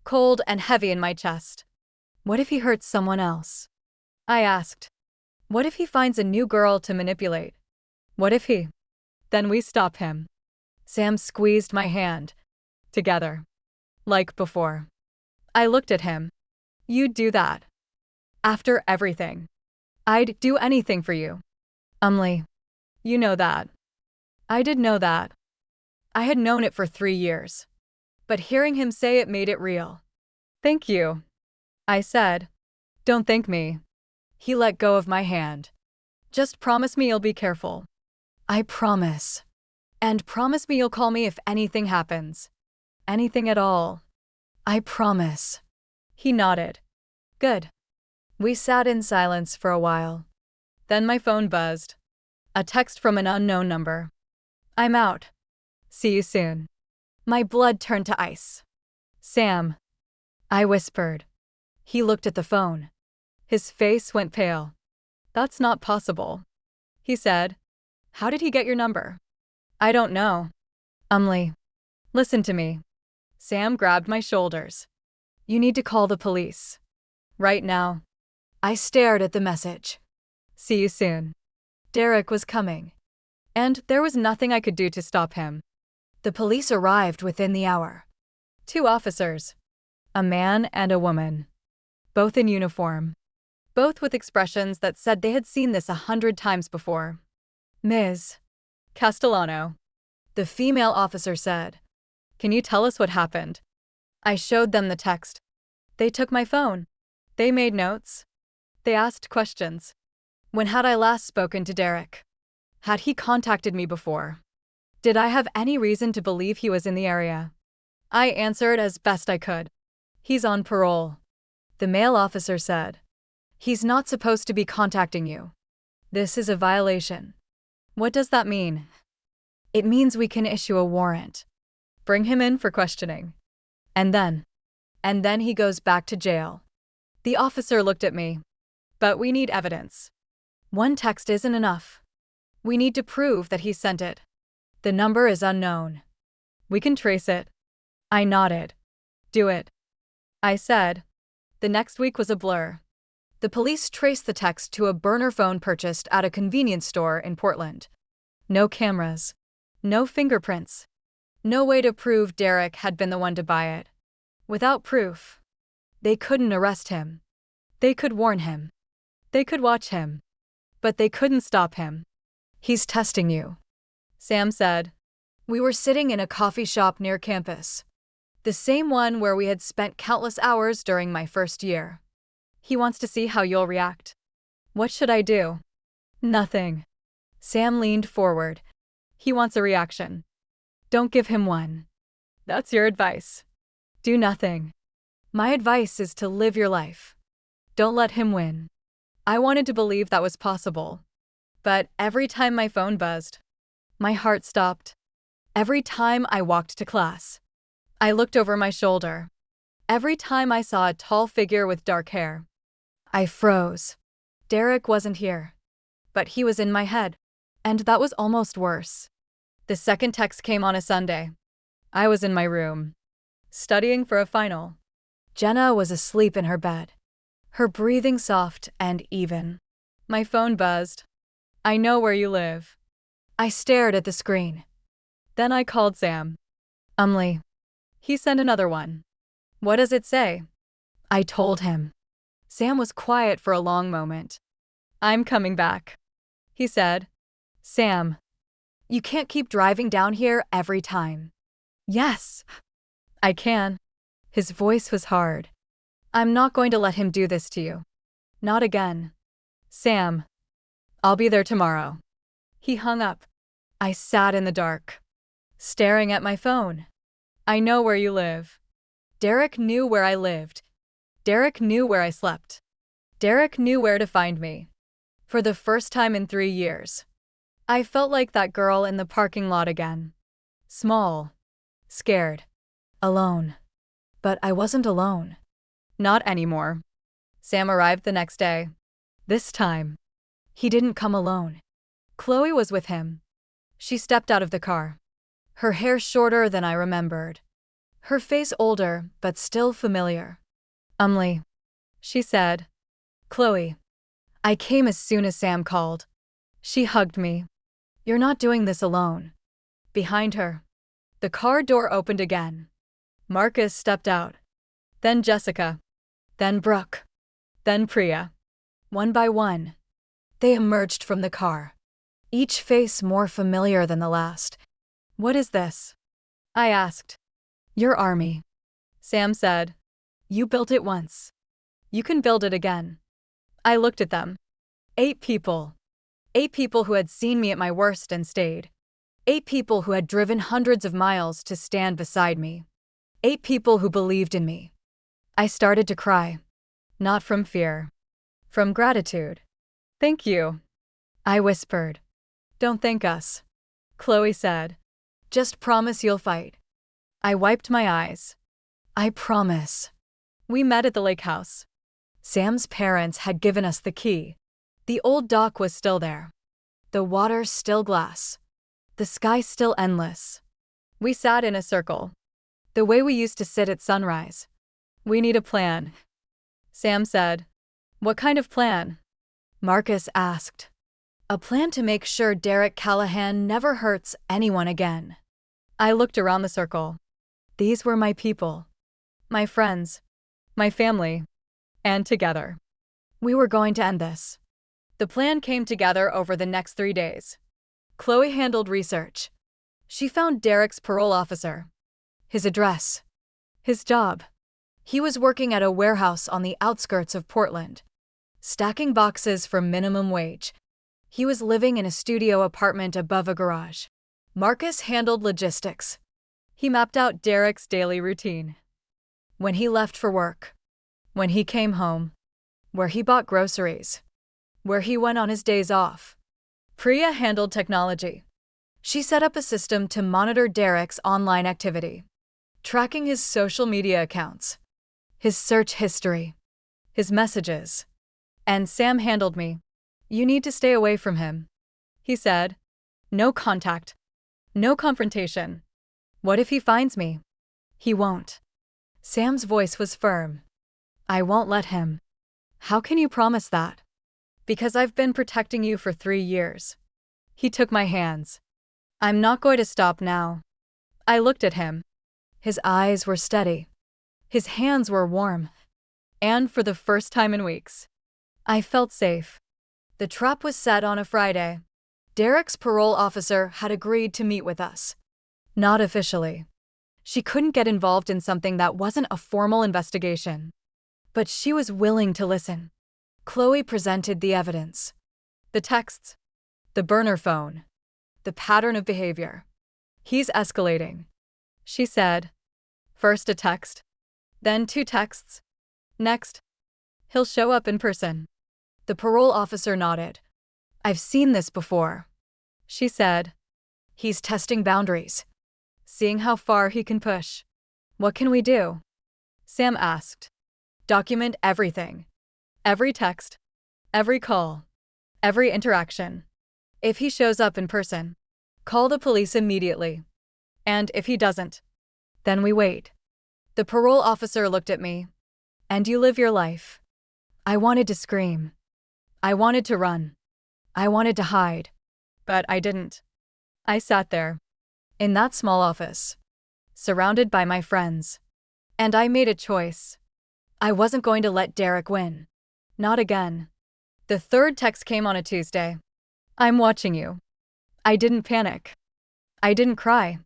cold and heavy in my chest. What if he hurts someone else? I asked. What if he finds a new girl to manipulate? What if he? Then we stop him. Sam squeezed my hand. Together. Like before. I looked at him. You'd do that. After everything. I'd do anything for you. You know that. I did know that. I had known it for 3 years. But hearing him say it made it real. Thank you. I said. Don't thank me. He let go of my hand. Just promise me you'll be careful. I promise. And promise me you'll call me if anything happens. Anything at all. I promise. He nodded. Good. We sat in silence for a while. Then my phone buzzed. A text from an unknown number. I'm out. See you soon. My blood turned to ice. Sam. I whispered. He looked at the phone. His face went pale. That's not possible. He said. How did he get your number? I don't know. Listen to me. Sam grabbed my shoulders. You need to call the police. Right now. I stared at the message. See you soon. Derek was coming. And there was nothing I could do to stop him. The police arrived within the hour. 2 officers. A man and a woman. Both in uniform. Both with expressions that said they had seen this 100 times before. Ms. Castellano. The female officer said. Can you tell us what happened? I showed them the text. They took my phone. They made notes. They asked questions. When had I last spoken to Derek? Had he contacted me before? Did I have any reason to believe he was in the area? I answered as best I could. He's on parole. The male officer said. He's not supposed to be contacting you. This is a violation. What does that mean? It means we can issue a warrant. Bring him in for questioning. And then he goes back to jail. The officer looked at me. But we need evidence. One text isn't enough. We need to prove that he sent it. The number is unknown. We can trace it. I nodded. Do it. I said. The next week was a blur. The police traced the text to a burner phone purchased at a convenience store in Portland. No cameras. No fingerprints. No way to prove Derek had been the one to buy it. Without proof. They couldn't arrest him. They could warn him. They could watch him. But they couldn't stop him. He's testing you. Sam said. We were sitting in a coffee shop near campus. The same one where we had spent countless hours during my first year. He wants to see how you'll react. What should I do? Nothing. Sam leaned forward. He wants a reaction. Don't give him one. That's your advice. Do nothing. My advice is to live your life. Don't let him win. I wanted to believe that was possible. But every time my phone buzzed, my heart stopped. Every time I walked to class, I looked over my shoulder. Every time I saw a tall figure with dark hair, I froze. Derek wasn't here. But he was in my head. And that was almost worse. The second text came on a Sunday. I was in my room, studying for a final. Jenna was asleep in her bed, her breathing soft and even. My phone buzzed. I know where you live. I stared at the screen. Then I called Sam. He sent another one. What does it say? I told him. Sam was quiet for a long moment. I'm coming back, he said. Sam, you can't keep driving down here every time. Yes, I can. His voice was hard. I'm not going to let him do this to you. Not again. Sam, I'll be there tomorrow. He hung up. I sat in the dark, staring at my phone. I know where you live. Derek knew where I lived. Derek knew where I slept. Derek knew where to find me. For the first time in 3 years, I felt like that girl in the parking lot again. Small, scared, alone. But I wasn't alone. Not anymore. Sam arrived the next day. This time, he didn't come alone. Chloe was with him. She stepped out of the car. Her hair shorter than I remembered. Her face older, but still familiar. She said. Chloe, I came as soon as Sam called. She hugged me. You're not doing this alone. Behind her, the car door opened again. Marcus stepped out. Then Jessica. Then Brooke. Then Priya. One by one, they emerged from the car, each face more familiar than the last. What is this? I asked. Your army. Sam said. You built it once. You can build it again. I looked at them. 8 people. 8 people who had seen me at my worst and stayed. 8 people who had driven hundreds of miles to stand beside me. 8 people who believed in me. I started to cry. Not from fear. From gratitude. Thank you. I whispered. Don't thank us. Chloe said. Just promise you'll fight. I wiped my eyes. I promise. We met at the lake house. Sam's parents had given us the key. The old dock was still there. The water still glass. The sky still endless. We sat in a circle. The way we used to sit at sunrise. We need a plan. Sam said. What kind of plan? Marcus asked. A plan to make sure Derek Callahan never hurts anyone again. I looked around the circle. These were my people. My friends. My family. And together, we were going to end this. The plan came together over the next 3 days. Chloe handled research. She found Derek's parole officer. His address. His job. He was working at a warehouse on the outskirts of Portland, stacking boxes for minimum wage. He was living in a studio apartment above a garage. Marcus handled logistics. He mapped out Derek's daily routine. When he left for work. When he came home. Where he bought groceries. Where he went on his days off. Priya handled technology. She set up a system to monitor Derek's online activity, tracking his social media accounts, his search history, his messages. And Sam handled me. You need to stay away from him. He said. No contact. No confrontation. What if he finds me? He won't. Sam's voice was firm. I won't let him. How can you promise that? Because I've been protecting you for 3 years. He took my hands. I'm not going to stop now. I looked at him. His eyes were steady. His hands were warm. And for the first time in weeks, I felt safe. The trap was set on a Friday. Derek's parole officer had agreed to meet with us. Not officially. She couldn't get involved in something that wasn't a formal investigation. But she was willing to listen. Chloe presented the evidence. The texts. The burner phone. The pattern of behavior. He's escalating. She said. First a text. Then 2 texts. Next, he'll show up in person. The parole officer nodded. I've seen this before. She said. He's testing boundaries. Seeing how far he can push. What can we do? Sam asked. Document everything. Every text. Every call. Every interaction. If he shows up in person, call the police immediately. And if he doesn't, then we wait. The parole officer looked at me. And you live your life. I wanted to scream. I wanted to run. I wanted to hide. But I didn't. I sat there. In that small office. Surrounded by my friends. And I made a choice. I wasn't going to let Derek win. Not again. The 3rd text came on a Tuesday. I'm watching you. I didn't panic. I didn't cry.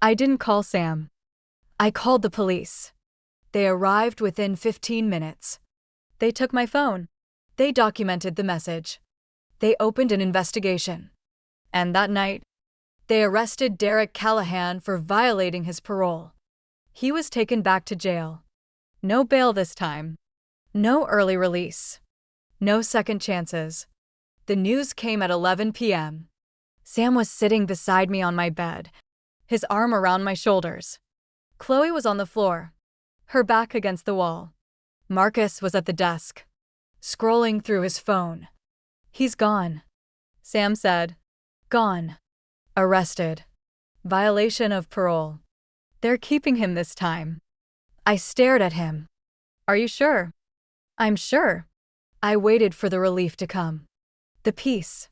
I didn't call Sam. I called the police. They arrived within 15 minutes. They took my phone. They documented the message. They opened an investigation. And that night, they arrested Derek Callahan for violating his parole. He was taken back to jail. No bail this time. No early release. No second chances. The news came at 11 p.m. Sam was sitting beside me on my bed, his arm around my shoulders. Chloe was on the floor, her back against the wall. Marcus was at the desk, scrolling through his phone. He's gone, Sam said. Gone. Arrested. Violation of parole. They're keeping him this time. I stared at him. Are you sure? I'm sure. I waited for the relief to come. The peace.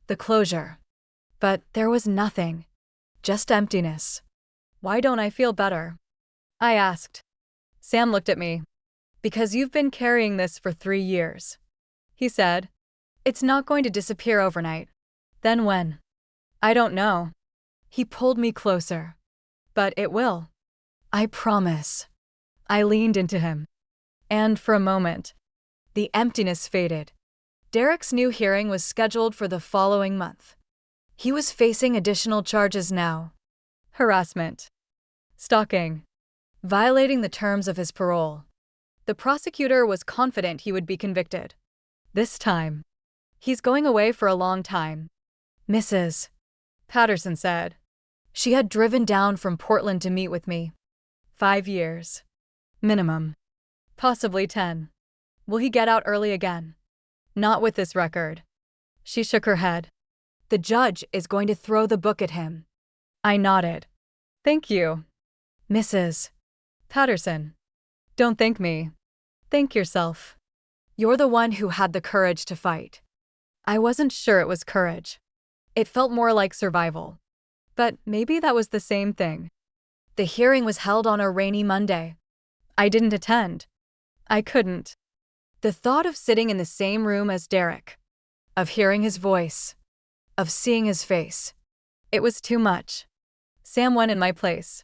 The closure. But there was nothing. Just emptiness. Why don't I feel better? I asked. Sam looked at me. Because you've been carrying this for 3 years. He said. It's not going to disappear overnight. Then when? I don't know. He pulled me closer. But it will. I promise. I leaned into him. And for a moment, the emptiness faded. Derek's new hearing was scheduled for the following month. He was facing additional charges now. Harassment. Stalking. Violating the terms of his parole. The prosecutor was confident he would be convicted. This time. He's going away for a long time. Mrs. Patterson said. She had driven down from Portland to meet with me. 5 years. Minimum. Possibly 10. Will he get out early again? Not with this record. She shook her head. The judge is going to throw the book at him. I nodded. Thank you. Mrs. Patterson. Don't thank me. Thank yourself. You're the one who had the courage to fight. I wasn't sure it was courage. It felt more like survival. But maybe that was the same thing. The hearing was held on a rainy Monday. I didn't attend. I couldn't. The thought of sitting in the same room as Derek, of hearing his voice, of seeing his face, it was too much. Sam went in my place.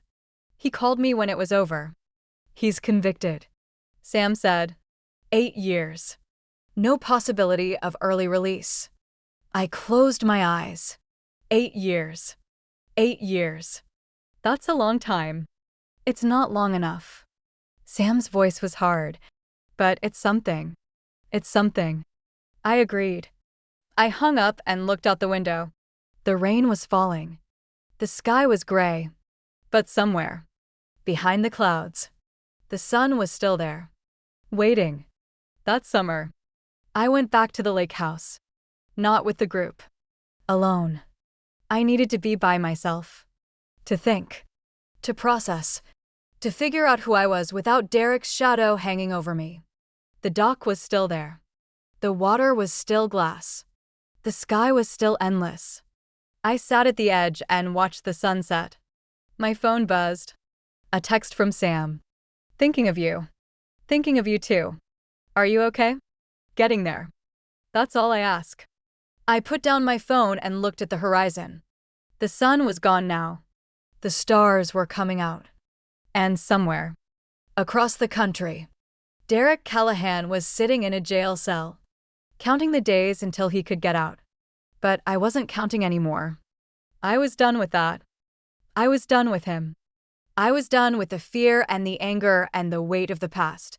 He called me when it was over. He's convicted. Sam said. 8 years. No possibility of early release. I closed my eyes. 8 years. 8 years. That's a long time. It's not long enough. Sam's voice was hard, but it's something. It's something. I agreed. I hung up and looked out the window. The rain was falling. The sky was gray. But somewhere, behind the clouds, the sun was still there. Waiting. That summer, I went back to the lake house. Not with the group. Alone. I needed to be by myself. To think. To process. To figure out who I was without Derek's shadow hanging over me. The dock was still there. The water was still glass. The sky was still endless. I sat at the edge and watched the sunset. My phone buzzed. A text from Sam. Thinking of you. Thinking of you too. Are you okay? Getting there. That's all I ask. I put down my phone and looked at the horizon. The sun was gone now. The stars were coming out. And somewhere, across the country, Derek Callahan was sitting in a jail cell, counting the days until he could get out. But I wasn't counting anymore. I was done with that. I was done with him. I was done with the fear and the anger and the weight of the past.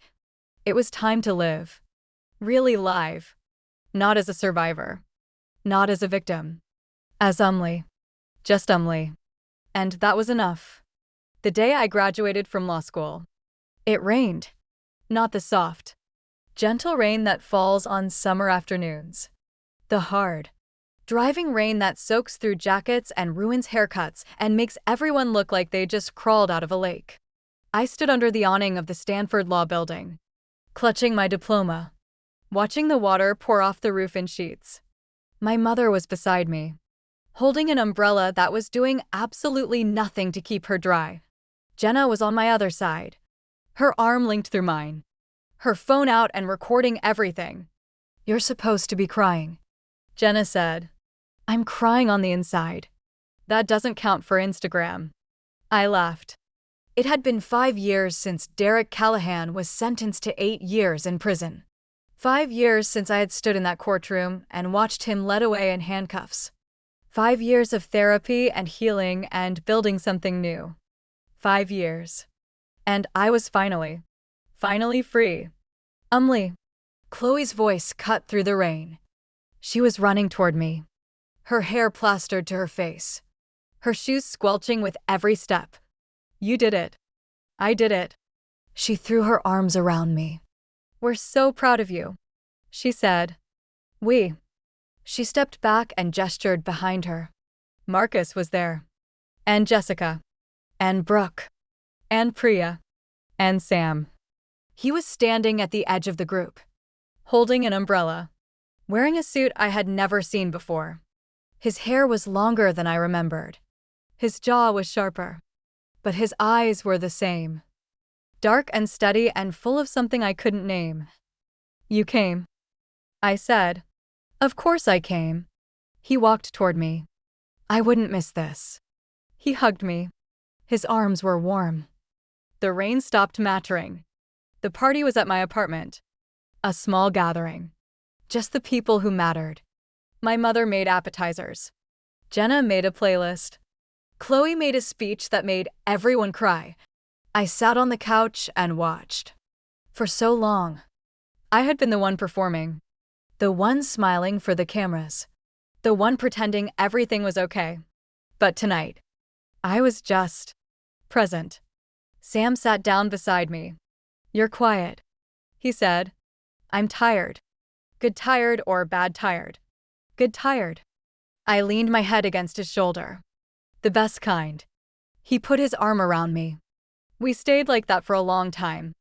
It was time to live. Really live. Not as a survivor. Not as a victim. As Umley. Just Umley. And that was enough. The day I graduated from law school. It rained. Not the soft, gentle rain that falls on summer afternoons. The hard, driving rain that soaks through jackets and ruins haircuts and makes everyone look like they just crawled out of a lake. I stood under the awning of the Stanford Law Building, clutching my diploma, watching the water pour off the roof in sheets. My mother was beside me, holding an umbrella that was doing absolutely nothing to keep her dry. Jenna was on my other side, her arm linked through mine, her phone out and recording everything. You're supposed to be crying, Jenna said. I'm crying on the inside. That doesn't count for Instagram. I laughed. It had been 5 years since Derek Callahan was sentenced to 8 years in prison. 5 years since I had stood in that courtroom and watched him led away in handcuffs. 5 years of therapy and healing and building something new. 5 years. And I was finally free. Umley. Chloe's voice cut through the rain. She was running toward me, her hair plastered to her face, her shoes squelching with every step. You did it. I did it. She threw her arms around me. We're so proud of you, she said. We. She stepped back and gestured behind her. Marcus was there. And Jessica. And Brooke. And Priya. And Sam. He was standing at the edge of the group. holding an umbrella, wearing a suit I had never seen before. His hair was longer than I remembered. His jaw was sharper, but his eyes were the same. Dark and steady and full of something I couldn't name. "You came," I said. "Of course I came." He walked toward me. "I wouldn't miss this." He hugged me. His arms were warm. The rain stopped mattering. The party was at my apartment. A small gathering. Just the people who mattered. My mother made appetizers. Jenna made a playlist. Chloe made a speech that made everyone cry. I sat on the couch and watched. For so long, I had been the one performing. The one smiling for the cameras. The one pretending everything was okay. But tonight, I was just present. Sam sat down beside me. "You're quiet," he said. "I'm tired. Good tired or bad tired? Good tired." I leaned my head against his shoulder. The best kind. He put his arm around me. We stayed like that for a long time.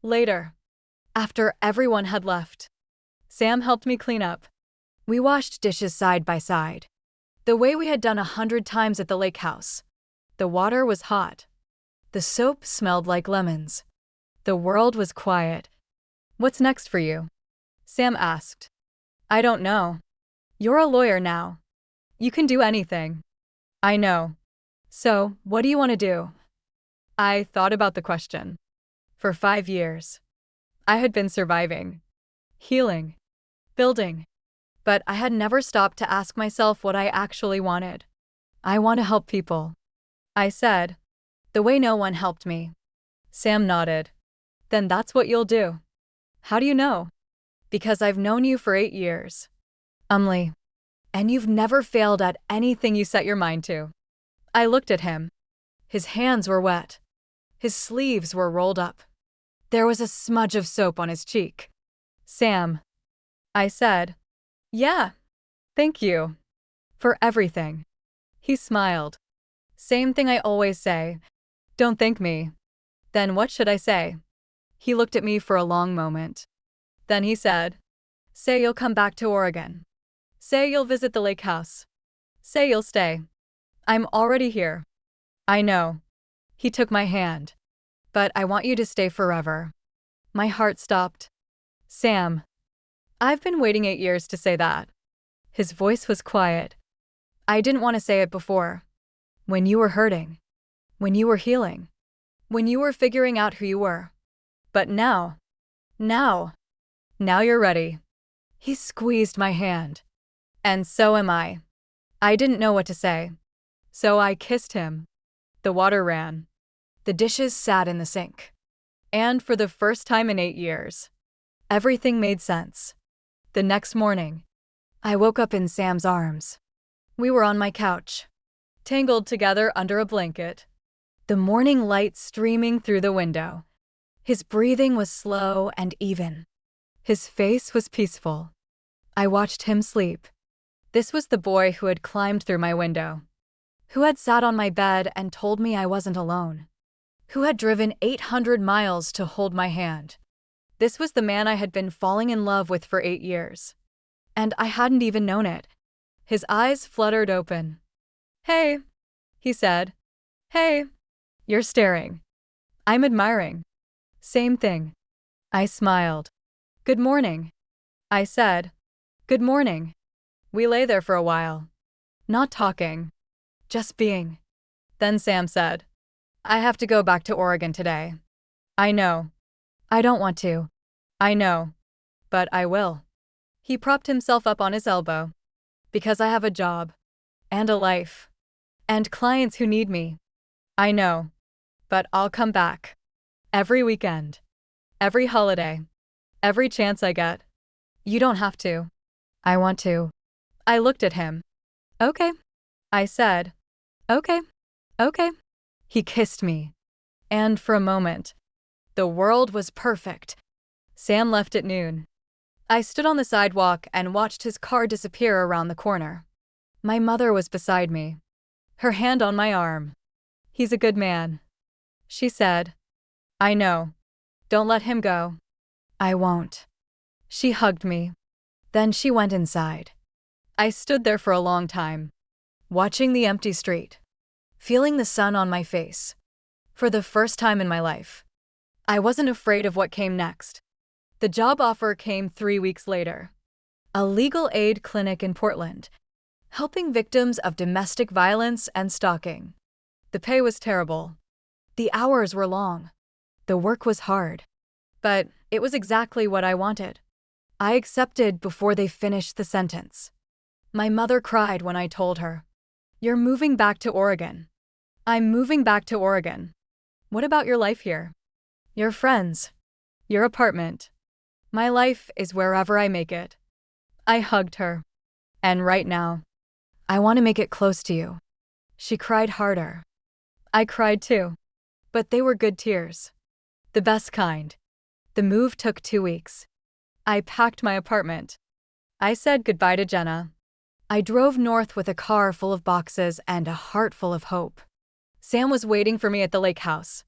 Later, after everyone had left, Sam helped me clean up. We washed dishes side by side, the way we had done 100 times at the lake house. The water was hot. The soap smelled like lemons. The world was quiet. "What's next for you?" Sam asked. "I don't know. You're a lawyer now. You can do anything." "I know. So, what do you want to do?" I thought about the question. For 5 years, I had been surviving, healing, building, but I had never stopped to ask myself what I actually wanted. "I want to help people," I said, the way no one helped me. Sam nodded. "Then that's what you'll do." "How do you know?" "Because I've known you for 8 years. And you've never failed at anything you set your mind to." I looked at him. His hands were wet. His sleeves were rolled up. There was a smudge of soap on his cheek. "Sam," I said. "Yeah. Thank you. For everything." He smiled. "Same thing I always say. Don't thank me." "Then what should I say?" He looked at me for a long moment. Then he said, "Say you'll come back to Oregon. Say you'll visit the lake house. Say you'll stay. I'm already here." "I know." He took my hand. "But I want you to stay forever." My heart stopped. "Sam, I've been waiting 8 years to say that." His voice was quiet. "I didn't want to say it before. When you were hurting. When you were healing. When you were figuring out who you were. But now you're ready." He squeezed my hand. "And so am I." I didn't know what to say. So I kissed him. The water ran. The dishes sat in the sink. And for the first time in 8 years, everything made sense. The next morning, I woke up in Sam's arms. We were on my couch, tangled together under a blanket. The morning light streaming through the window. His breathing was slow and even. His face was peaceful. I watched him sleep. This was the boy who had climbed through my window, who had sat on my bed and told me I wasn't alone, who had driven 800 miles to hold my hand. This was the man I had been falling in love with for 8 years. And I hadn't even known it. His eyes fluttered open. "Hey," he said. "Hey." "You're staring." "I'm admiring." "Same thing." I smiled. "Good morning." I said. "Good morning." We lay there for a while. Not talking. Just being. Then Sam said, "I have to go back to Oregon today." "I know." "I don't want to." "I know. But I will." He propped himself up on his elbow. "Because I have a job. And a life. And clients who need me." "I know. But I'll come back. Every weekend. Every holiday. Every chance I get." "You don't have to." "I want to." I looked at him. "Okay." I said. "Okay. Okay." He kissed me. And for a moment, the world was perfect. Sam left at noon. I stood on the sidewalk and watched his car disappear around the corner. My mother was beside me, her hand on my arm. "He's a good man," she said. "I know. Don't let him go." "I won't." She hugged me. Then she went inside. I stood there for a long time, watching the empty street, feeling the sun on my face. For the first time in my life, I wasn't afraid of what came next. The job offer came 3 weeks later. A legal aid clinic in Portland, helping victims of domestic violence and stalking. The pay was terrible. The hours were long. The work was hard. But it was exactly what I wanted. I accepted before they finished the sentence. My mother cried when I told her, "You're moving back to Oregon." "I'm moving back to Oregon." "What about your life here?" "Your friends. Your apartment." "My life is wherever I make it." I hugged her. "And right now, I want to make it close to you." She cried harder. I cried too. But they were good tears. The best kind. The move took 2 weeks. I packed my apartment. I said goodbye to Jenna. I drove north with a car full of boxes and a heart full of hope. Sam was waiting for me at the lake house.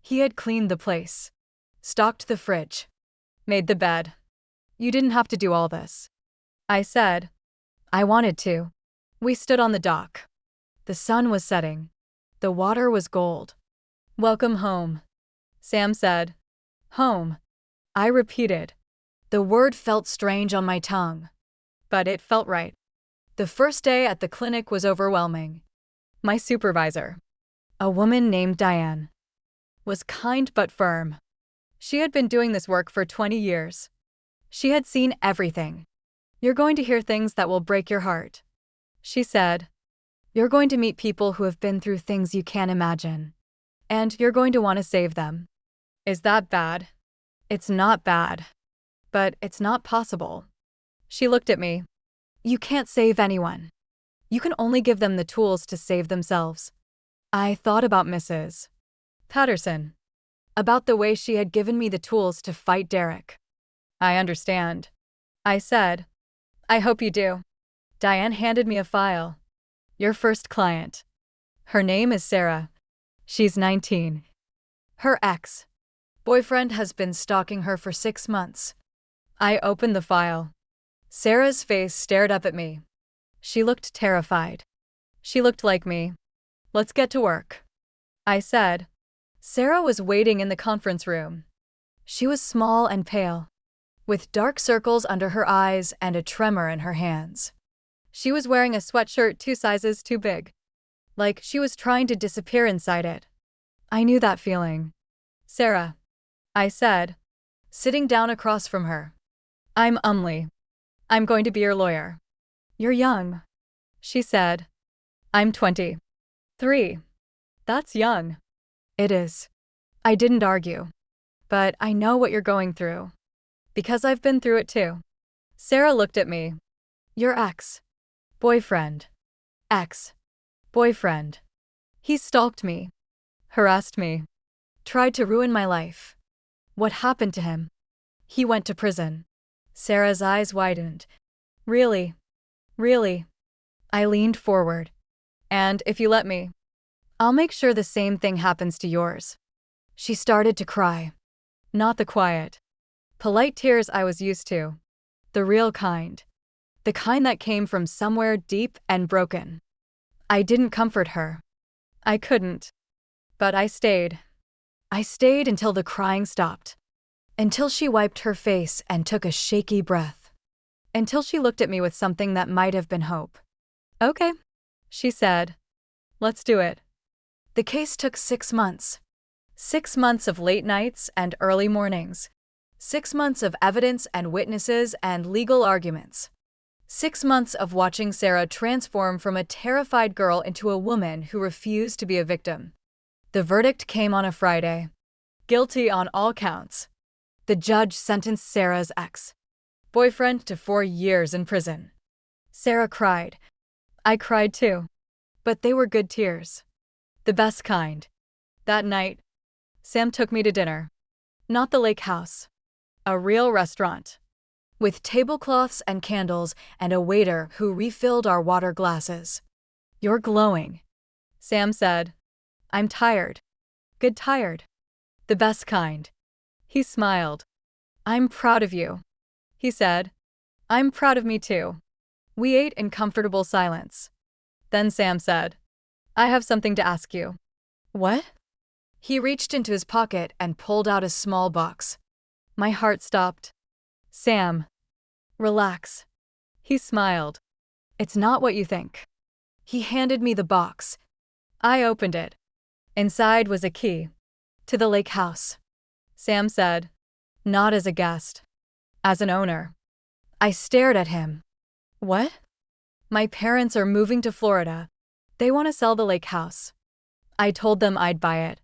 He had cleaned the place, stocked the fridge, made the bed. "You didn't have to do all this." I said. "I wanted to." We stood on the dock. The sun was setting. The water was gold. "Welcome home," Sam said. "Home," I repeated. The word felt strange on my tongue, but it felt right. The first day at the clinic was overwhelming. My supervisor, a woman named Diane, was kind but firm. She had been doing this work for 20 years. She had seen everything. "You're going to hear things that will break your heart," she said. "You're going to meet people who have been through things you can't imagine. And you're going to want to save them." Is that bad? It's not bad. But it's not possible. She looked at me. "You can't save anyone. You can only give them the tools to save themselves." I thought about Mrs. Patterson, about the way she had given me the tools to fight Derek. "I understand," I said. "I hope you do." Diane handed me a file. "Your first client. Her name is Sarah. She's 19. Her ex-boyfriend has been stalking her for 6 months." I opened the file. Sarah's face stared up at me. She looked terrified. She looked like me. "Let's get to work," I said. Sarah was waiting in the conference room. She was small and pale, with dark circles under her eyes and a tremor in her hands. She was wearing a sweatshirt 2 sizes too big, like she was trying to disappear inside it. I knew that feeling. "Sarah," I said, sitting down across from her. "I'm Umlee. I'm going to be your lawyer." "You're young," she said. "I'm 23. That's young." "It is." I didn't argue. "But I know what you're going through. Because I've been through it too." Sarah looked at me. "Your ex-boyfriend. Ex-boyfriend. He stalked me, harassed me, tried to ruin my life." "What happened to him?" "He went to prison." Sarah's eyes widened. "Really? Really?" I leaned forward. "And if you let me, I'll make sure the same thing happens to yours." She started to cry. Not the quiet, polite tears I was used to. The real kind. The kind that came from somewhere deep and broken. I didn't comfort her. I couldn't. But I stayed. I stayed until the crying stopped. Until she wiped her face and took a shaky breath. Until she looked at me with something that might have been hope. "Okay," she said. "Let's do it." The case took 6 months. 6 months of late nights and early mornings. 6 months of evidence and witnesses and legal arguments. 6 months of watching Sarah transform from a terrified girl into a woman who refused to be a victim. The verdict came on a Friday. Guilty on all counts. The judge sentenced Sarah's ex-boyfriend to 4 years in prison. Sarah cried. I cried too. But they were good tears. The best kind. That night, Sam took me to dinner. Not the lake house. A real restaurant. With tablecloths and candles and a waiter who refilled our water glasses. "You're glowing," Sam said. "I'm tired. Good tired. The best kind." He smiled. "I'm proud of you." he said. I'm proud of me too. We ate in comfortable silence. Then Sam said, I have something to ask you. What? He reached into his pocket and pulled out a small box. My heart stopped. Sam, relax. He smiled. It's not what you think. He handed me the box. I opened it. Inside was a key to the lake house. Sam said, not as a guest, as an owner. I stared at him. What? My parents are moving to Florida. They want to sell the lake house. I told them I'd buy it,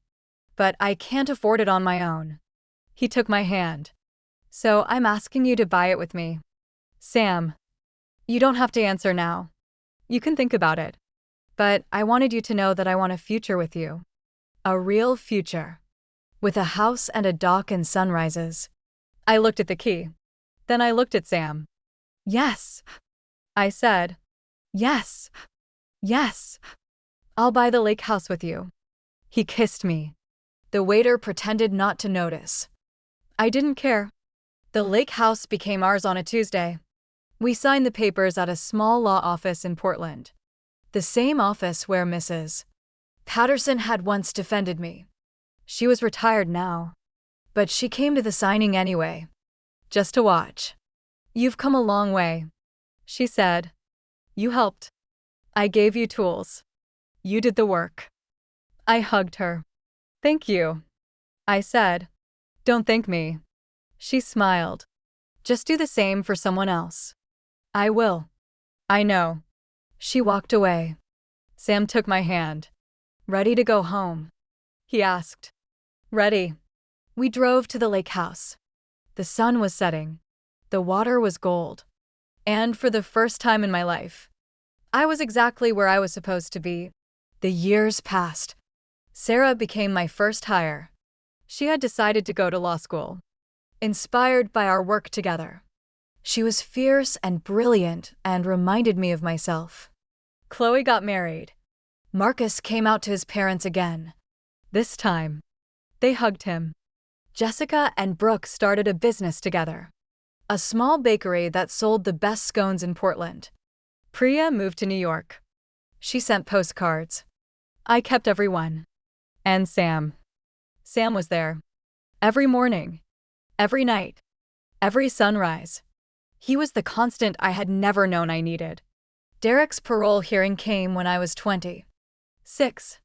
but I can't afford it on my own. He took my hand. So I'm asking you to buy it with me. Sam, you don't have to answer now. You can think about it. But I wanted you to know that I want a future with you. A real future. With a house and a dock and sunrises. I looked at the key. Then I looked at Sam. Yes. I said, yes. Yes. I'll buy the lake house with you. He kissed me. The waiter pretended not to notice. I didn't care. The lake house became ours on a Tuesday. We signed the papers at a small law office in Portland. The same office where Mrs. Patterson had once defended me. She was retired now. But she came to the signing anyway. Just to watch. You've come a long way, she said. You helped. I gave you tools. You did the work. I hugged her. Thank you, I said. Don't thank me. She smiled. Just do the same for someone else. I will. I know. She walked away. Sam took my hand. Ready to go home? He asked. Ready. We drove to the lake house. The sun was setting. The water was gold. And for the first time in my life, I was exactly where I was supposed to be. The years passed. Sarah became my first hire. She had decided to go to law school, inspired by our work together. She was fierce and brilliant and reminded me of myself. Chloe got married. Marcus came out to his parents again. This time, they hugged him. Jessica and Brooke started a business together. A small bakery that sold the best scones in Portland. Priya moved to New York. She sent postcards. I kept every one. And Sam. Sam was there. Every morning. Every night. Every sunrise. He was the constant I had never known I needed. Derek's parole hearing came when I was 26.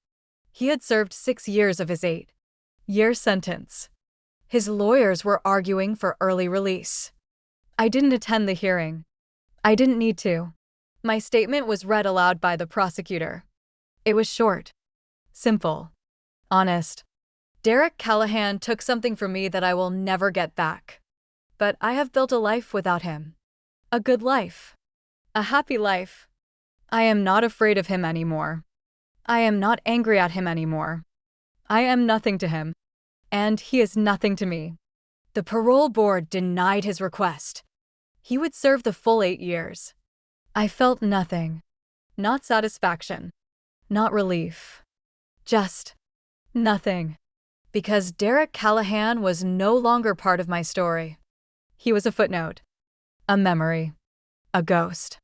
He had served 6 years of his 8-year sentence. His lawyers were arguing for early release. I didn't attend the hearing. I didn't need to. My statement was read aloud by the prosecutor. It was short, simple, honest. Derek Callahan took something from me that I will never get back. But I have built a life without him. A good life. A happy life. I am not afraid of him anymore. I am not angry at him anymore. I am nothing to him. And he is nothing to me. The parole board denied his request. He would serve the full 8 years. I felt nothing. Not satisfaction. Not relief. Just nothing. Because Derek Callahan was no longer part of my story. He was a footnote. A memory. A ghost.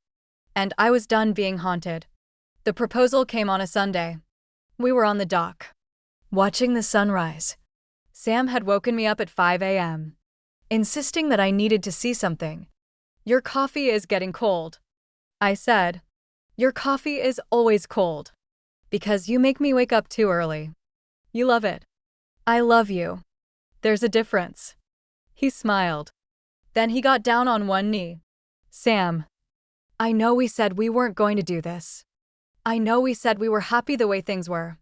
And I was done being haunted. The proposal came on a Sunday. We were on the dock, watching the sunrise. Sam had woken me up at 5 a.m., insisting that I needed to see something. Your coffee is getting cold. I said, your coffee is always cold. Because you make me wake up too early. You love it. I love you. There's a difference. He smiled. Then he got down on one knee. Sam, I know we said we weren't going to do this. I know we said we were happy the way things were.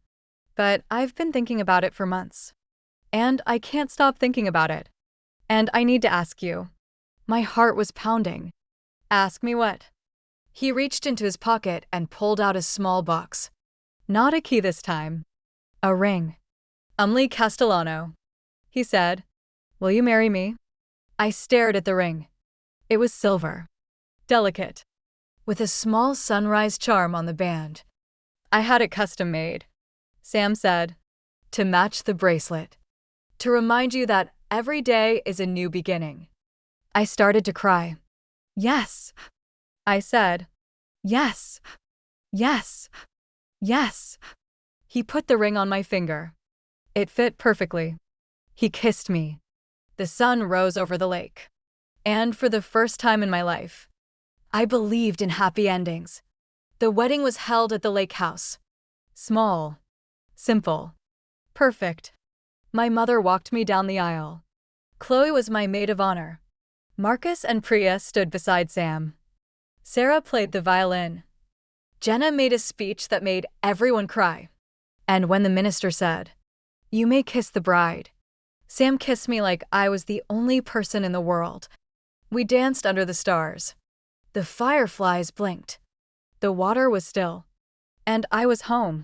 But I've been thinking about it for months. And I can't stop thinking about it. And I need to ask you. My heart was pounding. Ask me what? He reached into his pocket and pulled out a small box. Not a key this time. A ring. Umlee Castellano. He said, will you marry me? I stared at the ring. It was silver. Delicate. With a small sunrise charm on the band. I had it custom made. Sam said, to match the bracelet. To remind you that every day is a new beginning. I started to cry. Yes, I said. Yes, yes, yes. He put the ring on my finger. It fit perfectly. He kissed me. The sun rose over the lake. And for the first time in my life, I believed in happy endings. The wedding was held at the lake house. Small, simple, perfect. My mother walked me down the aisle. Chloe was my maid of honor. Marcus and Priya stood beside Sam. Sarah played the violin. Jenna made a speech that made everyone cry. And when the minister said, "You may kiss the bride," Sam kissed me like I was the only person in the world. We danced under the stars. The fireflies blinked. The water was still. And I was home.